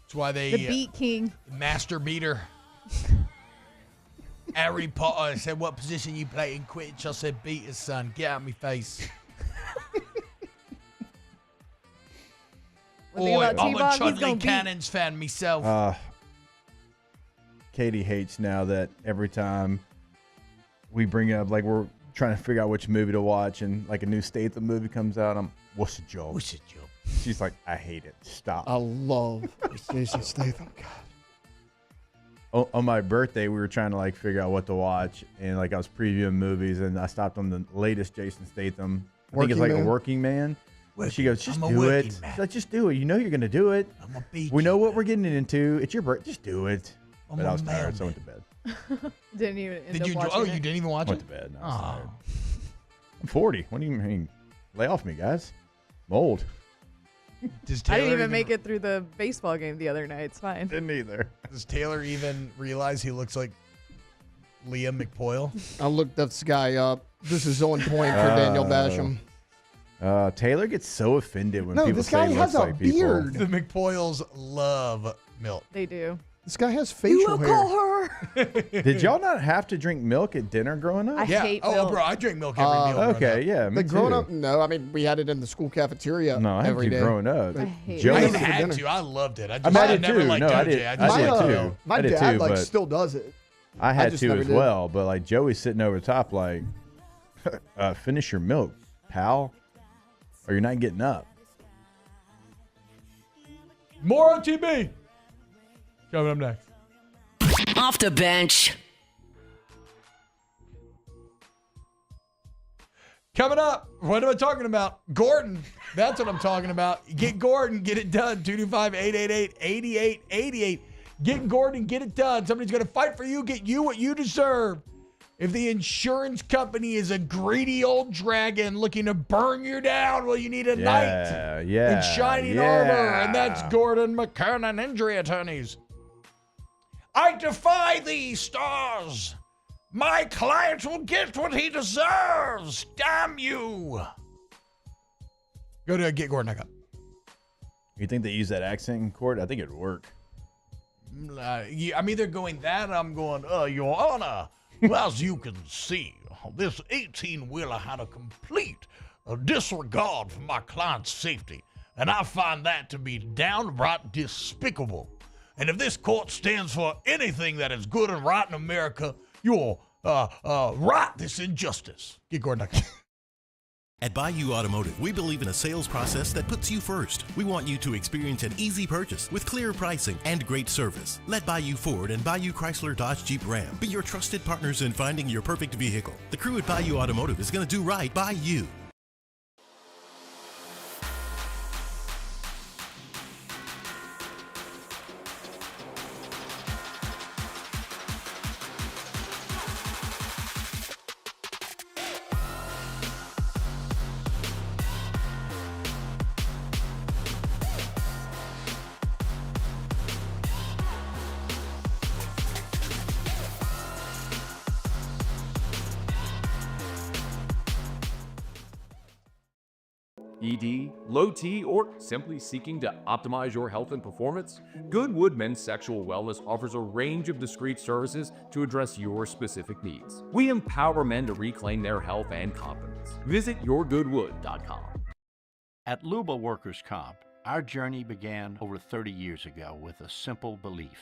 That's why they The Beat King. Master beater. Harry Potter said, "What position you play in Quidditch?" I said, "Beater, son. Get out of my face." Well, I'm a T-Bob, he's Chudley gonna beat- Cannons fan myself. Katie hates now that every time we bring up, like, we're trying to figure out which movie to watch, and like a new Statham movie comes out, what's the joke? What's the joke? She's like, I hate it. Stop. I love Jason Statham. God. On my birthday, we were trying to like figure out what to watch, and like I was previewing movies, and I stopped on the latest Jason Statham. I think it's like a Working Man. And she goes, just do it. She's like, just do it. You know you're gonna do it. We know what we're getting into. It's your birthday. Just do it. But I was tired, so I went to bed. Didn't even end Did up you? watching Oh, it. you didn't even watch Went it? to bed. No, I was tired. I'm 40. What do you mean? Lay off me, guys. I'm old. I didn't even make it through the baseball game the other night. It's fine. Didn't either. Does Taylor even realize he looks like Liam McPoyle? I looked this guy up. This is on point for Daniel Basham. Taylor gets so offended when No, people this say guy he has looks a like people. beard. The McPoyles love milk. They do. This guy has facial hair. her. Did y'all not have to drink milk at dinner growing up? I hate Oh, milk. bro, I drink milk every meal. growing Okay, up. yeah, me Like growing too. up, no. I mean, we had it in the school cafeteria No, I had every to day. growing up. I hate Joey- I Never for had dinner. to. I loved it. I I just mean, I did never too. liked No, I OJ. did. I I just did loved too. milk. My I did dad too, like but still does it. I had just to never as did. well. But like Joey's sitting over the top, like, finish your milk, pal, or you're not getting up. More OTB. Coming up next. Off the bench. Coming up, what am I talking about? Gordon. That's what I'm talking about. Get Gordon, get it done. 225-888-8888. Get Gordon, get it done. Somebody's going to fight for you, get you what you deserve. If the insurance company is a greedy old dragon looking to burn you down, well, you need a knight in shining armor. And that's Gordon McKernan, injury attorneys. I defy thee, stars. My client will get what he deserves. Damn you. Go to GetGordon.com. You think they use that accent in court? I think it'd work. I'm either going that or I'm going, Your Honor, well, as you can see, this 18-wheeler had a complete disregard for my client's safety, and I find that to be downright despicable. And if this court stands for anything that is good and right in America, you'll right this injustice. GetGordon.com. At Bayou Automotive, we believe in a sales process that puts you first. We want you to experience an easy purchase with clear pricing and great service. Let Bayou Ford and Bayou Chrysler Dodge Jeep Ram be your trusted partners in finding your perfect vehicle. The crew at Bayou Automotive is going to do right by you. ED, low T, or simply seeking to optimize your health and performance? Goodwood Men's Sexual Wellness offers a range of discreet services to address your specific needs. We empower men to reclaim their health and confidence. Visit yourgoodwood.com. At Luba Workers' Comp, our journey began over 30 years ago with a simple belief.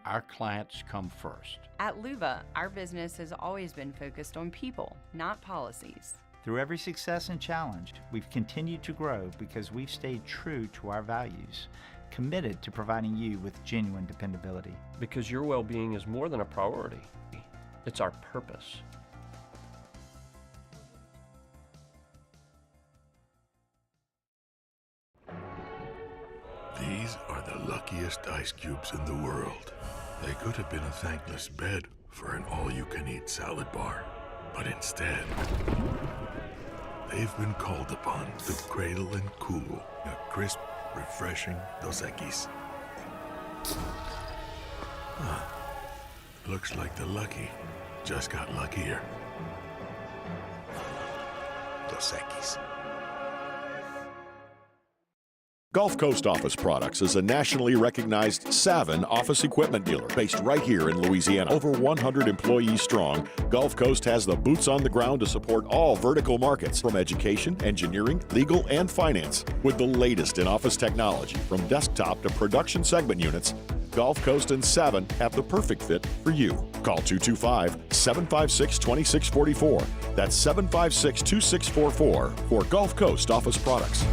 Our clients come first. At Luba, our business has always been focused on people, not policies. Through every success and challenge, we've continued to grow because we've stayed true to our values, committed to providing you with genuine dependability. Because your well-being is more than a priority. It's our purpose. These are the luckiest ice cubes in the world. They could have been a thankless bed for an all-you-can-eat salad bar. But instead, they've been called upon to cradle and cool a crisp, refreshing Dos Equis. Looks like the lucky just got luckier. Dos Equis. Gulf Coast Office Products is a nationally recognized Savin office equipment dealer based right here in Louisiana. Over 100 employees strong, Gulf Coast has the boots on the ground to support all vertical markets from education, engineering, legal, and finance. With the latest in office technology from desktop to production segment units, Gulf Coast and Savin have the perfect fit for you. Call 225-756-2644. That's 756-2644 for Gulf Coast Office Products.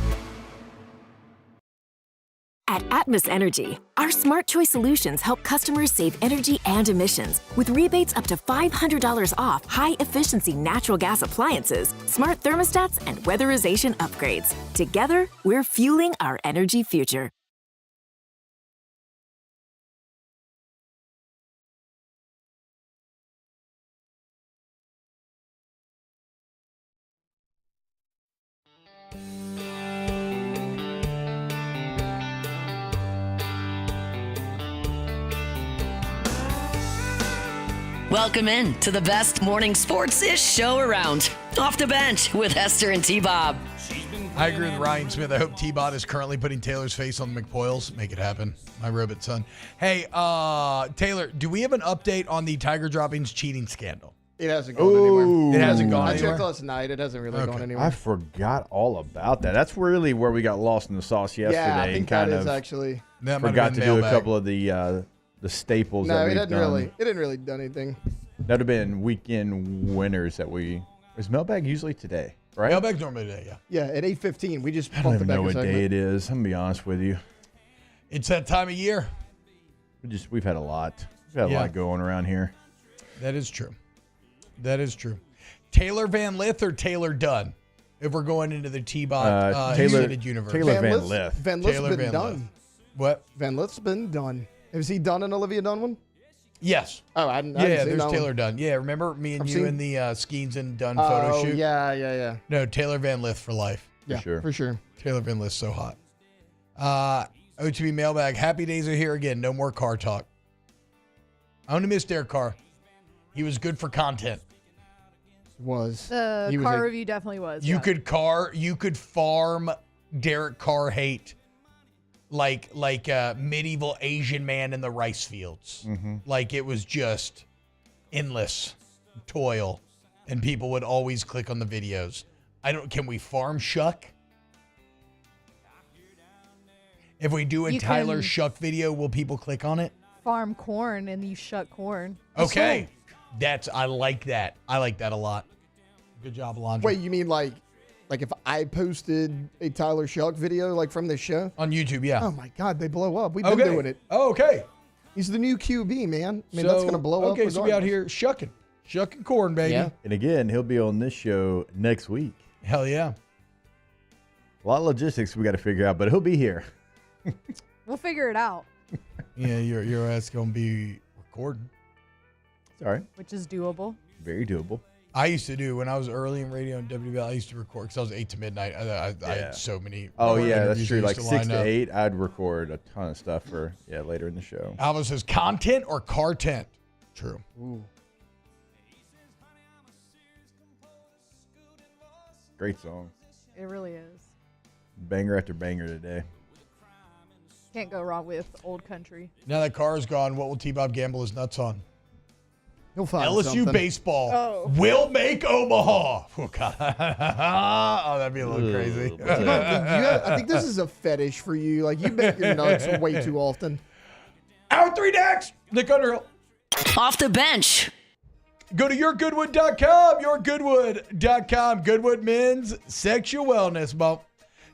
At Atmos Energy, our Smart Choice solutions help customers save energy and emissions with rebates up to $500 off high-efficiency natural gas appliances, smart thermostats, and weatherization upgrades. Together, we're fueling our energy future. Welcome in to the best morning sports-ish show around. Off the Bench with Hester and T-Bob. I agree with Ryan Smith. I hope T-Bot is currently putting Taylor's face on the McPoyles. Make it happen. My robot son. Hey, Taylor, do we have an update on the Tiger Droppings cheating scandal? It hasn't gone anywhere. It hasn't gone anywhere? I checked last night. It hasn't really gone anywhere. I forgot all about that. That's really where we got lost in the sauce yesterday. Yeah, I think and that kind is of actually. That forgot to do Mailbag. a couple of the staples. No, that it we've didn't done. really. It didn't really do anything. That'd have been weekend winners that we. Is Mailbag usually today? Right? Mailbag's normally today, yeah. Yeah, at 8:15. We just I don't bumped it even back know a what segment. day it is. I'm gonna be honest with you. It's that time of year. We've had a lot. We've had a lot going around here. That is true. That is true. Taylor Van Lith or Taylor Dunn? If we're going into the T-Bot extended universe. Taylor Van Lith. Van Lith's Taylor been Van done. Lith. What? Van Lith's been done. Has he done an Olivia Dunn one? Yes. Oh, I didn't Yeah, see there's that Taylor one. Dunn. Yeah, remember me and I've you seen- in the Skeens and Dunn photo Oh, shoot? yeah. No, Taylor Van Lith for life. Yeah, for sure. Taylor Van Lith's so hot. OTB Mailbag. Happy days are here again. No more car talk. I only miss Derek Carr. He was good for content. Was. The He was car a- review definitely was. You yeah. could farm Derek Carr hate like a medieval Asian man in the rice fields. Like it was just endless toil, and people would always click on the videos. Can we farm Shuck? If we do a You Tyler can- Shuck video, will people click on it? Farm corn and you shut corn. Okay. I like that. I like that a lot. Good job, Alondra. Wait, you mean like if I posted a Tyler Shuck video like from this show? On YouTube, yeah. Oh my God, they blow up. We've been Okay. doing it. Oh, okay. He's the new QB, man. I mean, that's going to blow up. Okay, so we out regardless. here shucking corn, baby. Yeah. And again, he'll be on this show next week. Hell yeah. A lot of logistics we got to figure out, but he'll be here. We'll figure it out, Yeah, your ass gonna be recording. It's all right. which is doable. Very doable. I used to do when I was early in radio and WBL. I used to record because I was 8 to midnight. I had so many. Oh recorded yeah, that's interviews true. I Like used 6 line to up. 8, I'd record a ton of stuff for later in the show. Alva says content or car tent. True. Ooh. Great song. It really is. Banger after banger today. Can't go wrong with old country. Now that car is gone, what will T-Bob gamble his nuts on? He'll find LSU something. baseball Oh. will make Omaha. Oh, God. Oh, that'd be a little crazy. I think this is a fetish for you. Like, you bet your nuts way too often. Hour 3 next. Nick Underhill. Off the Bench. Go to yourgoodwood.com, yourgoodwood.com. Goodwood Men's Sexual Wellness Bump.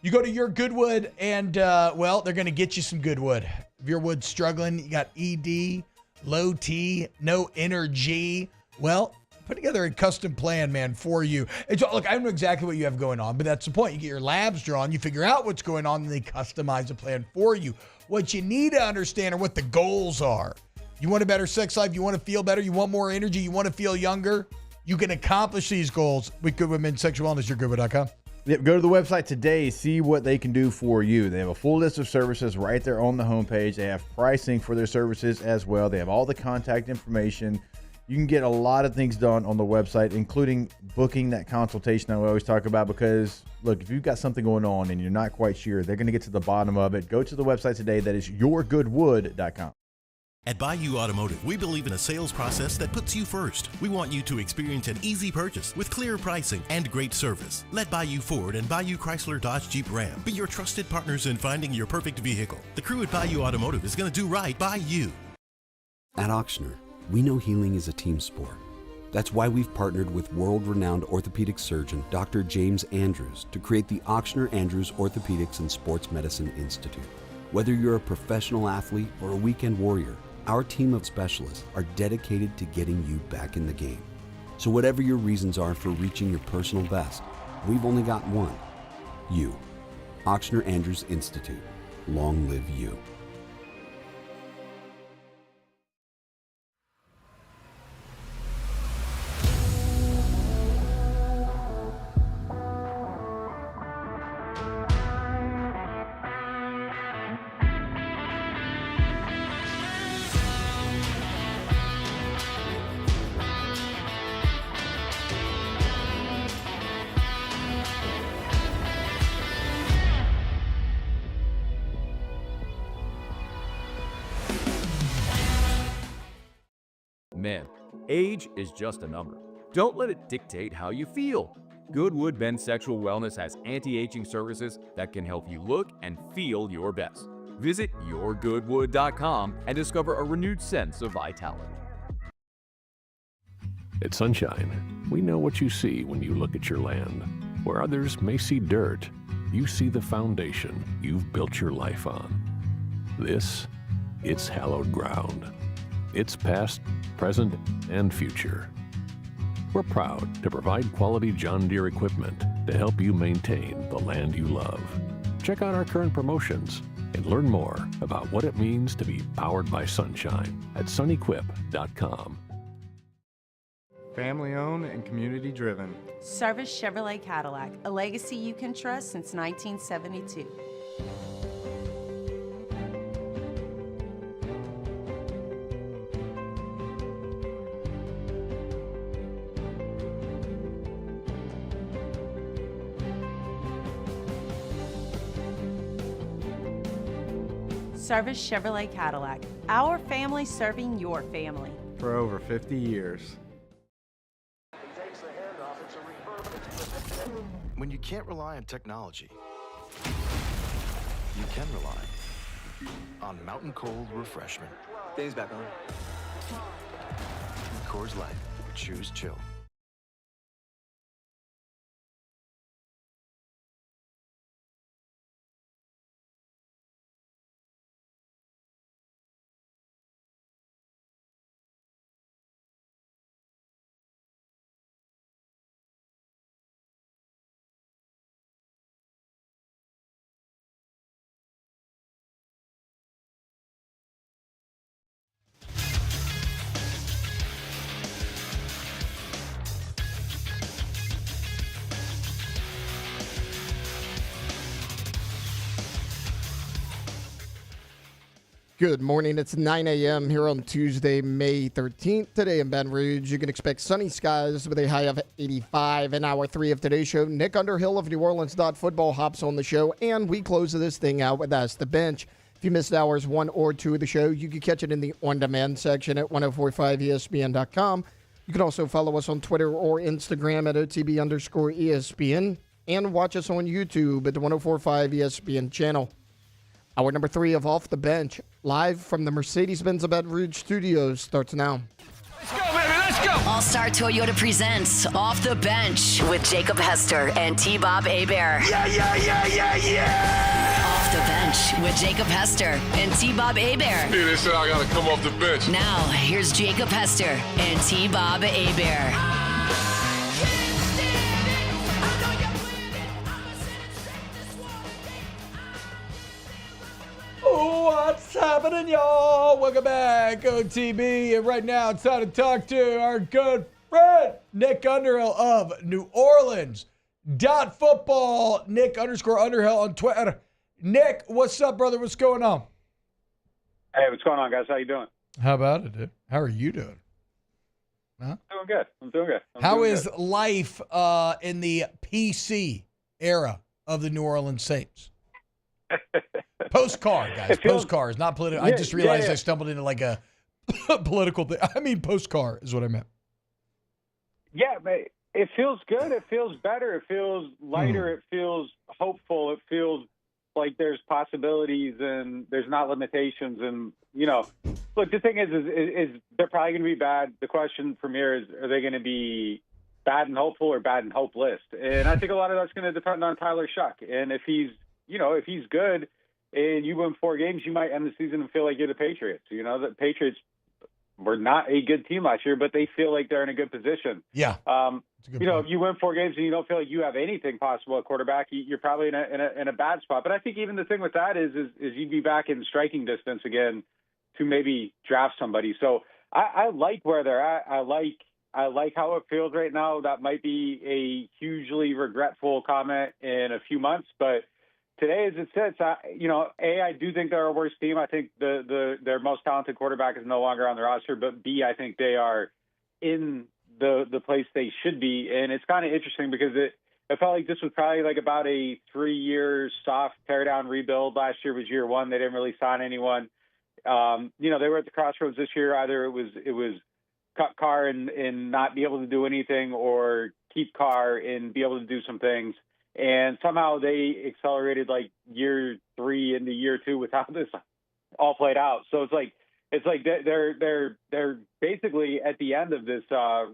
You go to Your Goodwood and, they're going to get you some good wood. If your wood's struggling, you got ED, low T, no energy. Well, put together a custom plan, man, for you. Look, I know exactly what you have going on, but that's the point. You get your labs drawn, you figure out what's going on, and they customize a plan for you. What you need to understand are what the goals are. You want a better sex life, you want to feel better, you want more energy, you want to feel younger. You can accomplish these goals with Goodwood Men's Sexual Wellness, yourgoodwood.com. Yep, go to the website today, see what they can do for you. They have a full list of services right there on the homepage. They have pricing for their services as well. They have all the contact information. You can get a lot of things done on the website, including booking that consultation that we always talk about, because, look, if you've got something going on and you're not quite sure, they're going to get to the bottom of it. Go to the website today. That is yourgoodwood.com. At Bayou Automotive, we believe in a sales process that puts you first. We want you to experience an easy purchase with clear pricing and great service. Let Bayou Ford and Bayou Chrysler Dodge Jeep Ram be your trusted partners in finding your perfect vehicle. The crew at Bayou Automotive is going to do right by you. At Ochsner, we know healing is a team sport. That's why we've partnered with world-renowned orthopedic surgeon Dr. James Andrews to create the Ochsner Andrews Orthopedics and Sports Medicine Institute. Whether you're a professional athlete or a weekend warrior, our team of specialists are dedicated to getting you back in the game. So whatever your reasons are for reaching your personal best, we've only got one: you. Ochsner Andrews Institute. Long live you. Men, age is just a number. Don't let it dictate how you feel. Goodwood Men's Sexual Wellness has anti-aging services that can help you look and feel your best. Visit yourgoodwood.com and discover a renewed sense of vitality. At Sunshine, we know what you see when you look at your land. Where others may see dirt, you see the foundation you've built your life on. This, it's hallowed ground. It's past, present, and future. We're proud to provide quality John Deere equipment to help you maintain the land you love. Check out our current promotions and learn more about what it means to be powered by sunshine at sunequip.com. Family owned and community driven. Service Chevrolet Cadillac, a legacy you can trust since 1972. Service Chevrolet Cadillac, our family serving your family. For over 50 years. When you can't rely on technology, you can rely on Mountain Cold Refreshment. Dave's back on. Coors Light. Choose chill. Good morning. It's 9 a.m. here on Tuesday, May 13th. Today in Baton Rouge, you can expect sunny skies with a high of 85. In hour 3 of today's show, Nick Underhill of New Orleans Football hops on the show, and we close this thing out with Ask the Bench. If you missed hours 1 or 2 of the show, you can catch it in the on-demand section at 1045ESPN.com. You can also follow us on Twitter or Instagram at OTB_ESPN, and watch us on YouTube at the 1045 ESPN channel. Hour number 3 of Off the Bench, live from the Mercedes-Benz of Baton Rouge studios, starts now. Let's go, baby, let's go! All-Star Toyota presents Off the Bench with Jacob Hester and T-Bob Hebert. Yeah, yeah, yeah, yeah, yeah! Off the Bench with Jacob Hester and T-Bob Hebert. Yeah, they said I gotta come off the bench. Now, here's Jacob Hester and T-Bob Hebert. What's happening, y'all? Welcome back, OTB. And right now, it's time to talk to our good friend, Nick Underhill of New Orleans Football, Nick _Underhill on Twitter. Nick, what's up, brother? What's going on? Hey, what's going on, guys? How you doing? How about it, dude? How are you doing? Huh? I'm doing good. How is life in the PC era of the New Orleans Saints? Post-car, guys. Post-car is not political. Yeah, I just realized yeah. I stumbled into like a political thing. I mean, post-car is what I meant. Yeah, but it feels good. It feels better. It feels lighter. It feels hopeful. It feels like there's possibilities and there's not limitations. And, look, the thing is they're probably going to be bad. The question from here is, are they going to be bad and hopeful or bad and hopeless? And I think a lot of that's going to depend on Tyler Shuck. And if he's good and you win 4 games, you might end the season and feel like you're the Patriots. The Patriots were not a good team last year, but they feel like they're in a good position. Yeah. If you win 4 games and you don't feel like you have anything possible at quarterback, you're probably in a bad spot. But I think even the thing with that is you'd be back in striking distance again to maybe draft somebody. So I like where they're at. I like how it feels right now. That might be a hugely regretful comment in a few months, but today, as it sits, I do think they're a worse team. I think their most talented quarterback is no longer on the roster, but B, I think they are in the place they should be. And it's kind of interesting because it felt like this was probably like about a 3-year soft tear down rebuild. Last year was year 1. They didn't really sign anyone. They were at the crossroads this year. Either it was cut Carr and not be able to do anything, or keep Carr and be able to do some things. And somehow they accelerated like year 3 into year 2 with how this all played out. So it's like they're basically at the end of this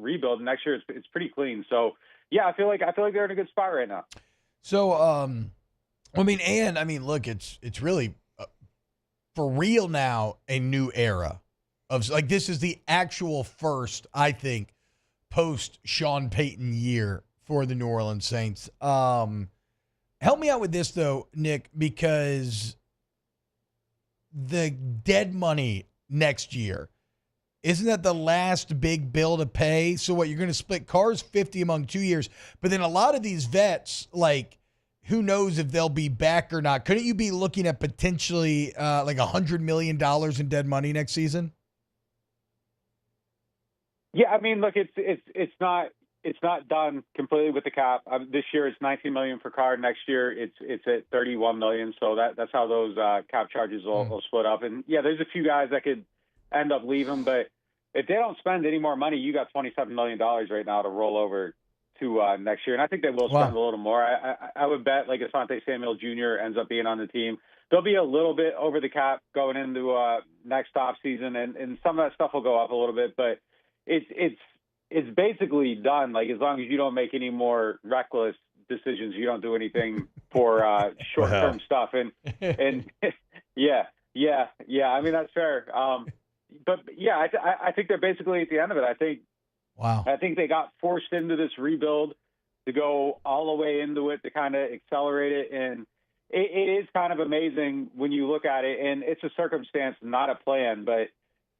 rebuild. Next year it's pretty clean. So yeah, I feel like they're in a good spot right now. So look, it's really for real now a new era of like, this is the actual first, I think, post Sean Payton year for the New Orleans Saints. Help me out with this, though, Nick, because the dead money next year, isn't that the last big bill to pay? So what, you're going to split Carr's 50 among 2 years, but then a lot of these vets, like, who knows if they'll be back or not? Couldn't you be looking at potentially like $100 million in dead money next season? Yeah, I mean, look, it's not done completely with the cap. This year it's $19 million for Carr. Next year it's at $31 million. So that's how those cap charges will split up. And yeah, there's a few guys that could end up leaving, but if they don't spend any more money, you got $27 million right now to roll over to next year. And I think they will spend a little more. I would bet like Asante Samuel Jr. ends up being on the team. They'll be a little bit over the cap going into next off season, and some of that stuff will go up a little bit, but it's basically done. Like, as long as you don't make any more reckless decisions, you don't do anything for short-term stuff. And yeah. I mean, that's fair. But yeah, I think they're basically at the end of it. I think they got forced into this rebuild to go all the way into it to kind of accelerate it. And it is kind of amazing when you look at it, and it's a circumstance, not a plan, but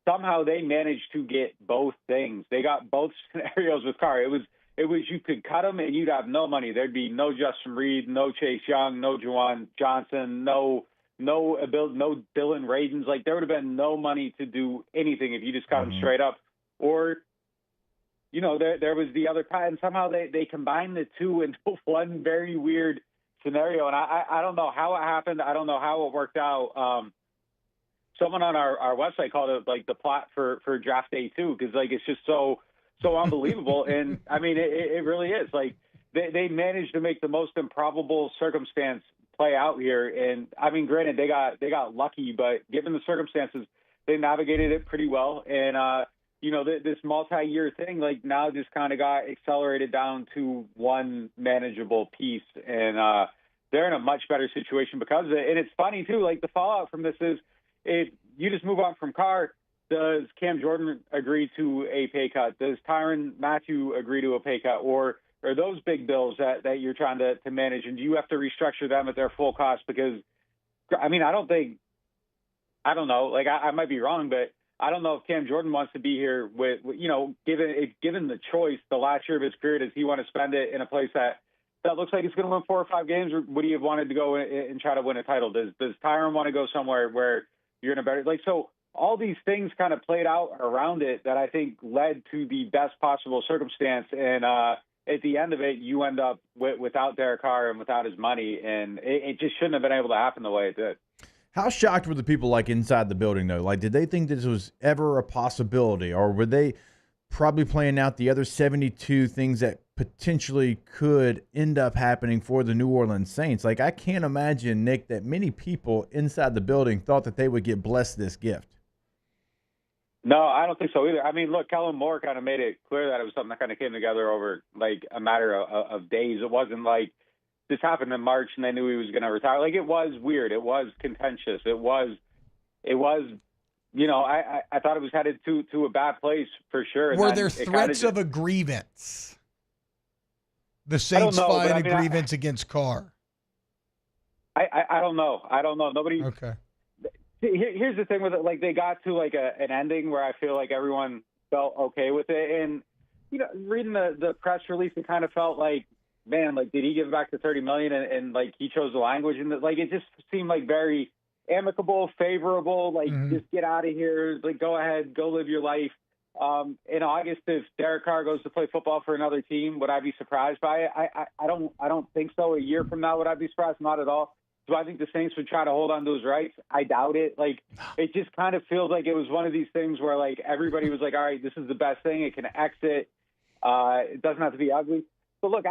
somehow they managed to get both things. They got both scenarios with Carr. It was you could cut them and you'd have no money. There'd be no Justin Reed, no Chase Young, no Juwan Johnson, no Dylan Radins. Like, there would have been no money to do anything if you just cut them straight up. Or, there was the other part, and somehow they combined the two into one very weird scenario. And I don't know how it happened. I don't know how it worked out. Someone on our website called it like the plot for draft day 2, because like it's just so unbelievable. And I mean, it really is. Like, they managed to make the most improbable circumstance play out here. And I mean, granted, they got lucky, but given the circumstances, they navigated it pretty well. And this multi-year thing, like, now just kind of got accelerated down to one manageable piece, and they're in a much better situation because of it. And it's funny too. Like, the fallout from this is, if you just move on from Carr, does Cam Jordan agree to a pay cut? Does Tyrann Mathieu agree to a pay cut? Or are those big bills that you're trying to manage? And do you have to restructure them at their full cost? Because, I mean, I don't know. Like, I might be wrong, but I don't know if Cam Jordan wants to be here with given the choice the last year of his career, does he want to spend it in a place that that looks like it's going to win 4 or 5 games, or would he have wanted to go and try to win a title? Does Tyron want to go somewhere where you're in a better, like, so all these things kind of played out around it that I think led to the best possible circumstance. And at the end of it, you end up without Derek Carr and without his money, and it just shouldn't have been able to happen the way it did. How shocked were the people, like, inside the building, though? Like, did they think this was ever a possibility, or were they probably playing out the other 72 things that potentially could end up happening for the New Orleans Saints? Like, I can't imagine, Nick, that many people inside the building thought that they would get blessed this gift. No, I don't think so either. I mean, look, Kellen Moore kind of made it clear that it was something that kind of came together over, like, a matter of days. It wasn't like this happened in March and they knew he was going to retire. Like, it was weird. It was contentious. It was, you know, I thought it was headed to a bad place for sure. Were there threats of a grievance? The Saints filing a grievance against Carr? I don't know. I don't know. Nobody. Okay. Here's the thing with it. Like, they got to like an ending where I feel like everyone felt okay with it. And, you know, reading the press release, it kind of felt like, man, like, did he give back the $30 million and like he chose the language, and like it just seemed like very amicable, favorable, like just get out of here, like go ahead, go live your life. In August, if Derek Carr goes to play football for another team, would I be surprised by it? I don't think so. A year from now, would I be surprised? Not at all. Do I think the Saints would try to hold on to his rights? I doubt it. Like, it just kind of feels like it was one of these things where, like, everybody was like, all right, this is the best thing. It can exit. It doesn't have to be ugly. But look,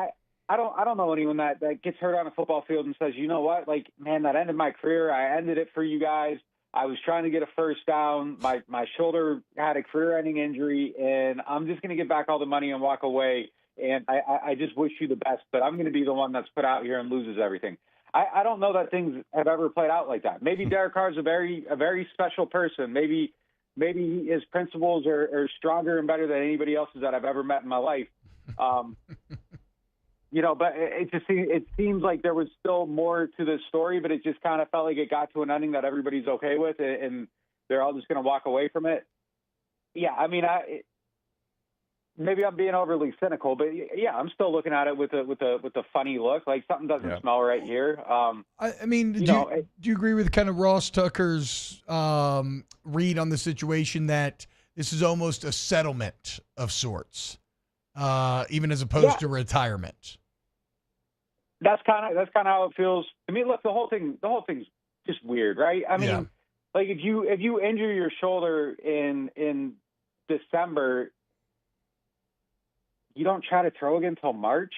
I don't know anyone that gets hurt on a football field and says, you know what, like, man, that ended my career. I ended it for you guys. I was trying to get a first down. My shoulder had a career-ending injury, and I'm just going to get back all the money and walk away. And I just wish you the best, but I'm going to be the one that's put out here and loses everything. I don't know that things have ever played out like that. Maybe Derek Carr's a very special person. Maybe his principles are stronger and better than anybody else's that I've ever met in my life. You know, but it seems like there was still more to this story, but it just kind of felt like it got to an ending that everybody's okay with, and they're all just going to walk away from it. Yeah, I mean, maybe I'm being overly cynical, but yeah, I'm still looking at it with a funny look. Like, something doesn't smell right here. I mean, do you agree with kind of Ross Tucker's read on the situation that this is almost a settlement of sorts, even as opposed to retirement? That's kind of how it feels to me. Look, the whole thing's just weird, right? I mean, like, if you injure your shoulder in December, you don't try to throw again until March.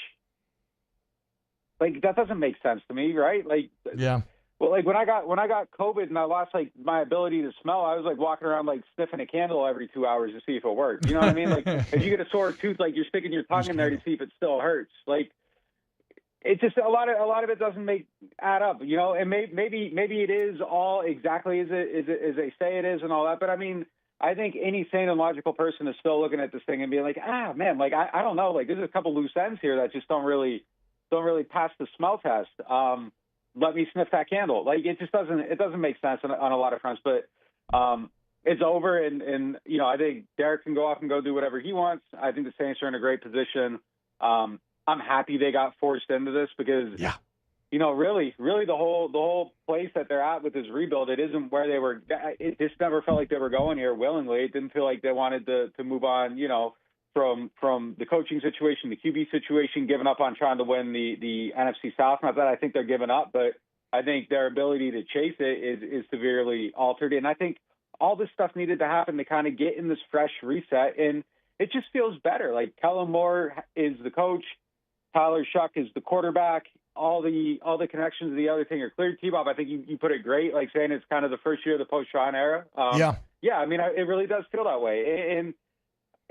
Like, that doesn't make sense to me, right? Like, yeah. Well, like when I got COVID and I lost like my ability to smell, I was like walking around like sniffing a candle every 2 hours to see if it worked. You know what I mean? Like, if you get a sore tooth, like, you're sticking your tongue in there to see if it still hurts. Like, it's just a lot of it doesn't add up, you know. And maybe it is all exactly as they say it is and all that. But I mean, I think any sane and logical person is still looking at this thing and being like, man, like, I don't know, like, there's a couple loose ends here that just don't really pass the smell test. Let me sniff that candle. Like, it doesn't make sense on a lot of fronts, but it's over. And, you know, I think Derek can go off and go do whatever he wants. I think the Saints are in a great position. I'm happy they got forced into this because, you know, really the whole place that they're at with this rebuild, it isn't where they were. It just never felt like they were going here willingly. It didn't feel like they wanted to move on, you know, from the coaching situation, the QB situation, giving up on trying to win the NFC South. Not that I think they're giving up, but I think their ability to chase it is severely altered. And I think all this stuff needed to happen to kind of get in this fresh reset. And it just feels better. Like, Kellen Moore is the coach. Tyler Shuck is the quarterback. All the connections to the other thing are clear. T-Bob, I think you put it great, like saying it's kind of the first year of the post-Sean era. Yeah, I mean, it really does feel that way.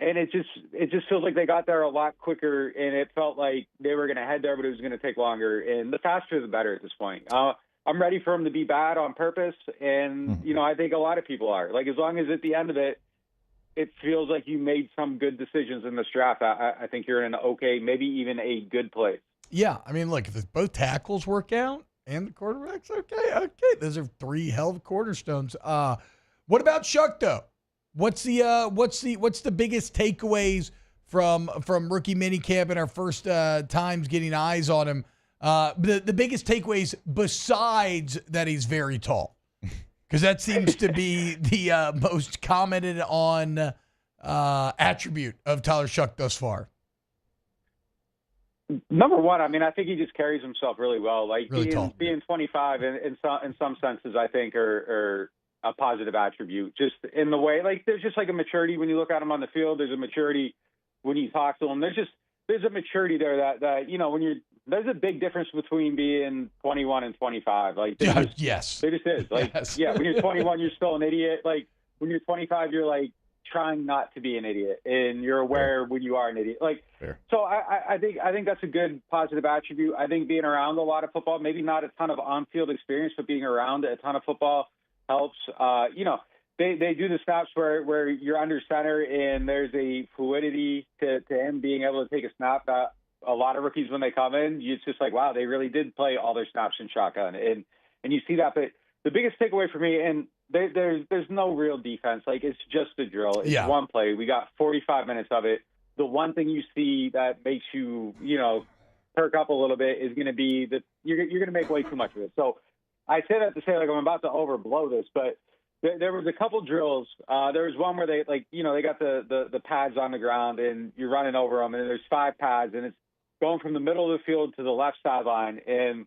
And it just feels like they got there a lot quicker, and it felt like they were going to head there, but it was going to take longer. And the faster, the better at this point. I'm ready for them to be bad on purpose, and, you know, I think a lot of people are. Like, as long as at the end of it, it feels like you made some good decisions in this draft, I think you're in an okay, maybe even a good place. Yeah, I mean, look, if both tackles work out and the quarterback's okay, those are three hell of cornerstones. What about Shuck though? What's the biggest takeaways from rookie minicamp and our first times getting eyes on him. The biggest takeaways besides that he's very tall, because that seems to be the most commented on attribute of Tyler Shuck thus far. Number one, I mean, I think he just carries himself really well. Like really being 25 in some senses, I think are a positive attribute. Just in the way, like there's just like a maturity when you look at him on the field. There's a maturity when you talk to him. There's a maturity there that when there's a big difference between being 21 and 25. Like yes, there just is. Like yeah, when you're 21, you're still an idiot. Like when you're 25, you're like trying not to be an idiot, and you're aware when you are an idiot. Like, so I think that's a good positive attribute. I think being around a lot of football, maybe not a ton of on-field experience, but being around a ton of football helps. They do the snaps where you're under center, and there's a fluidity to him being able to take a snap that a lot of rookies, when they come in, it's just like, wow, they really did play all their snaps in shotgun, and you see that. But the biggest takeaway for me, and there's no real defense. Like, it's just a drill. It's one play. We got 45 minutes of it. The one thing you see that makes you, perk up a little bit is going to be that you're going to make way too much of it. So I say that to say, like, I'm about to overblow this, but there was a couple drills. There was one where they got the pads on the ground, and you're running over them, and there's 5 pads, and it's going from the middle of the field to the left sideline, and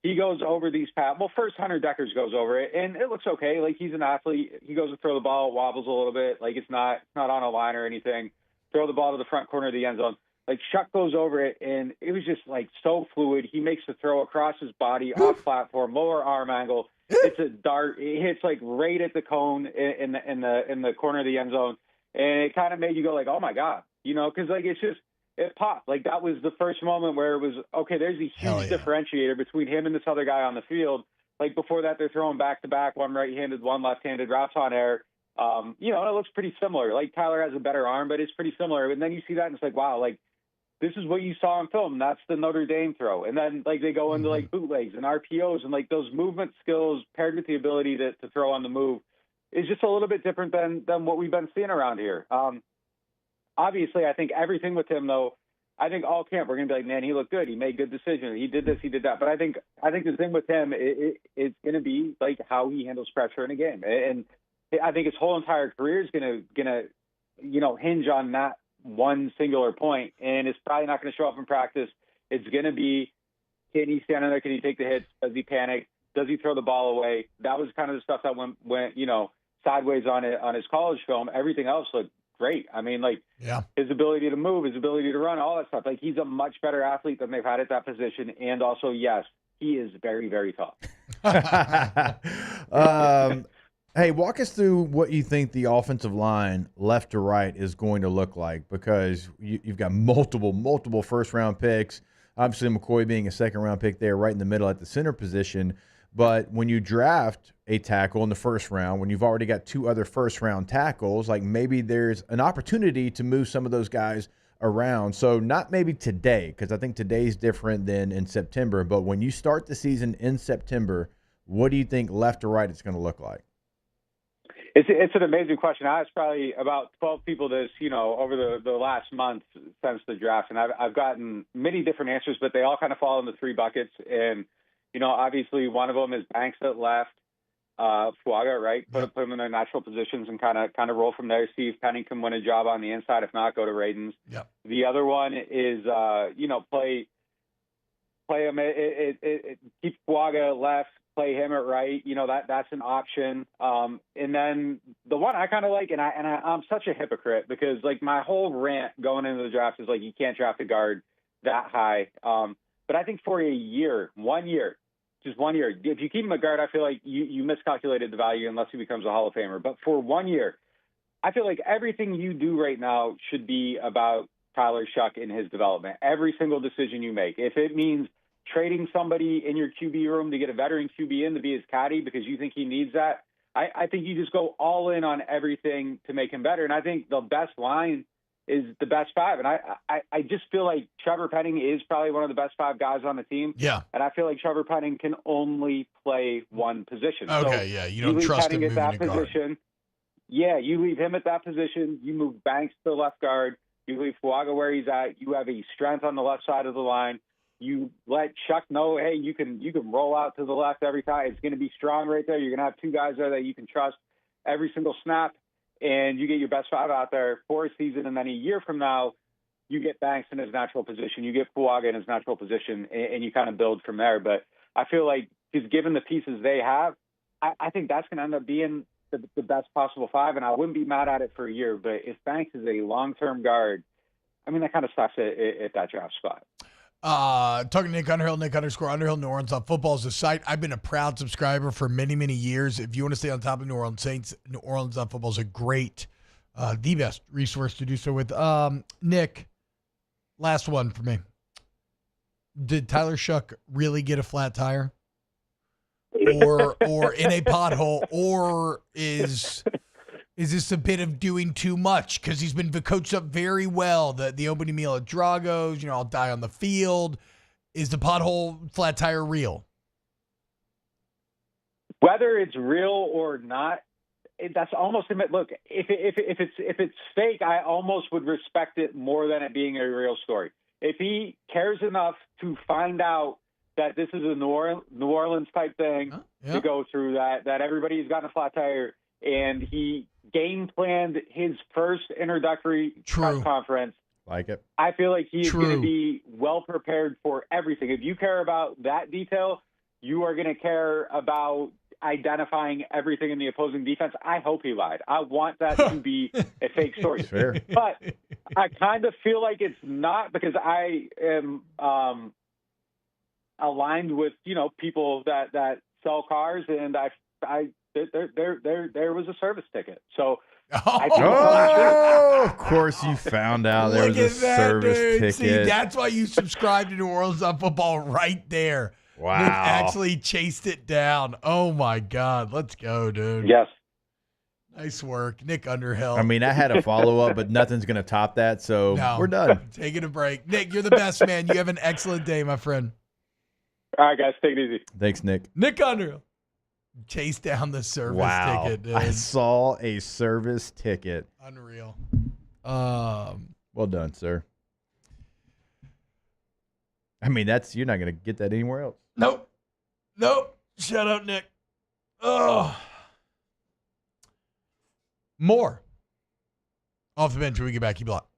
he goes over these pads. Well, first Hunter Deckers goes over it, and it looks okay. Like, he's an athlete. He goes to throw the ball, it wobbles a little bit. Like, it's not on a line or anything. Throw the ball to the front corner of the end zone. Like, Shuck goes over it, and it was just, like, so fluid. He makes the throw across his body, off platform, lower arm angle. It's a dart. It hits, like, right at the cone in the corner of the end zone. And it kind of made you go, like, oh, my God. Because, like, it popped. Like, that was the first moment where it was, okay, there's a huge differentiator between him and this other guy on the field. Like, before that, they're throwing back-to-back, one right-handed, one left-handed routes on air. It looks pretty similar. Like, Tyler has a better arm, but it's pretty similar. And then you see that, and it's like, wow, like, this is what you saw on film. That's the Notre Dame throw. And then, like, they go into, like, bootlegs and RPOs, and, like, those movement skills paired with the ability to throw on the move is just a little bit different than what we've been seeing around here. Obviously, I think everything with him, though, I think all camp we're going to be like, man, he looked good. He made good decisions. He did this, he did that. But I think the thing with him, it's going to be, like, how he handles pressure in a game. And I think his whole entire career is going to hinge on that one singular point, and it's probably not going to show up in practice. It's going to be, can he stand there? Can he take the hits? Does he panic? Does he throw the ball away? That was kind of the stuff that went sideways on his college film. Everything else looked great. I mean, like, his ability to move, his ability to run, all that stuff. Like, he's a much better athlete than they've had at that position. And also, yes, he is very, very tall. Hey, walk us through what you think the offensive line left to right is going to look like, because you've got multiple first-round picks. Obviously, McCoy being a second-round pick there right in the middle at the center position. But when you draft a tackle in the first round, when you've already got 2 other first-round tackles, like, maybe there's an opportunity to move some of those guys around. So not maybe today, because I think today's different than in September. But when you start the season in September, what do you think left to right it's going to look like? It's an amazing question. I asked probably about 12 people this, over the last month since the draft, and I've gotten many different answers, but they all kind of fall into 3 buckets. And, obviously one of them is Banks at left, Fuaga, right? Put them in their natural positions and kind of roll from there. See if Penning can win a job on the inside. If not, go to Radens. Yep. The other one is, play him. Keep Fuaga left. Play him at right, that's an option. And then the one I kind of like, and I'm such a hypocrite because, like, my whole rant going into the draft is like, you can't draft a guard that high. But I think for a year, 1 year, just 1 year, if you keep him a guard, I feel like you miscalculated the value unless he becomes a Hall of Famer. But for 1 year, I feel like everything you do right now should be about Tyler Shuck and his development. Every single decision you make, if it means trading somebody in your QB room to get a veteran QB in to be his caddy because you think he needs that, I think you just go all in on everything to make him better. And I think the best line is the best 5. And I just feel like Trevor Penning is probably one of the best 5 guys on the team. Yeah. And I feel like Trevor Penning can only play one position. Okay, so you don't trust him moving at that to guard. position. Yeah, you leave him at that position. You move Banks to left guard. You leave Fuaga where he's at. You have a strength on the left side of the line. You let Chuck know, hey, you can roll out to the left every time. It's going to be strong right there. You're going to have two guys there that you can trust every single snap, and you get your best five out there for a season. And then a year from now, you get Banks in his natural position. You get Fuaga in his natural position, and you kind of build from there. But I feel like just given the pieces they have, I think that's going to end up being the best possible five, and I wouldn't be mad at it for a year. But if Banks is a long-term guard, I mean, that kind of sucks at that draft spot. Talking to Nick Underhill, Nick_Underhill, New Orleans on Football is the site. I've been a proud subscriber for many, many years. If you want to stay on top of New Orleans Saints, New Orleans on Football is a great, the best resource to do so with. Nick, last one for me. Did Tyler Shuck really get a flat tire? Or in a pothole? Or is this a bit of doing too much? Because he's been coached up very well. The opening meal at Drago's, I'll die on the field. Is the pothole flat tire real? Whether it's real or not, that's almost look. If it's fake, I almost would respect it more than it being a real story. If he cares enough to find out that this is a New Orleans type thing to go through, that everybody's gotten a flat tire, and he game planned his first introductory press conference. Like it. I feel like he's going to be well prepared for everything. If you care about that detail, you are going to care about identifying everything in the opposing defense. I hope he lied. I want that to be a fake story. Fair. But I kind of feel like it's not, because I am aligned with people that sell cars, and there was a service ticket. So of course you found out there was a service ticket. See, that's why you subscribe to New Orleans on Football right there. Wow. Nick actually chased it down. Oh my God. Let's go, dude. Yes. Nice work. Nick Underhill. I mean, I had a follow-up, but nothing's going to top that, so we're done. Taking a break. Nick, you're the best, man. You have an excellent day, my friend. All right, guys. Take it easy. Thanks, Nick. Nick Underhill. Chase down the service ticket, dude. I saw a service ticket. Unreal. Well done, sir. I mean, you're not going to get that anywhere else. Nope. Shout out, Nick. Oh. More. Off the bench when we get back. Keep it locked.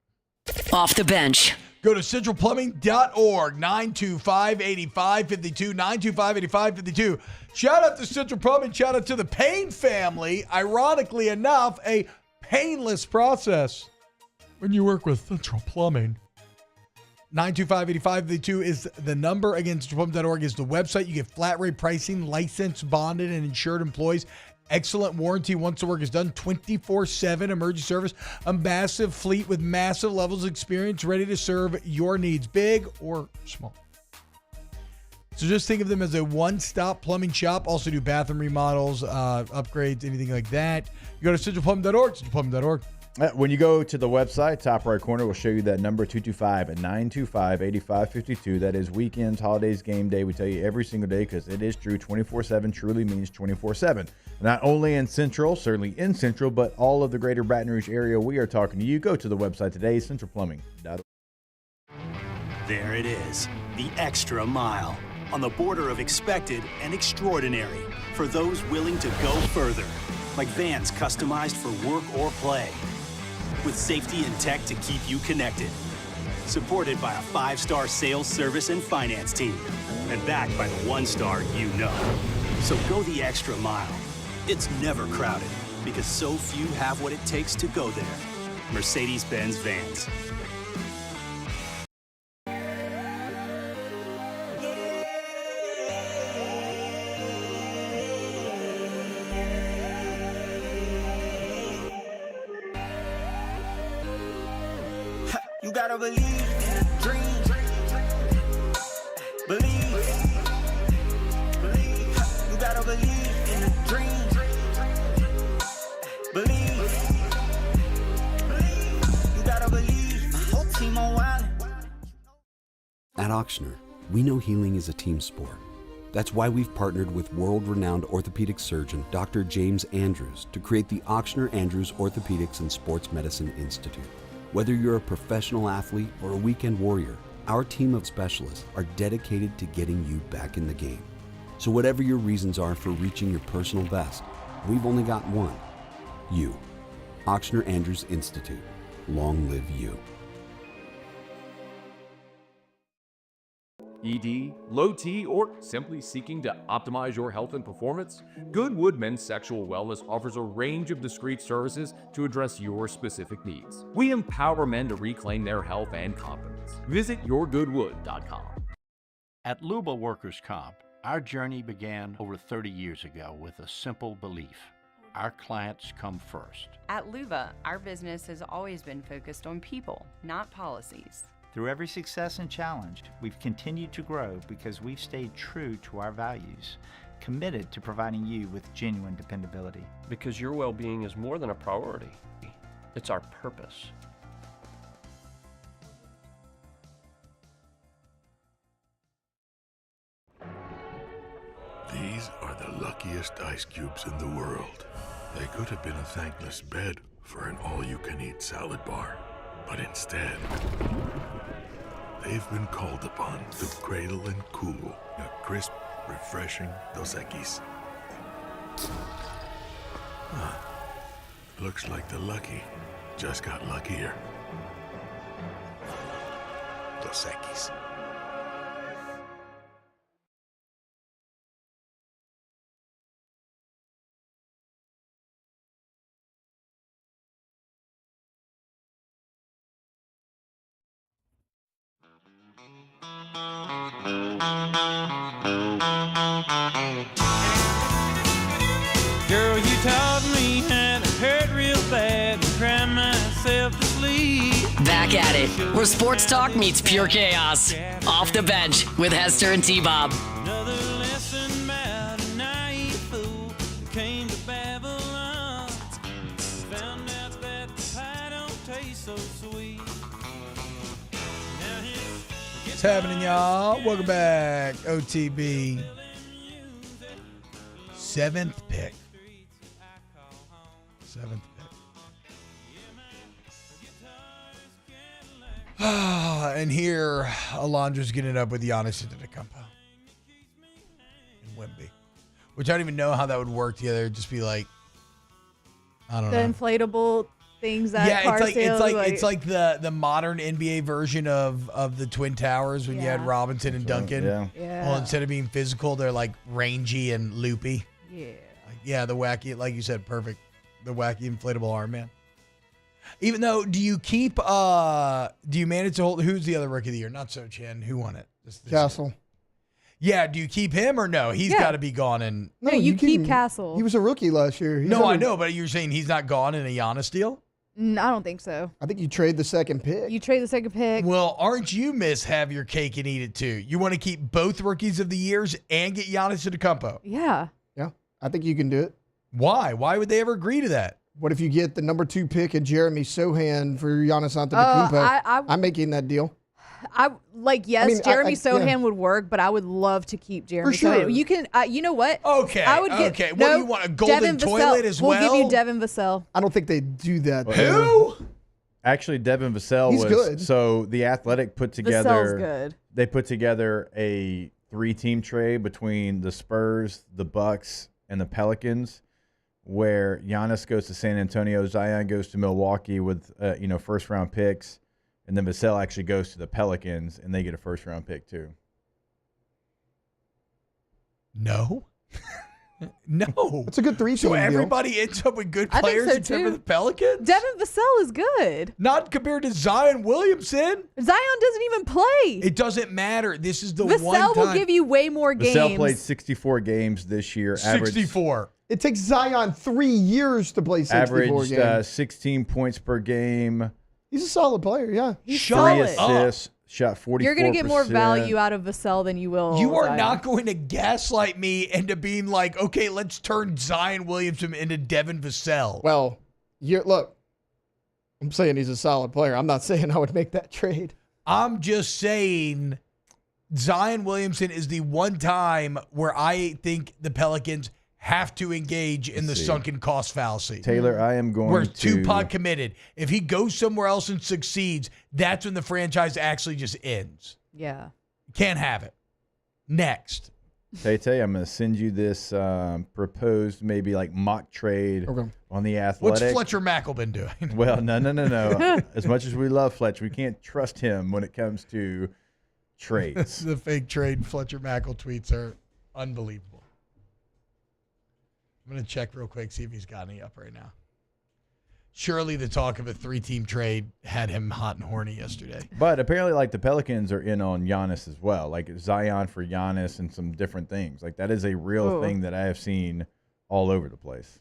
Off the bench. Go to centralplumbing.org, 925-8552, 925-8552. Shout out to Central Plumbing. Shout out to the Payne family. Ironically enough, a painless process when you work with Central Plumbing. 925-8552 is the number. Again, centralplumbing.org is the website. You get flat rate pricing, licensed, bonded, and insured employees. Excellent warranty once the work is done. 24/7 emergency service. A massive fleet with massive levels of experience ready to serve your needs, big or small. So just think of them as a one-stop plumbing shop. Also do bathroom remodels, upgrades, anything like that. You go to centralplumbing.org, centralplumbing.org. When you go to the website, top right corner will show you that number 225-925-8552. That is weekends, holidays, game day. We tell you every single day because it is true. 24/7 truly means 24/7. Not only in Central, certainly in Central, but all of the greater Baton Rouge area. We are talking to you. Go to the website today, centralplumbing.org. There it is, the extra mile. On the border of expected and extraordinary. For those willing to go further. Like vans customized for work or play. With safety and tech to keep you connected. Supported by a 5-star sales, service, and finance team. And backed by the 1-star you know. So go the extra mile. It's never crowded because so few have what it takes to go there. Mercedes-Benz Vans. You gotta believe in a dream. Believe. You gotta believe in a dream. Believe. You gotta believe. My whole team on wild. At Auctioner, we know healing is a team sport. That's why we've partnered with world-renowned orthopedic surgeon Dr. James Andrews to create the Auctioner Andrews Orthopedics and Sports Medicine Institute. Whether you're a professional athlete or a weekend warrior, our team of specialists are dedicated to getting you back in the game. So whatever your reasons are for reaching your personal best, we've only got one. You. Ochsner Andrews Institute. Long live you. ED, low T, or simply seeking to optimize your health and performance? Goodwood Men's Sexual Wellness offers a range of discreet services to address your specific needs. We empower men to reclaim their health and confidence. Visit yourgoodwood.com. At Luba Workers' Comp, our journey began over 30 years ago with a simple belief: our clients come first. At Luba, our business has always been focused on people, not policies. Through every success and challenge, we've continued to grow because we've stayed true to our values, committed to providing you with genuine dependability. Because your well-being is more than a priority. It's our purpose. These are the luckiest ice cubes in the world. They could have been a thankless bed for an all-you-can-eat salad bar. But instead, they've been called upon to cradle and cool a crisp, refreshing Dos Equis. Looks like the lucky just got luckier. Dos Equis. Girl, you taught me how to hurt real bad and cry myself to sleep. Back at it, where sports talk meets pure chaos. Off the bench with Hester and T-Bob. Another lesson about a naive fool who came to Babylon. Found out that the pie don't taste so sweet. What's happening, y'all? Welcome back. OTB. 7th pick. 7th pick. And here, Alondra's getting it up with Giannis Antetokounmpo and Wemby. Which I don't even know how that would work together. It'd just be like, I don't The know. inflatable things that Yeah, car sales, it's like the modern NBA version of the Twin Towers when you had Robinson and Duncan. Yeah. Well, instead of being physical, they're like rangy and loopy. Yeah. Yeah, the wacky, like you said, perfect. The wacky inflatable arm man. Even though, do you manage to hold, who's the other rookie of the year? Not Sochan. Who won it? This Castle. Yeah, do you keep him or no? He's got to be gone. And No, you keep Castle. He was a rookie last year. I know, but you're saying he's not gone in a Giannis deal? I don't think so. I think you trade the second pick. You trade the second pick. Well, aren't you have your cake and eat it too? You want to keep both rookies of the years and get Giannis Antetokounmpo? Yeah. Yeah, I think you can do it. Why? Why would they ever agree to that? What if you get the number 2 pick and Jeremy Sohan for Giannis Antetokounmpo? I'm making that deal. Jeremy Sohan would work, but I would love to keep Jeremy For sure. Sohan. You can, you know what? Okay. I would get. Okay. What No, do you want? A golden Devin toilet Vassell. as well? We'll give you Devin Vassell. I don't think they do that. Who? Actually, Devin Vassell He's was good. So the Athletic put Vassell's together. good. They put together a 3-team trade between the Spurs, the Bucks, and the Pelicans, where Giannis goes to San Antonio, Zion goes to Milwaukee with first round picks, and then Vassell actually goes to the Pelicans and they get a first round pick too. No. No. It's a good 3-team So deal. everybody ends up with good I think players so, except too. for the Pelicans? Devin Vassell is good. Not compared to Zion Williamson. Zion doesn't even play. It doesn't matter. This is the one Vassell time. will give you way more games. Vassell played 64 games this year. 64. It takes Zion 3 years to play 64 Averaged games. 16 points per game. He's a solid player, yeah. He's 3 solid. assists. Shot 44%. You're going to get more value out of Vassell than you will. You are Zion. not going to gaslight me into being like, okay, let's turn Zion Williamson into Devin Vassell. Well, look, I'm saying he's a solid player. I'm not saying I would make that trade. I'm just saying Zion Williamson is the one time where I think the Pelicans have to engage in the sunken cost fallacy. Taylor, I am going Where to. Tupac committed. If he goes somewhere else and succeeds, that's when the franchise actually just ends. Yeah. Can't have it. Next. Tay, I'm going to send you this proposed maybe like mock trade on the Athletic. What's Fletcher Mackel been doing? Well, no. As much as we love Fletcher, we can't trust him when it comes to trades. The fake trade Fletcher Mackel tweets are unbelievable. I'm going to check real quick, see if he's got any up right now. Surely the talk of a 3-team trade had him hot and horny yesterday. But apparently, like, the Pelicans are in on Giannis as well. Like, Zion for Giannis and some different things. Like, that is a real thing that I have seen all over the place.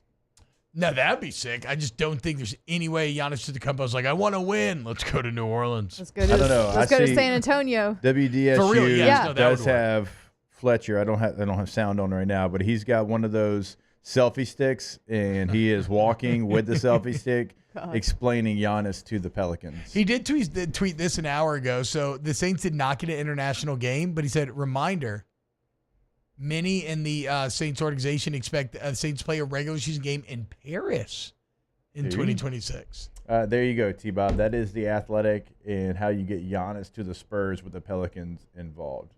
No, that'd be sick. I just don't think there's any way Giannis Antetokounmpo is like, I want to win. Let's go to New Orleans. Let's go to San Antonio. WDSU For real, yeah. does have Fletcher. I don't have sound on right now, but he's got one of those selfie sticks, and he is walking with the selfie stick, explaining Giannis to the Pelicans. He did tweet this an hour ago. So the Saints did not get an international game, but he said, reminder, many in the Saints organization expect Saints play a regular season game in Paris in 2026. There you go, T-Bob. That is the Athletic and how you get Giannis to the Spurs with the Pelicans involved.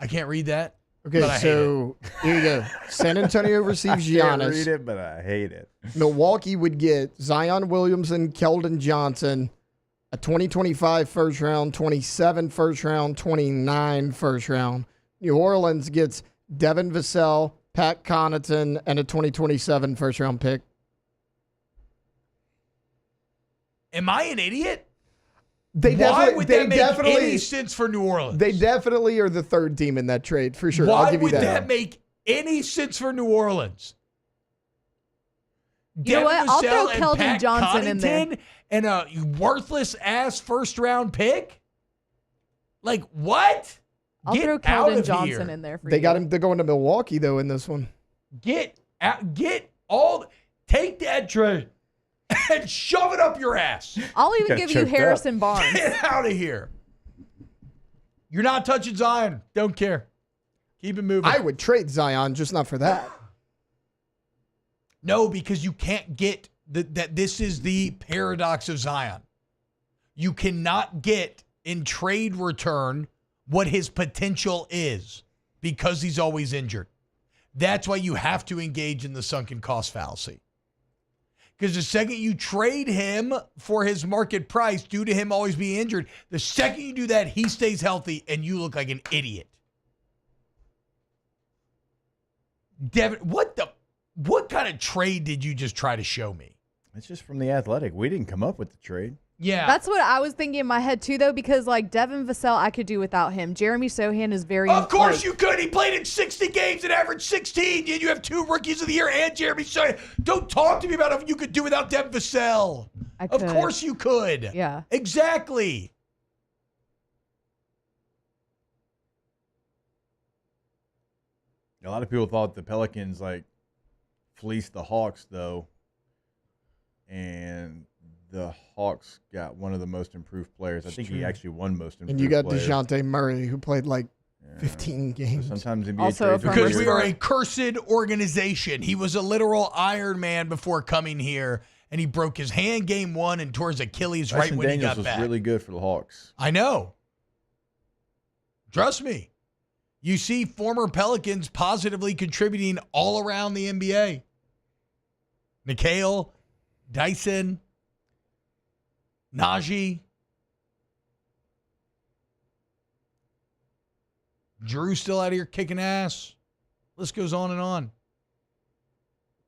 I can't read that. Okay, so here you go. San Antonio receives Giannis. I can't read it, but I hate it. Milwaukee would get Zion Williamson, Keldon Johnson, a 2025 first round, 27 first round, 29 first round. New Orleans gets Devin Vassell, Pat Connaughton, and a 2027 first round pick. Am I an idiot? Why would that make any sense for New Orleans? They definitely are the third team in that trade, for sure. Why I'll give you would that make any sense for New Orleans? You know what? I'll throw Keldon Johnson in there. And a worthless-ass first-round pick? Like, what? I'll throw Keldon Johnson in there for you. They got him. They're going to Milwaukee, though, in this one. Take that trade and shove it up your ass. I'll even give you Harrison Barnes. Get out of here. You're not touching Zion. Don't care. Keep it moving. I would trade Zion, just not for that. No, because you can't get that. This is the paradox of Zion. You cannot get in trade return what his potential is because he's always injured. That's why you have to engage in the sunken cost fallacy. Because the second you trade him for his market price due to him always being injured, the second you do that, he stays healthy and you look like an idiot. Devin, what kind of trade did you just try to show me? It's just from the Athletic. We didn't come up with the trade. Yeah. That's what I was thinking in my head, too, though, because, like, Devin Vassell, I could do without him. Jeremy Sohan is very... Of course you could. He played in 60 games and averaged 16, and you have 2 Rookies of the Year and Jeremy Sohan. Don't talk to me about if you could do without Devin Vassell. Of course you could. Yeah. Exactly. A lot of people thought the Pelicans, like, fleeced the Hawks, though, and the Hawks got one of the most improved players. I think he actually won most improved. And you got players. DeJounte Murray, who played like 15 games. Sometimes NBA Also trades because we are a cursed organization. He was a literal Iron Man before coming here, and he broke his hand game 1 and tore his Achilles right when he got was back. really good for the Hawks. I know. Trust me. You see former Pelicans positively contributing all around the NBA. Mikhail, Dyson, Najee, Drew still out here kicking ass. List goes on and on.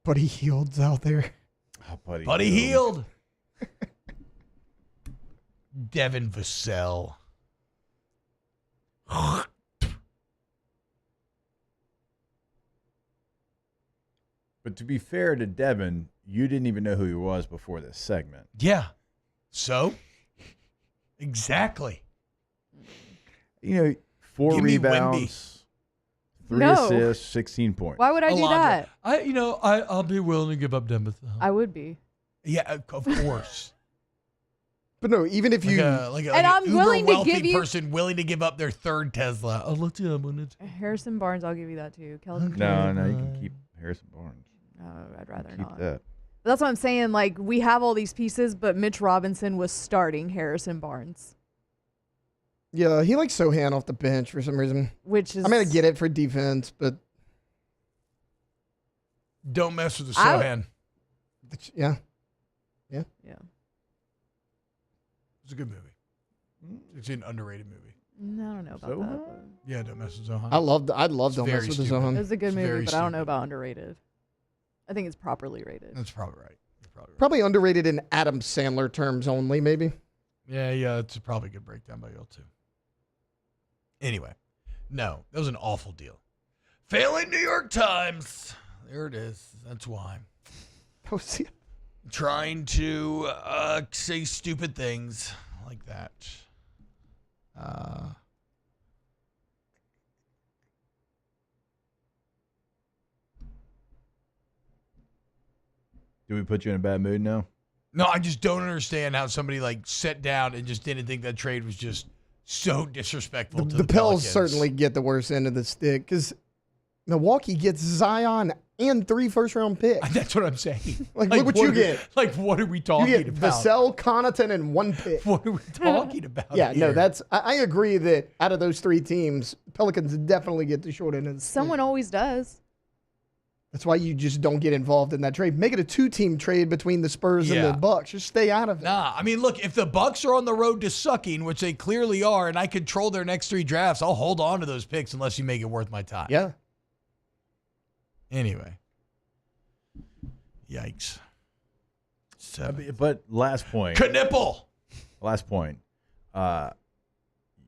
Buddy Hield's out there. Oh, Buddy Hield. Devin Vassell. But to be fair to Devin, you didn't even know who he was before this segment. Yeah. So? Exactly. You know, 4 Give me rebounds, 3 No. assists, 16 points. Why would I do that? I'll be willing to give up Devin Vassell. I would be. Yeah, of course. But no, even if you like And an I'm uber willing to wealthy give you- person willing to give up their third Tesla. Oh, let's see. Harrison Barnes, I'll give you that too. Kelvin No, you can keep Harrison Barnes. No, I'd rather Keep not. that. But that's what I'm saying. Like, we have all these pieces, but Mitch Robinson was starting Harrison Barnes. Yeah, he likes Sohan off the bench for some reason. Which is... I mean, I get it for defense, but... Don't mess with the Sohan. Yeah. Yeah. It's a good movie. It's an underrated movie. No, I don't know about that. But... Yeah, don't mess with Zohan. I'd love Don't Mess with the Zohan. It's a good movie, but I don't know about underrated. I think it's properly rated. That's probably right. Probably underrated in Adam Sandler terms only, maybe. Yeah, it's probably a good breakdown by y'all too. Anyway, no, that was an awful deal. Failing New York Times. There it is. That's why. Trying to say stupid things like that. Do we put you in a bad mood now? No, I just don't understand how somebody like sat down and just didn't think that trade was just so disrespectful to the Pels Pelicans. certainly get the worst end of the stick because Milwaukee gets Zion and 3 first-round picks. That's what I'm saying. Like look what you get. Like, what are we talking You get about? Vassell, Connaughton, and 1 pick. What are we talking about? Yeah, here? no, that's. I agree that out of those 3 teams, Pelicans definitely get the short end of the stick. Someone always does. That's why you just don't get involved in that trade. Make it a 2-team trade between the Spurs and the Bucks. Just stay out of it. Nah, I mean, look, if the Bucks are on the road to sucking, which they clearly are, and I control their next 3 drafts, I'll hold on to those picks unless you make it worth my time. Yeah. Anyway. Yikes. But last point. Knipple. Last point.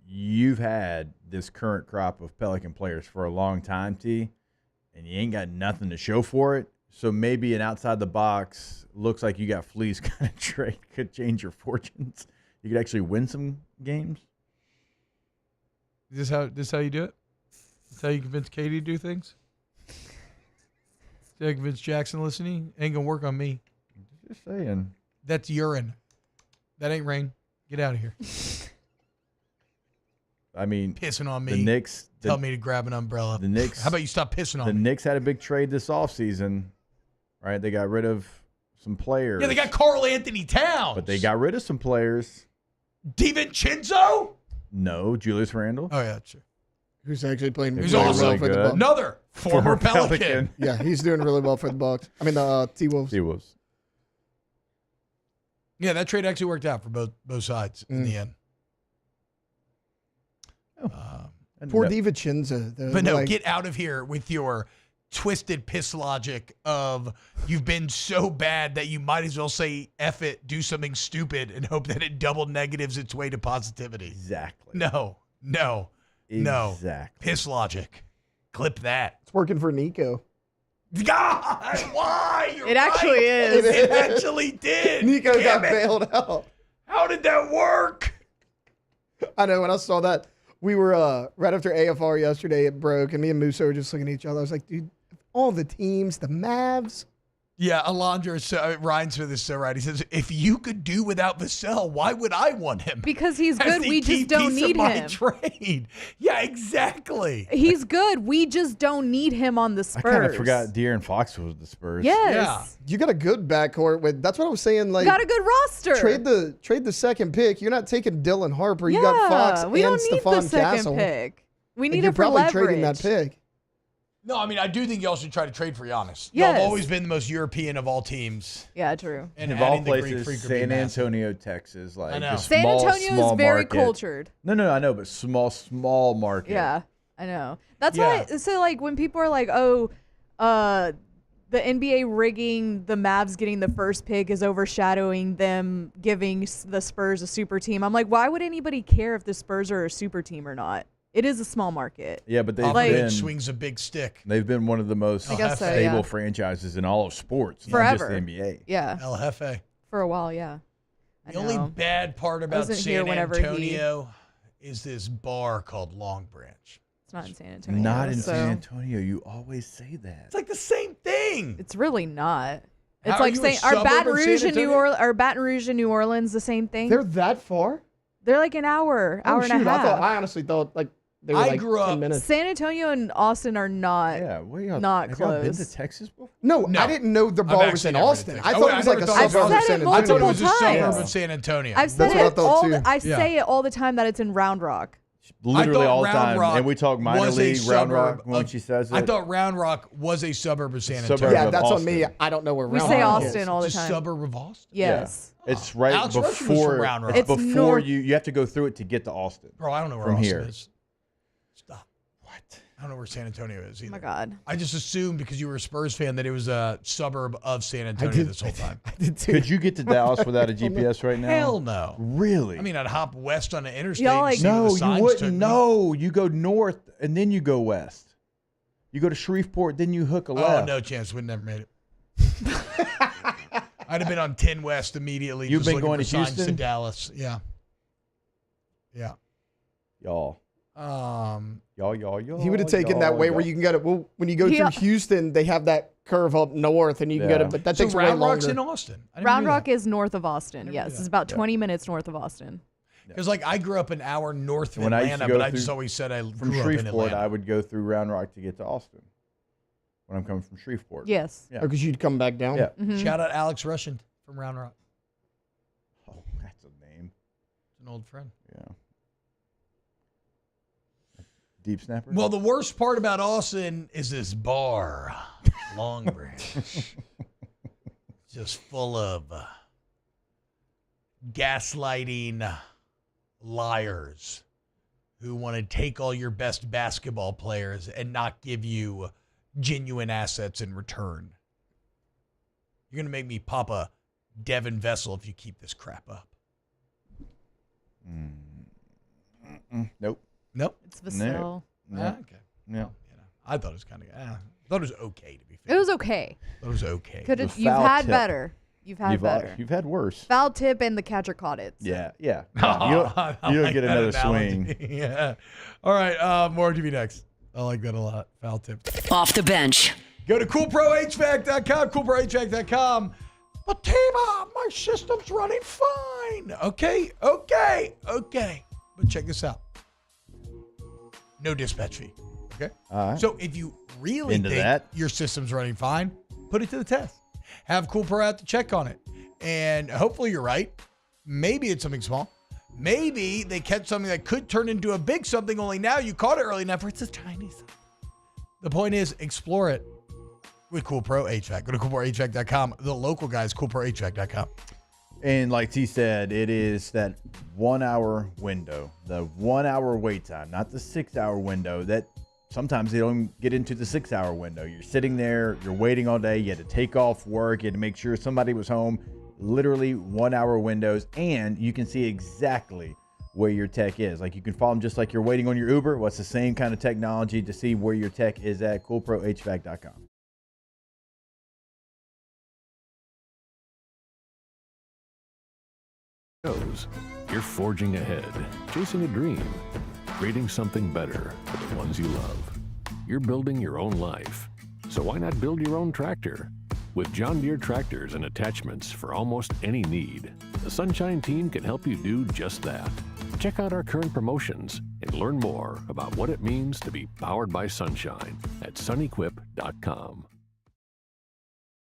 You've had this current crop of Pelican players for a long time, T, and you ain't got nothing to show for it. So maybe an outside the box, looks like you got fleas kind of trade could change your fortunes. You could actually win some games. Is this how you do it? Is how you convince Katie to do things? Is how you convince Jackson listening? Ain't gonna work on me. Just saying. That's urine. That ain't rain. Get out of here. I mean, pissing on me. The Knicks tell me to grab an umbrella. The Knicks. How about you stop pissing on the me? Knicks had a big trade this offseason, right? They got rid of some players. Yeah, they got Karl Anthony Towns. But they got rid of some players. DiVincenzo? No, Julius Randle. Oh, yeah, sure. Who's actually playing Who's really also well for the Bucks. another former Pelican. Yeah, he's doing really well for the Bucks. I mean, the T-Wolves. T-Wolves. Yeah, that trade actually worked out for both sides in the end. Poor DiVincenzo. But no, get out of here with your twisted piss logic of you've been so bad that you might as well say F it, do something stupid, and hope that it double negatives its way to positivity. Exactly. No. Exactly. Piss logic. Clip that. It's working for Nico. God, why? You're It actually right. is. It actually did. Nico Damn got it. bailed out. How did that work? I know, when I saw that, we were right after AFR yesterday, it broke, and me and Musso were just looking at each other. I was like, dude, all the teams, the Mavs. Yeah, Alondra, Ryan Smith is so right. He says, if you could do without Vassell, why would I want him? Because he's As good. the We key just don't piece of need my him. Trade. Yeah, exactly. He's good. We just don't need him on the Spurs. I kind of forgot De'Aaron Fox was the Spurs. Yes. Yeah. You got a good backcourt with. That's what I was saying. Like, Got a good roster. Trade the second pick. You're not taking Dylan Harper. You Yeah, got Fox we and don't need Stephon the second Castle. pick. We Like, need you're it for probably leverage. trading that pick. No, I mean, I do think y'all should try to trade for Giannis. Yes. Y'all have always been the most European of all teams. Yeah, true. And of all adding the Greek places, freak would be San massive. Antonio, Texas. Like, I know. just San small, Antonio small is very market. cultured. No, I know, but small market. Yeah, I know. That's Yeah. why. So, like, when people are like, "Oh, the NBA rigging the Mavs getting the first pick is overshadowing them giving the Spurs a super team," I'm like, why would anybody care if the Spurs are a super team or not? It is a small market. Yeah, but they've Popovich been swings a big stick. They've been one of the most I guess so, stable yeah. franchises in all of sports, Forever. not just the NBA. Yeah, El Jefe. for a while. Yeah. I The only know. bad part about wasn't here San whenever Antonio is this bar called Long Branch. It's not in San Antonio. Not in so San Antonio. You always say that. It's like the same thing. It's really not. It's How, like are you a saying, are suburb Baton of Rouge San and New Antonio? Orleans, are Baton Rouge and New Orleans the same thing? They're that far? They're like an hour and a half. I honestly thought like they were I like grew 10 up- minutes. San Antonio and Austin are not not Have y'all been close. to Texas before? No, I didn't know the bar was in Austin. I thought it was like a suburb of San Antonio. I thought it was a multiple suburb times. of San Antonio. I've said That's what I it thought all. too. I say it all the time that it's in Round Rock. Literally I thought all the Round time. Rock And we talk minor was a league, Round Rock, suburb when of- she says it. I thought Round Rock was a suburb of San Suburb Antonio. of That's on me. Austin. I don't know where We Round say Rock Austin is. all the It's a time. suburb of Austin. Yes. It's right Alex Rushing was from before. Round Rock. It's It's before north- you have to go through it to get to Austin. Bro, I don't know where from Austin here. is. Stop. What? I don't know where San Antonio is either. Oh my God. I just assumed because you were a Spurs fan that it was a suburb of San Antonio this whole time. I did too. Could you get to Dallas without a GPS right now? Hell no. Really? I mean, I'd hop west on the interstate. Y'all, and like- see where the No, signs you wouldn't. took me. No, you go north and then you go west. You go to Shreveport, then you hook a left. Oh, no chance. We'd never made it. I'd have been on 10 West immediately. You've just been looking going for to signs Houston? to Dallas. Yeah. Yeah. Y'all. Y'all. He would have taken that way where you can go to, well, when you go through Houston, they have that curve up north and you can go to, but that So takes way Round Rock's longer. in Austin. I never Round knew Rock that. is north of Austin. Yes, it's about 20 minutes north of Austin. Because, like, I grew up an hour north of When I used to Atlanta, go but I just through- always said I From grew up in Shreveport, Atlanta. I would go through Round Rock to get to Austin. When I'm coming from Shreveport. Yes. Yeah. Because you'd come back down. Yeah. Mhm. Shout out Alex Rushing from Round Rock. Oh, that's a name. It's an old friend. Yeah. Deep snapper? Well, the worst part about Austin is this bar, Long Branch. Just full of gaslighting liars who want to take all your best basketball players and not give you genuine assets in return. You're going to make me pop a Devin Vessel if you keep this crap up. Nope. Nope. It's Vassell. No. Okay. Yeah. I thought it was kind of. thought it was okay to be fair. It was okay. It was okay. Could The have. You've foul had tip. better. You've had better. You've had worse. Foul tip and the catcher caught it. Yeah. Yeah. I You don't like get that another analogy. swing. Yeah. All right. More TV next. I like that a lot. Foul tip. Off the bench. Go to coolprohvac.com. Coolprohvac.com. But T-Bob, my system's running fine. Okay. But check this out. No dispatch fee. Okay. All right. So if you really Into think that. your system's running fine, put it to the test. Have Cool Pro out to check on it. And hopefully you're right. Maybe it's something small. Maybe they catch something that could turn into a big something, only now you caught it early enough where it's a tiny something. The point is, explore it with Cool Pro HVAC. Go to coolprohvac.com. The local guys, coolprohvac.com. And like T said, it is that 1 hour window, the 1 hour wait time, not the 6 hour window that sometimes they don't get into the 6 hour window. You're sitting there, you're waiting all day. You had to take off work. You had to make sure somebody was home. Literally 1 hour windows. And you can see exactly where your tech is. Like you can follow them just like you're waiting on your Uber. Well, it's the same kind of technology to see where your tech is at coolprohvac.com. You're forging ahead, chasing a dream, creating something better for the ones you love. You're building your own life, so why not build your own tractor? With John Deere tractors and attachments for almost any need, the Sunshine team can help you do just that. Check out our current promotions and learn more about what it means to be powered by Sunshine at sunequip.com.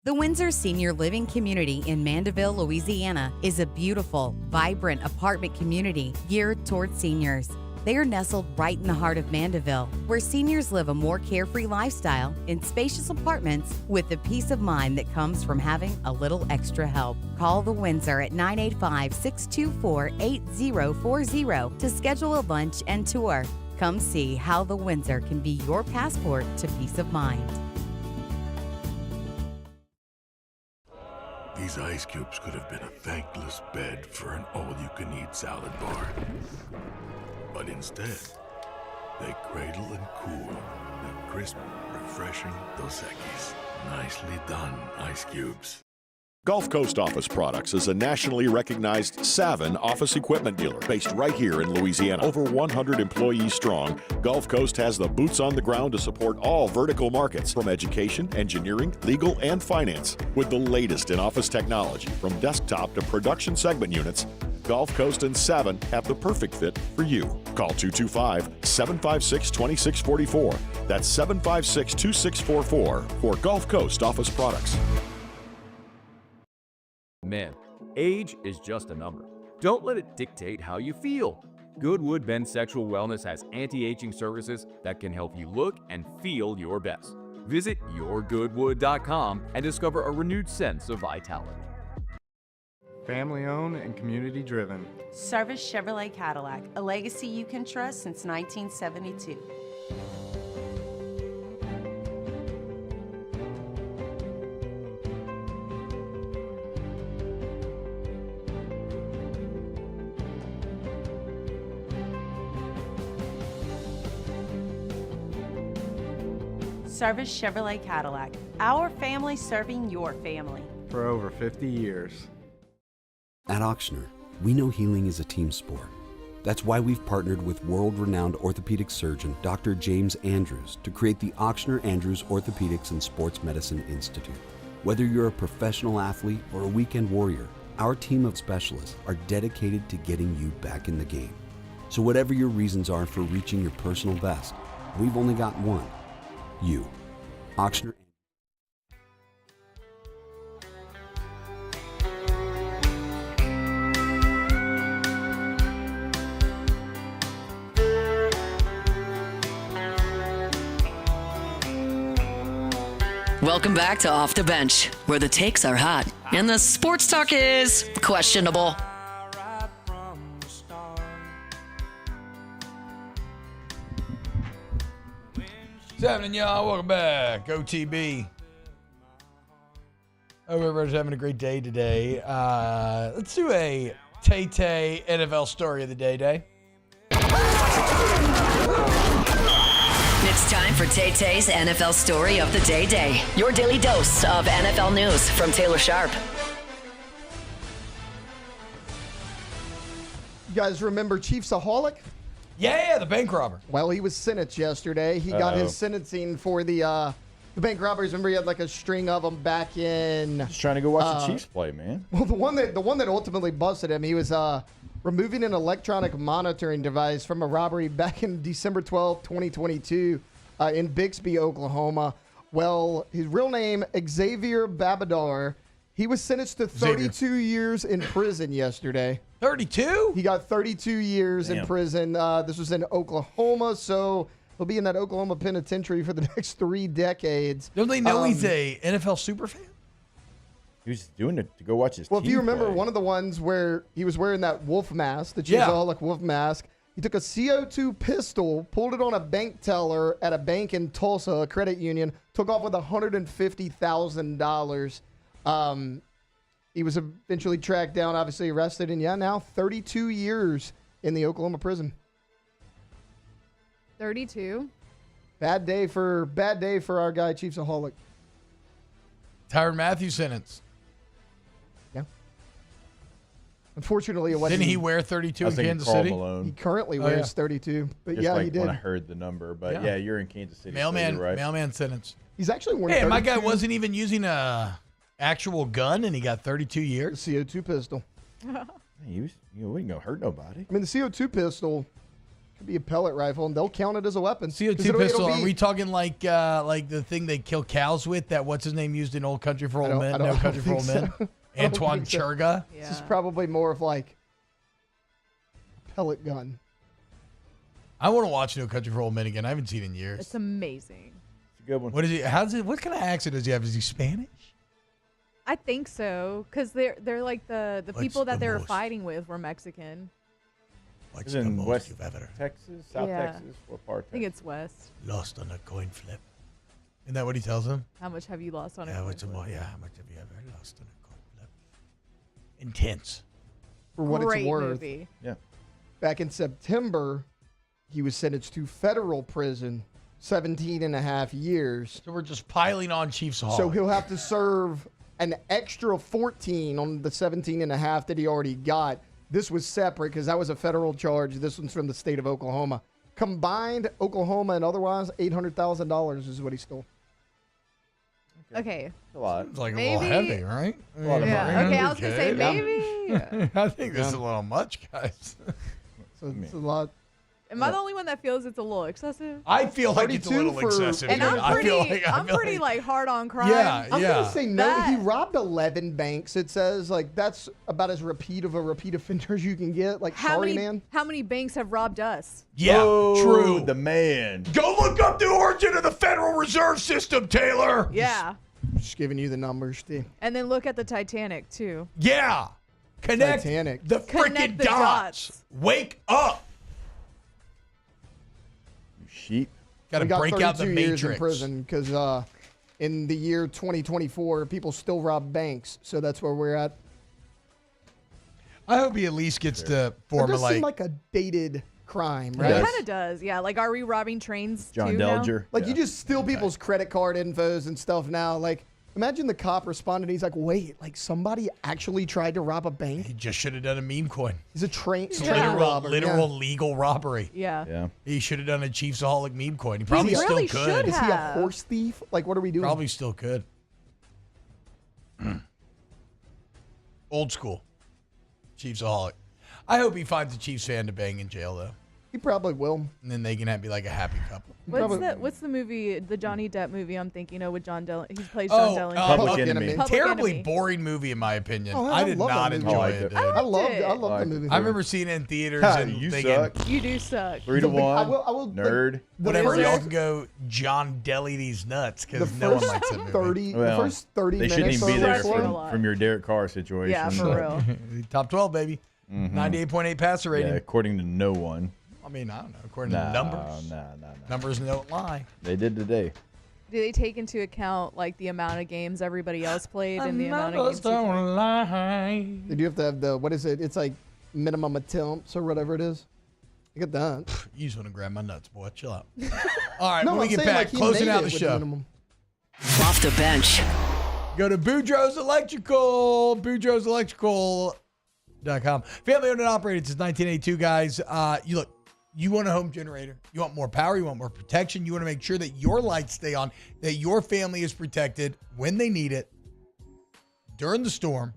The Windsor Senior Living Community in Mandeville, Louisiana is a beautiful, vibrant apartment community geared toward seniors. They are nestled right in the heart of Mandeville, where seniors live a more carefree lifestyle in spacious apartments with the peace of mind that comes from having a little extra help. Call the Windsor at 985-624-8040 to schedule a lunch and tour. Come see how the Windsor can be your passport to peace of mind. These ice cubes could have been a thankless bed for an all-you-can-eat salad bar. But instead, they cradle and cool the crisp, refreshing Dos Equis. Nicely done, ice cubes. Gulf Coast Office Products is a nationally recognized Savin office equipment dealer based right here in Louisiana. Over 100 employees strong, Gulf Coast has the boots on the ground to support all vertical markets, from education, engineering, legal, and finance. With the latest in office technology, from desktop to production segment units, Gulf Coast and Savin have the perfect fit for you. Call 225-756-2644. That's 756-2644 for Gulf Coast Office Products. Men, age is just a number. Don't let it dictate how you feel. Goodwood Men's Sexual Wellness has anti-aging services that can help you look and feel your best. Visit yourgoodwood.com and discover a renewed sense of vitality. Family owned and community driven. Service Chevrolet Cadillac, a legacy you can trust since 1972. Service Chevrolet Cadillac, our family serving your family. For over 50 years. At Auctioner, we know healing is a team sport. That's why we've partnered with world-renowned orthopedic surgeon Dr. James Andrews to create the Auctioner Andrews Orthopedics and Sports Medicine Institute. Whether you're a professional athlete or a weekend warrior, our team of specialists are dedicated to getting you back in the game. So whatever your reasons are for reaching your personal best, we've only got one. You. Auctioner. Welcome back to Off the Bench, where the takes are hot and the sports talk is questionable. What's happening, y'all? Welcome back. OTB. Hope everybody's having a great day today. Let's do a Tay-Tay NFL story of the day. It's time for Tay-Tay's NFL Story of the Day. Your daily dose of NFL news from Taylor Sharp. You guys remember Chiefsaholic? Yeah, the bank robber. Well, he was sentenced yesterday. He got his sentencing for the bank robberies. Remember, he had like a string of them back in. Just trying to go watch the Chiefs play, man. Well, the one that ultimately busted him, he was removing an electronic monitoring device from a robbery back in December 12, 2022, in Bixby, Oklahoma. Well, his real name, Xavier Babadar, he was sentenced to 32 years in prison yesterday. 32? He got 32 years in prison. This was in Oklahoma, so he'll be in that Oklahoma penitentiary for the next 3 decades. Don't they know he's a NFL superfan? He was doing it to go watch his Well, team if you remember play. one of the ones where he was wearing that wolf mask, the Chiefsaholic wolf mask, he took a CO2 pistol, pulled it on a bank teller at a bank in Tulsa, a credit union, took off with $150,000. He was eventually tracked down, obviously arrested, and now 32 years in the Oklahoma prison. 32? Bad day for our guy, Chiefsaholic. Tyrann Mathieu sentence. Yeah. Unfortunately, it wasn't. Didn't he wear 32 in Kansas Karl City? Malone. He currently wears 32. But Just yeah, like he did. when I heard the number. But yeah, you're in Kansas City. Mailman, so you're right. mailman sentence. He's actually worn 32. my guy wasn't even using a actual gun, and he got 32 years. The CO2 pistol. He was, we ain't gonna hurt nobody. I mean, the CO2 pistol could be a pellet rifle, and they'll count it as a weapon. CO2 pistol. Are we talking like the thing they kill cows with? That what's his name used in Old Country for Old Men? No Country for Old Men. Antoine Churga. This is probably more of like a pellet gun. I want to watch No Country for Old Men again. I haven't seen it in years. It's amazing. It's a good one. What is he? What kind of accent does he have? Is he Spanish? I think so, because they're like the people that they were fighting with were Mexican. It's in West Texas, South Yeah. Texas, what part? I think it's West. Lost on a coin flip. Isn't that what he tells him? How much have you lost on it? Yeah, how much have you ever lost on a coin flip? Intense. For what Great it's worth. movie. Yeah. Back in September, he was sentenced to federal prison, 17 and a half years. So we're just piling on Chiefsaholic. So he'll have to serve an extra 14 on the 17.5 that he already got. This was separate because that was a federal charge. This one's from the state of Oklahoma. Combined, Oklahoma and otherwise, $800,000 is what he stole. Okay. A lot. It's like Maybe- a little heavy, right? A lot of Yeah. money. Okay, I was gonna say maybe. I think this is a little much, guys. So it's a lot. Am I the only one that feels it's a little excessive? I feel like it's a 32 little for- excessive. And dude. I'm I pretty, feel like, I'm pretty like hard on crime. Yeah, I'm yeah. gonna say no. That- He robbed 11 banks. It says like that's about as repeat offender as you can get. Like, How sorry, many man. how many banks have robbed us? Yeah, Oh, true. The man. Go look up the origin of the Federal Reserve System, Taylor. Yeah. Just giving you the numbers, Steve. And then look at the Titanic too. Yeah. Connect Titanic. the freaking Connect the dots. dots. Wake up. You sheep. Got to He got break out the 32 years in matrix. prison because in the year 2024, people still rob banks. So that's where we're at. I hope he at least gets to It form a does seem like. like a dated crime, It right? Yes. kind of does. Yeah. Like, are we robbing trains John too now? Delger. Like you just steal people's credit card infos and stuff now. Like imagine the cop responded. He's like, wait, like somebody actually tried to rob a bank? He just should have done a meme coin. He's a train Yeah. robber. Literal yeah. legal robbery. Yeah. Yeah. He should have done a Chiefsaholic meme coin. He probably really still should could. Is he a have. horse thief? Like what are we doing? Probably still could. Old school. Chiefsaholic. I hope he finds a Chiefs fan to bang in jail though, He probably will. and then they can be like a happy couple. What's the movie, the Johnny Depp movie I'm thinking of with John Dillon? He plays John Dillon. Public Enemy. Public Terribly Enemy. boring movie in my opinion. Oh, I did love not that movie. enjoy I liked it. it. Dude. I loved it. I loved the movie. I remember seeing it in theaters Ha, and you thinking, suck. You do suck. 3-1. I will Nerd. whatever, the y'all first- can go John Deli these nuts The because no one first likes that movie. 30, Well, the first 30 They minutes. shouldn't even be are there slow. Stretching a lot. from your Derek Carr situation. Yeah, for but- real. Top 12, baby. 98.8 passer rating. Yeah, according to no one. I mean, I don't know. According to the numbers. No. Numbers don't lie. They did today. Do they take into account like the amount of games everybody else played and the amount of Numbers games? you played? don't lie. They do have to have the, what is it? It's like minimum attempts or whatever it is. Look at that. You just want to grab my nuts, boy. Chill out. All right, No, when we I'm get saying, back, like, he closing made out it the with show. minimum. Off the bench. Go to Boudreaux's Electrical, Boudreaux'sElectrical.com. Family owned and operated since 1982, guys. You want a home generator. You want more power. You want more protection. You want to make sure that your lights stay on, that your family is protected when they need it during the storm.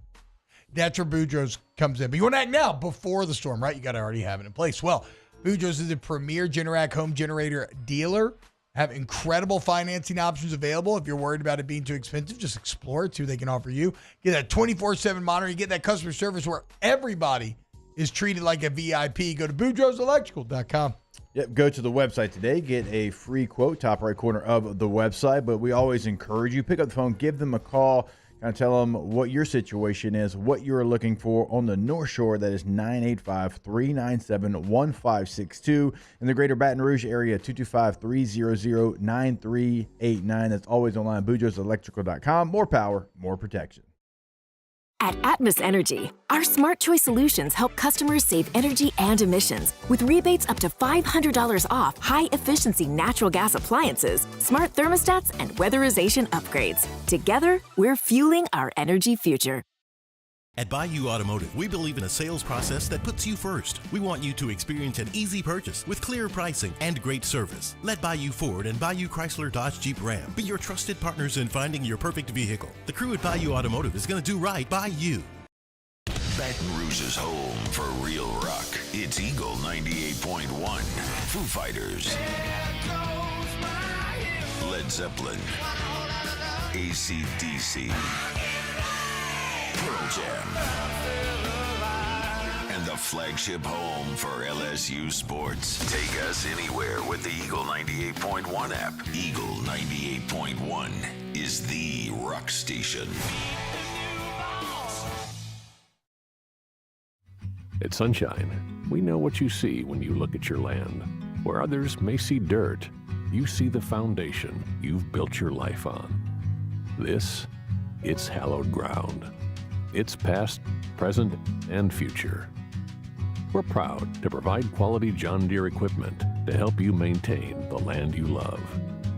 That's where Boudreaux's comes in. But you want to act now before the storm, right? You got to already have it in place. Well, Boudreaux's is a premier Generac home generator dealer. Have incredible financing options available. If you're worried about it being too expensive, just explore it, see what they can offer you. Get that 24/7 monitor. You get that customer service where everybody is treated like a VIP. Go to Boudreaux'sElectrical.com. Yep, go to the website today. Get a free quote, top right corner of the website. But we always encourage you, pick up the phone, give them a call, kind of tell them what your situation is, what you're looking for on the North Shore. That is 985-397-1562. In the greater Baton Rouge area, 225-300-9389. That's always online, Boudreaux'sElectrical.com. More power, more protection. At Atmos Energy, our smart choice solutions help customers save energy and emissions with rebates up to $500 off high-efficiency natural gas appliances, smart thermostats, and weatherization upgrades. Together, we're fueling our energy future. At Bayou Automotive, we believe in a sales process that puts you first. We want you to experience an easy purchase with clear pricing and great service. Let Bayou Ford and Bayou Chrysler Dodge Jeep Ram be your trusted partners in finding your perfect vehicle. The crew at Bayou Automotive is going to do right by you. Baton Rouge's home for real rock. It's Eagle 98.1. Foo Fighters. Led Zeppelin. AC/DC. Pearl Jam. And the flagship home for LSU sports. Take us anywhere with the Eagle 98.1 app. Eagle 98.1 is the rock station. At Sunshine, we know what you see when you look at your land. Where others may see dirt, you see the foundation you've built your life on. It's hallowed ground. It's past, present, and future. We're proud to provide quality John Deere equipment to help you maintain the land you love.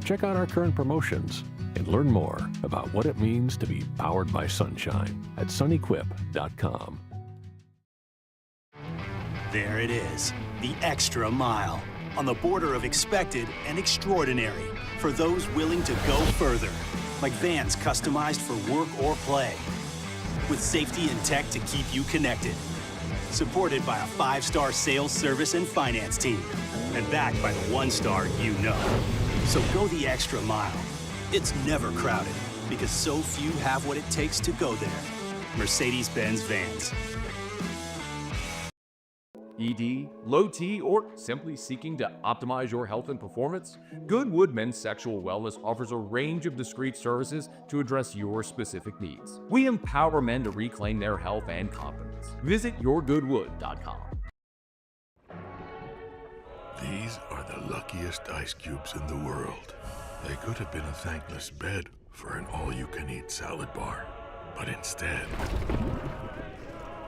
Check out our current promotions And learn more about what it means to be powered by sunshine at sunnyquip.com. There it is, the extra mile, on the border of expected and extraordinary for those willing to go further, like vans customized for work or play, with safety and tech to keep you connected, supported by a 5-star sales, service, and finance team, and backed by the 1-star you know. So go the extra mile. It's never crowded because so few have what it takes to go there. Mercedes-Benz Vans. ED, low T, or simply seeking to optimize your health and performance? Goodwood Men's Sexual Wellness offers a range of discreet services to address your specific needs. We empower men to reclaim their health and confidence. Visit yourgoodwood.com. These are the luckiest ice cubes in the world. They could have been a thankless bed for an all-you-can-eat salad bar. But instead,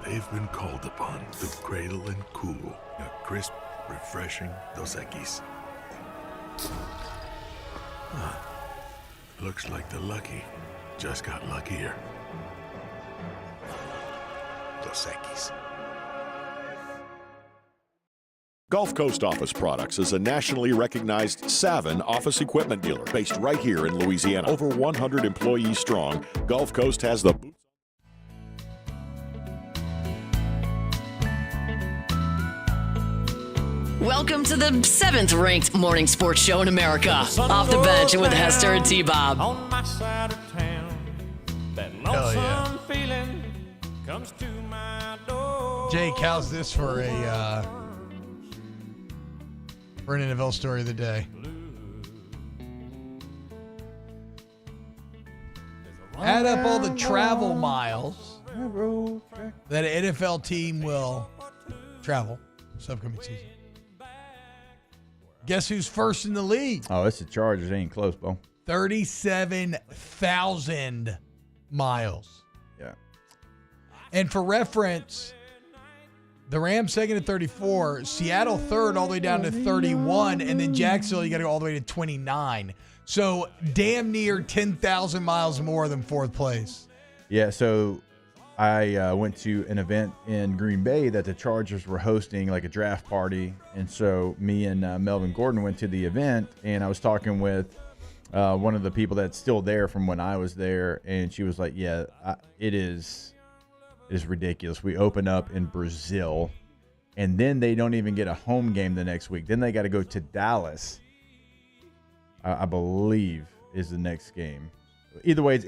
they've been called upon to cradle and cool a crisp, refreshing Dos Equis. Looks like the lucky just got luckier. Dos Equis. Gulf Coast Office Products is a nationally recognized Savin office equipment dealer based right here in Louisiana. Over 100 employees strong, Gulf Coast has the boots. Welcome to the 7th-ranked morning sports show in America. Off the bench with Hester and T-Bob. On my side of town, that lonesome feeling comes to my door. Jake, how's this for an NFL story of the day? Add up all the travel miles that an NFL team will travel this upcoming season. Guess who's first in the league? Oh, it's the Chargers. They ain't close, Bo. 37,000 miles. Yeah. And for reference, the Rams second at 34, Seattle third all the way down to 31, and then Jacksonville, you got to go all the way to 29. So damn near 10,000 miles more than fourth place. Yeah, so I went to an event in Green Bay that the Chargers were hosting, like a draft party. And so me and Melvin Gordon went to the event, and I was talking with one of the people that's still there from when I was there, and she was like, yeah, it is ridiculous. We open up in Brazil, and then they don't even get a home game the next week. Then they got to go to Dallas, I believe, is the next game. Either way,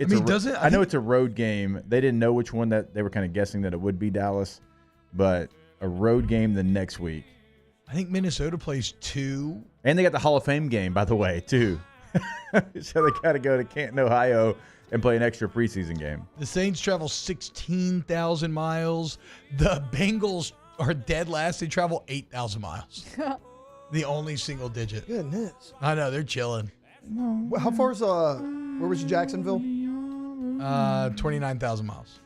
I know it's a road game. They didn't know which one that they were kind of guessing that it would be Dallas, but a road game the next week. I think Minnesota plays 2. And they got the Hall of Fame game, by the way, too. So they got to go to Canton, Ohio, and play an extra preseason game. The Saints travel 16,000 miles. The Bengals are dead last. They travel 8,000 miles. The only single digit. Goodness. I know, they're chilling. How far is where was Jacksonville? 29,000 miles.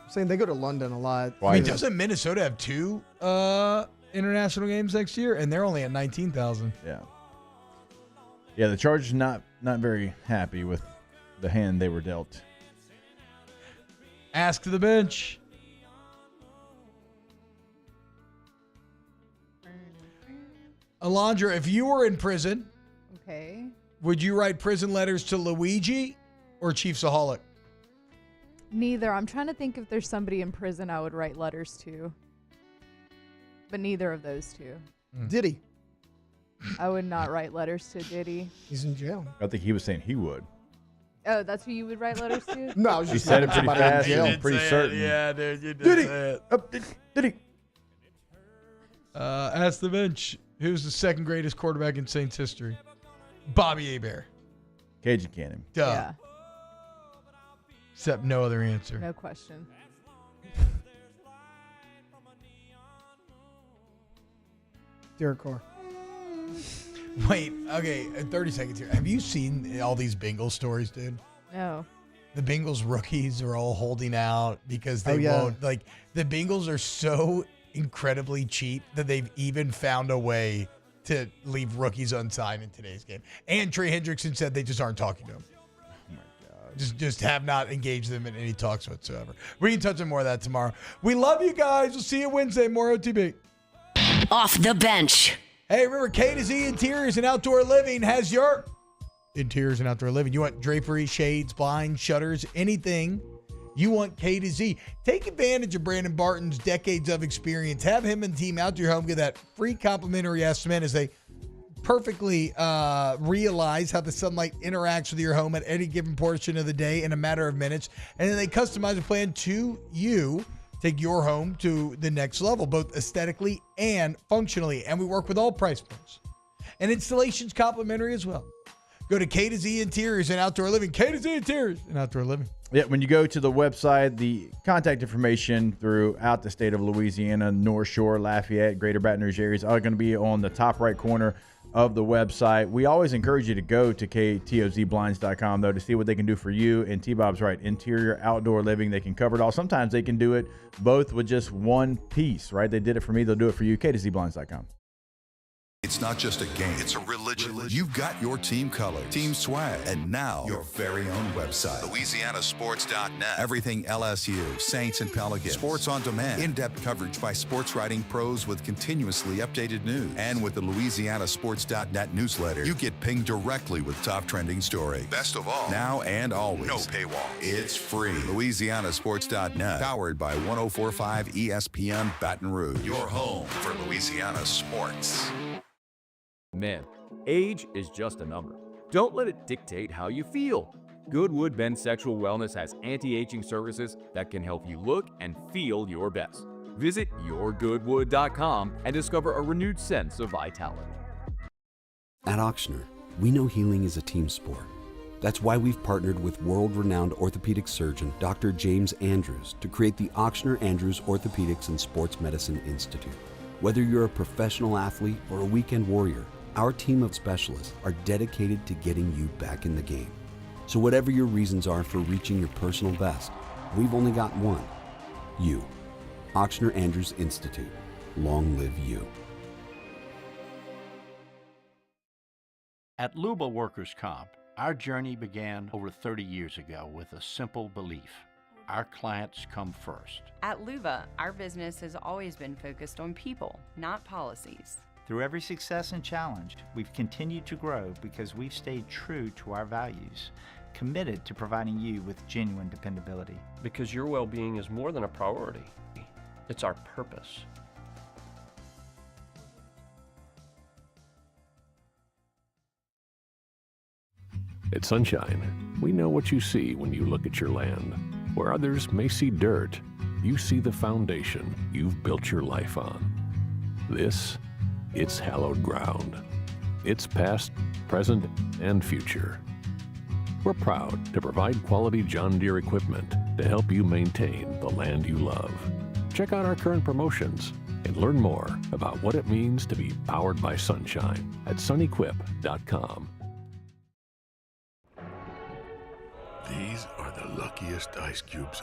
I'm saying they go to London a lot. I mean, doesn't Minnesota have 2 international games next year? And they're only at 19,000. Yeah. Yeah, the Chargers not very happy with the hand they were dealt. Ask the bench. Alondra, if you were in prison, Okay. would you write prison letters to Luigi or Chiefsaholic? Neither. I'm trying to think if there's somebody in prison I would write letters to. But neither of those two. Diddy. I would not write letters to Diddy. He's in jail. I think he was saying he would. Oh, that's who you would write letters to? No, I was She just said it letting pretty somebody in fast jail. and pretty certain. Yeah, dude, you did Diddy. say it. Diddy. Ask the bench. Who's the second greatest quarterback in Saints history? Bobby Hebert. Cajun Cannon. Duh. Yeah. Except no other answer. No question. Derek Carr. Wait, okay, 30 seconds here. Have you seen all these Bengals stories, dude? No. The Bengals rookies are all holding out because they won't. Like, the Bengals are so incredibly cheap that they've even found a way to leave rookies unsigned in today's game. And Trey Hendrickson said they just aren't talking to him. Just have not engaged them in any talks whatsoever. We can touch on more of that tomorrow. We love you guys. We'll see you Wednesday. More OTB. Off the bench. Hey, remember, K to Z Interiors and Outdoor Living has your interiors and outdoor living. You want drapery, shades, blinds, shutters, anything. You want K to Z. Take advantage of Brandon Barton's decades of experience. Have him and team out to your home. Get that free complimentary estimate as they perfectly realize how the sunlight interacts with your home at any given portion of the day in a matter of minutes. And then they customize a plan to you. Take your home to the next level, both aesthetically and functionally. And we work with all price points. And installation's complimentary as well. Go to K to Z Interiors and Outdoor Living. K to Z Interiors and Outdoor Living. Yeah, when you go to the website, the contact information throughout the state of Louisiana, North Shore, Lafayette, Greater Baton Rouge areas are going to be on the top right corner of the website. We always encourage you to go to ktozblinds.com, though, to see what they can do for you. And T-Bob's right. Interior, outdoor living, they can cover it all. Sometimes they can do it both with just one piece, right? They did it for me. They'll do it for you. ktozblinds.com. It's not just a game, it's a religion. You've got your team colors, team swag, and now your very own website, LouisianaSports.net. Everything LSU, Saints, and Pelicans. Sports on demand. In-depth coverage by sports writing pros with continuously updated news. And with the LouisianaSports.net newsletter, you get pinged directly with top trending stories. Best of all, now and always, no paywall. It's free. LouisianaSports.net, powered by 104.5 ESPN Baton Rouge. Your home for Louisiana sports. Men, age is just a number. Don't let it dictate how you feel. Goodwood Men's Sexual Wellness has anti-aging services that can help you look and feel your best. Visit yourgoodwood.com and discover a renewed sense of vitality. At Auctioner, we know healing is a team sport. That's why we've partnered with world-renowned orthopedic surgeon Dr. James Andrews to create the Auctioner Andrews Orthopedics and Sports Medicine Institute. Whether you're a professional athlete or a weekend warrior, our team of specialists are dedicated to getting you back in the game. So whatever your reasons are for reaching your personal best, we've only got one. You. Auctioner Andrews Institute. Long live you. At Luba Workers' Comp, our journey began over 30 years ago with a simple belief. Our clients come first. At Luba, our business has always been focused on people, not policies. Through every success and challenge, we've continued to grow because we've stayed true to our values, committed to providing you with genuine dependability. Because your well-being is more than a priority. It's our purpose. At Sunshine, we know what you see when you look at your land. Where others may see dirt, you see the foundation you've built your life on. It's hallowed ground. It's past, present, and future. We're proud to provide quality John Deere equipment to help you maintain the land you love. Check out our current promotions and learn more about what it means to be powered by sunshine at sunequip.com. These are the luckiest ice cubes